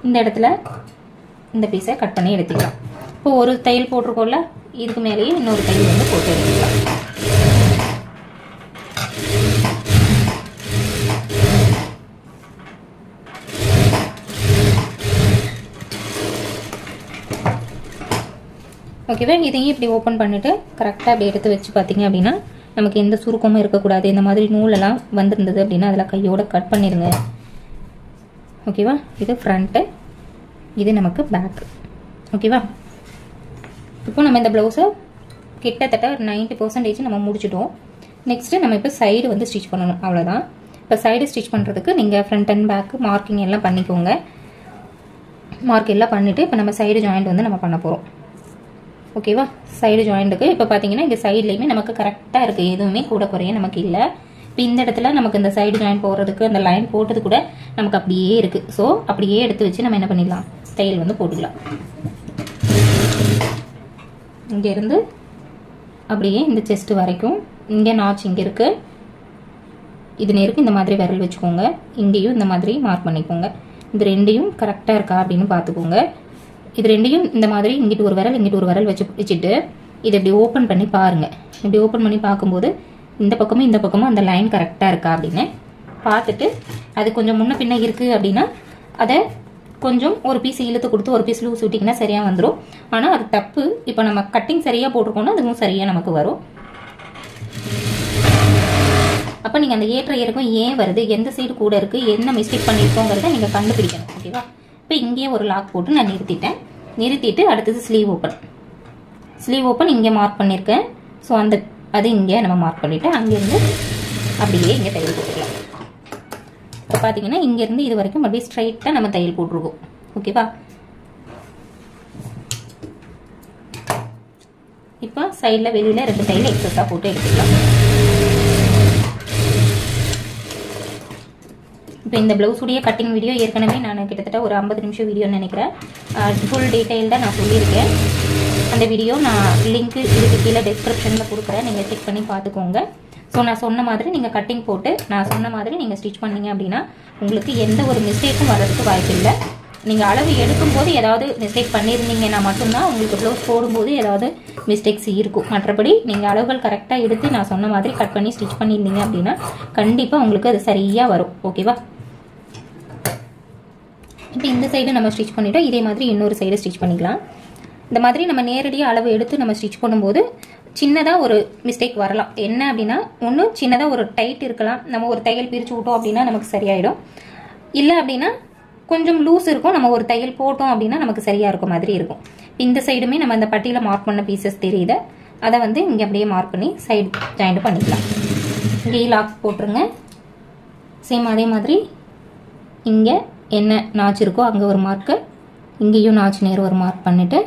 இந்த இடத்துல இந்த பீஸை கட் பண்ணி எடுத்துக்கலாம். இப்போ ஒரு தையல் போட்டிருக்கோம்ல, இதுக்கு மேலேயே இன்னொரு தையல் வந்து போட்டு எடுத்துக்கலாம். ஓகேவா, இதையும் இப்படி ஓப்பன் பண்ணிவிட்டு கரெக்டாக அப்படி எடுத்து வச்சு பார்த்தீங்க அப்படின்னா நமக்கு எந்த சுருக்கமும் இருக்கக்கூடாது. இந்த மாதிரி நூலெல்லாம் வந்துருந்தது அப்படின்னா அதில் கையோட கட் பண்ணிடுங்க. ஓகேவா, இது ஃப்ரண்ட்டு, இது நமக்கு பேக்கு. ஓகேவா, இப்போ நம்ம இந்த ப்ளவுஸை கிட்டத்தட்ட ஒரு 90% நம்ம முடிச்சிட்டோம். நெக்ஸ்ட்டு நம்ம இப்போ சைடு வந்து ஸ்டிச் பண்ணணும், அவ்வளோதான். இப்போ சைடு ஸ்டிச் பண்ணுறதுக்கு நீங்கள் ஃப்ரண்ட் அண்ட் பேக்கு மார்க்கிங் எல்லாம் பண்ணிக்கோங்க. மார்க் எல்லாம் பண்ணிவிட்டு இப்போ நம்ம சைடு ஜாயிண்ட் வந்து நம்ம பண்ண போகிறோம். ஓகேவா, சைடு ஜாயிண்ட்டுக்கு இப்போ பார்த்தீங்கன்னா இந்த சைட்லேயுமே நமக்கு கரெக்டாக இருக்குது, எதுவுமே கூட குறைய நமக்கு இல்லை. இப்போ இந்த இடத்துல நமக்கு இந்த சைடு ஜாயின் போடுறதுக்கு அந்த லைன் போட்டது கூட நமக்கு அப்படியே இருக்குது. ஸோ அப்படியே எடுத்து வச்சு நம்ம என்ன பண்ணிடலாம், தையல் வந்து போட்டுக்கலாம். இங்கேருந்து அப்படியே இந்த செஸ்ட் வரைக்கும் இங்கே நாச் இங்கே இருக்குது, இது நேருக்கு இந்த மாதிரி விரல் வச்சுக்கோங்க. இங்கேயும் இந்த மாதிரி மார்க் பண்ணிக்கோங்க. இது ரெண்டையும் கரெக்டாக இருக்கா அப்படின்னு பார்த்துக்கோங்க. இது ரெண்டையும் இந்த மாதிரி இங்கிட்டு ஒரு விரல் இங்கிட்டு ஒரு விரல் வச்சுட்டு இதை இப்படி ஓப்பன் பண்ணி பாருங்கள். இப்படி ஓப்பன் பண்ணி பார்க்கும்போது இந்த பக்கமும் அந்த லைன் கரெக்டாக இருக்கா அப்படின்னு பார்த்துட்டு அது கொஞ்சம் முன்ன பின்ன இருக்குது அப்படின்னா அதை கொஞ்சம் ஒரு பீஸ் இழுத்து கொடுத்து ஒரு பீஸ் லூஸ் விட்டிங்கன்னா சரியாக வந்துடும். ஆனால் அது தப்பு. இப்போ நம்ம கட்டிங் சரியாக போட்டிருக்கோம்னா அதுவும் சரியாக நமக்கு வரும். அப்போ நீங்கள் அந்த ஏற்ற இறக்கம் ஏன் வருது, எந்த சைடு கூட இருக்குது, என்ன மிஸ்டேக் பண்ணியிருக்கோங்கிறத நீங்கள் கண்டுபிடிக்கணும். ஓகேவா, இப்போ இங்கேயே ஒரு லாக் போட்டு நான் நிறுத்திட்டு அடுத்தது ஸ்லீவ் ஓப்பன் இங்கே மார்க் பண்ணியிருக்கேன். ஸோ அது இங்கே நம்ம மார்க் பண்ணிவிட்டு அங்கேருந்து அப்படியே இங்கே தையல் போட்டுக்கலாம். இப்போ பார்த்தீங்கன்னா இங்கேருந்து இது வரைக்கும் அப்படியே ஸ்ட்ரைட்டாக நம்ம தையல் போட்டிருக்கோம். ஓகேவா, இப்போ சைடில் வெளியில் 2 தையல் எக்ஸஸாக போட்டு எடுத்துக்கலாம். இப்போ இந்த ப்ளவுஸுடைய கட்டிங் வீடியோ ஏற்கனவே நான் கிட்டத்தட்ட ஒரு 50 நிமிஷம் வீடியோன்னு நினைக்கிறேன். ஃபுல் டீட்டெயில்டாக நான் சொல்லியிருக்கேன். அந்த வீடியோ நான் லிங்க்கு இதுக்கு கீழே டிஸ்கிரிப்ஷனில் கொடுக்குறேன், நீங்கள் செக் பண்ணி பார்த்துக்கோங்க. ஸோ நான் சொன்ன மாதிரி நீங்கள் கட்டிங் போட்டு நான் சொன்ன மாதிரி நீங்கள் ஸ்டிச் பண்ணீங்க அப்படின்னா உங்களுக்கு எந்த ஒரு மிஸ்டேக்கும் வர்றதுக்கு வாய்ப்பு இல்லை. நீங்கள் அளவு எடுக்கும்போது ஏதாவது மிஸ்டேக் பண்ணியிருந்தீங்கன்னா மட்டும்தான் உங்களுக்கு ப்ளவுஸ் போடும்போது ஏதாவது மிஸ்டேக்ஸ் இருக்கும். மற்றபடி நீங்கள் அளவுகள் கரெக்டாக எடுத்து நான் சொன்ன மாதிரி கட் பண்ணி ஸ்டிச் பண்ணியிருந்தீங்க அப்படின்னா கண்டிப்பாக உங்களுக்கு அது சரியாக வரும். ஓகேவா, இப்போ இந்த சைடு நம்ம ஸ்டிச் பண்ணிவிட்டோம். இதே மாதிரி இன்னொரு சைடு ஸ்டிச் பண்ணிக்கலாம். இந்த மாதிரி நம்ம நேரடியாக அளவு எடுத்து நம்ம ஸ்டிச் பண்ணும்போது சின்னதாக ஒரு மிஸ்டேக் வரலாம். என்ன அப்படின்னா, ஒன்று சின்னதாக ஒரு டைட் இருக்கலாம், நம்ம ஒரு தையல் பிரித்து விட்டோம் அப்படின்னா நமக்கு சரியாயிடும். இல்லை அப்படின்னா கொஞ்சம் லூஸ் இருக்கும், நம்ம ஒரு தையல் போட்டோம் அப்படின்னா நமக்கு சரியாக இருக்கும் மாதிரி இருக்கும். இந்த சைடுமே நம்ம அந்த பட்டியில் மார்க் பண்ண பீசஸ் தெரியுது, அதை வந்து இங்கே அப்படியே மார்க் பண்ணி சைடு ஜாயிண்ட் பண்ணிக்கலாம். இங்கே லாக் போட்டுருங்க. சேம் அதே மாதிரி இங்கே என்ன நாச்சு இருக்கோ அங்கே ஒரு மார்க்கு, இங்கேயும் நாச்சு நேரம் ஒரு மார்க் பண்ணிவிட்டு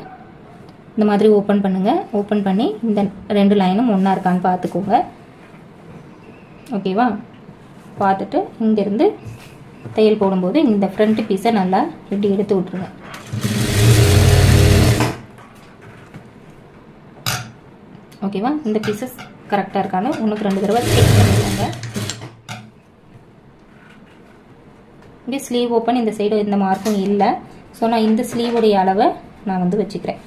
இந்த மாதிரி ஓப்பன் பண்ணுங்கள். ஓப்பன் பண்ணி இந்த 2 லைனும் ஒன்றா இருக்கான்னு பார்த்துக்கோங்க. ஓகேவா, பார்த்துட்டு இங்கேருந்து தையல் போடும்போது இந்த ஃப்ரண்ட் பீஸை நல்லா இப்படி எடுத்து விட்ருங்க. ஓகேவா, இந்த பீசஸ் கரெக்டாக இருக்கான்னு 1க்கு 2 தடவை செக் பண்ணிக்கோங்க. இங்கே ஸ்லீவ் ஓப்பன் இந்த சைடு எந்த மார்க்கும் இல்லை. ஸோ நான் இந்த ஸ்லீவுடைய அளவை நான் வந்து வச்சுக்கிறேன்.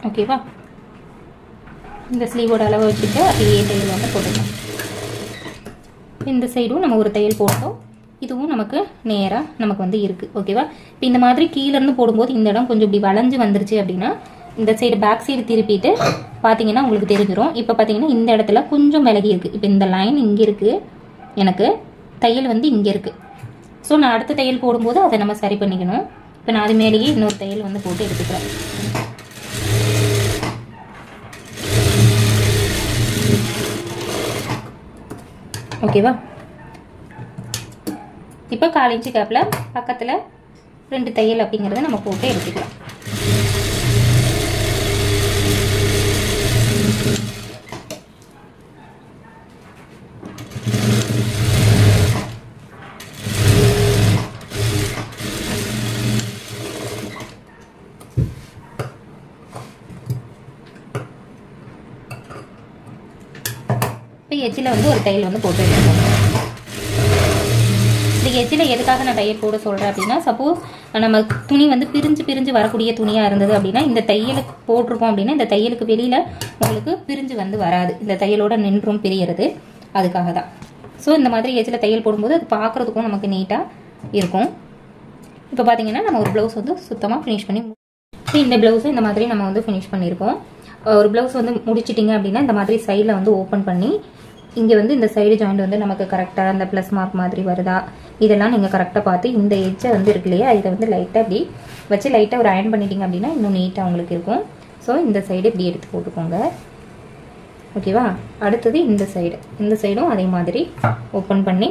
ஓகேவா, இந்த ஸ்லீவோட அளவை வச்சுட்டு அப்படியே தையல் வந்து போட்டுக்கலாம். இந்த சைடும் நம்ம ஒரு தையல் போட்டோம், இதுவும் நமக்கு நேராக நமக்கு வந்து இருக்குது. ஓகேவா, இப்போ இந்த மாதிரி கீழேருந்து போடும்போது இந்த இடம் கொஞ்சம் இப்படி வளைஞ்சு வந்துருச்சு அப்படின்னா இந்த சைடு பேக் சைடு திருப்பிட்டு பார்த்தீங்கன்னா உங்களுக்கு தெரிஞ்சிடும். இப்போ பார்த்தீங்கன்னா இந்த இடத்துல கொஞ்சம் விலகி இருக்குது. இப்போ இந்த லைன் இங்கே இருக்குது, எனக்கு தையல் வந்து இங்கே இருக்குது. ஸோ நான் அடுத்த தையல் போடும்போது அதை நம்ம சரி பண்ணிக்கணும். இப்போ நான் அது மேலேயே இன்னொரு தையல் வந்து போட்டு எடுத்துக்கிறேன். ஓகேவா, இப்போ 1/4 இன்ச்சு கேப்பில் பக்கத்தில் 2 தையல் அப்படிங்கிறத நம்ம போட்டு எடுத்துக்கலாம். இப்போ எட்ஜில் வந்து ஒரு தையல் வந்து போட்டு எடுத்துக்கோங்க. இந்த எட்ஜில் எதுக்காக நான் தையல் போட சொல்கிறேன் அப்படின்னா, சப்போஸ் நம்ம துணி வந்து பிரிஞ்சு வரக்கூடிய துணியாக இருந்தது அப்படின்னா, இந்த தையலுக்கு போட்டிருக்கோம் அப்படின்னா இந்த தையலுக்கு வெளியில் உங்களுக்கு பிரிஞ்சு வந்து வராது, இந்த தையலோட நின்றும் பிரியறது, அதுக்காக தான். ஸோ இந்த மாதிரி எட்ஜில் தையல் போடும்போது அது பார்க்குறதுக்கும் நமக்கு நீட்டாக இருக்கும். இப்போ பார்த்தீங்கன்னா நம்ம ஒரு ப்ளவுஸ் வந்து சுத்தமாக ஃபினிஷ் பண்ணி இந்த ப்ளவுஸை இந்த மாதிரி நம்ம வந்து ஃபினிஷ் பண்ணியிருக்கோம். ஒரு ப்ளவுஸ் வந்து முடிச்சிட்டிங்க அப்படின்னா இந்த மாதிரி சைடில் வந்து ஓப்பன் பண்ணி இங்கே வந்து இந்த சைடு ஜாயிண்ட் வந்து நமக்கு கரெக்டாக அந்த ப்ளஸ் மார்க் மாதிரி வருதா இதெல்லாம் நீங்கள் கரெக்டாக பார்த்து இந்த எட்ஜை வந்து இருக்கு இல்லையா, இதை வந்து லைட்டாக இப்படி வச்சு லைட்டாக ஒரு அயர்ன் பண்ணிட்டீங்க அப்படின்னா இன்னும் நீட்டாக உங்களுக்கு இருக்கும். ஸோ இந்த சைடு இப்படி எடுத்து போட்டுக்கோங்க. ஓகேவா? அடுத்தது இந்த சைடும் அதே மாதிரி ஓப்பன் பண்ணி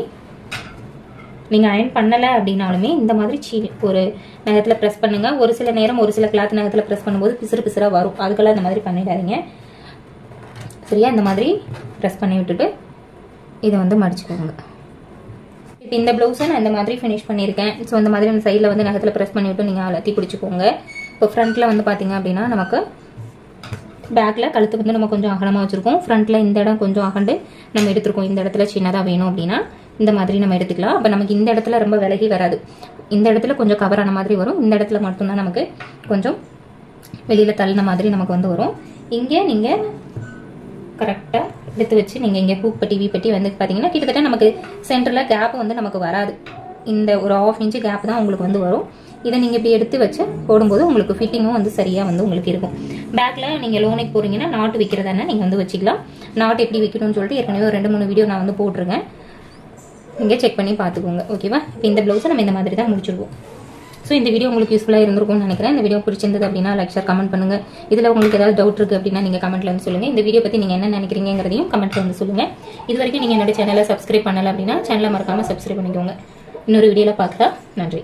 நீங்கள் அயர்ன் பண்ணலை அப்படின்னாலுமே இந்த மாதிரி ஒரு நகத்தில் ப்ரெஸ் பண்ணுங்கள். ஒரு சில நேரம் ஒரு சில கிளாத் நகத்தில் ப்ரெஸ் பண்ணும்போது பிசுறாக வரும், அதுக்கெல்லாம் இந்த மாதிரி பண்ணிடாதீங்க. சரியா? இந்த மாதிரி ப்ரெஸ் பண்ணி விட்டுட்டு இதை வந்து மடிச்சுக்கோங்க. இப்போ இந்த ப்ளவுஸை நான் இந்த மாதிரி ஃபினிஷ் பண்ணியிருக்கேன். ஸோ இந்த மாதிரி அந்த சைடில் வந்து நகத்தில் ப்ரெஸ் பண்ணிவிட்டு நீங்கள் அழுத்தி பிடிச்சிக்கோங்க. இப்போ ஃப்ரண்ட்டில் வந்து பார்த்தீங்க அப்படின்னா நமக்கு பேக்கில் கழுத்து வந்து நம்ம கொஞ்சம் அகலமாக வச்சுருக்கோம். ஃப்ரண்ட்டில் இந்த இடம் கொஞ்சம் அகண்டு நம்ம எடுத்துருக்கோம். இந்த இடத்துல சின்னதாக வேணும் அப்படின்னா இந்த மாதிரி நம்ம எடுத்துக்கலாம். அப்போ நமக்கு இந்த இடத்துல ரொம்ப விலகி வராது, இந்த இடத்துல கொஞ்சம் கவர் ஆன மாதிரி வரும், இந்த இடத்துல மட்டும்தான் நமக்கு கொஞ்சம் வெளியில் தள்ளின மாதிரி நமக்கு வந்து வரும். இங்கே நீங்கள் கரெக்டாக எடுத்து வச்சு நீங்கள் இங்கே பூப்பட்டி வீப்பட்டி வந்து பார்த்தீங்கன்னா கிட்டத்தட்ட நமக்கு சென்டரில் கேப் வந்து நமக்கு வராது, இந்த ஒரு 1/2 இன்ச்சு கேப் தான் உங்களுக்கு வந்து வரும். இதை நீங்கள் இப்படி எடுத்து வச்சு போடும்போது உங்களுக்கு ஃபிட்டிங்கும் வந்து சரியாக வந்து உங்களுக்கு இருக்கும். பேக்கில் நீங்கள் லோனைக்கு போகிறீங்கன்னா நாட்டு வைக்கிறதானே நீங்கள் வந்து வச்சுக்கலாம். நாட்டு எப்படி வைக்கணும்னு சொல்லிட்டு ஏற்கனவே ஒரு 2-3 வீடியோ நான் வந்து போட்டிருக்கேன், நீங்கள் செக் பண்ணி பார்த்துக்கோங்க. ஓகேவா? இப்போ இந்த ப்ளவுஸை நம்ம இந்த மாதிரி தான் முடிச்சிருவோம். ஸோ இந்த வீடியோ உங்களுக்கு யூஸ்ஃபுல்லாக இருந்திருக்கும்னு நினைக்கிறேன். இந்த வீடியோ பிடிச்சிருந்தது அப்படின்னா லைக், ஷேர், கமெண்ட் பண்ணுங்கள். இதில் உங்களுக்கு ஏதாவது டவுட் இருக்குது அப்படின்னா நீங்கள் கமெண்ட்டில் வந்து சொல்லுங்கள். இந்த வீடியோ பற்றி நீங்கள் என்ன நினைக்கிறீங்கிறதையும் கமெண்ட்டில் வந்து சொல்லுங்கள். இது வரைக்கும் நீங்கள் என்னோட சேனலை சப்ஸ்கிரைப் பண்ணலை அப்படின்னா சேனலை மறக்காமல் சப்ஸ்கிரைப் பண்ணிக்கோங்க. இன்னொரு வீடியோவில் பார்க்கலாம். நன்றி.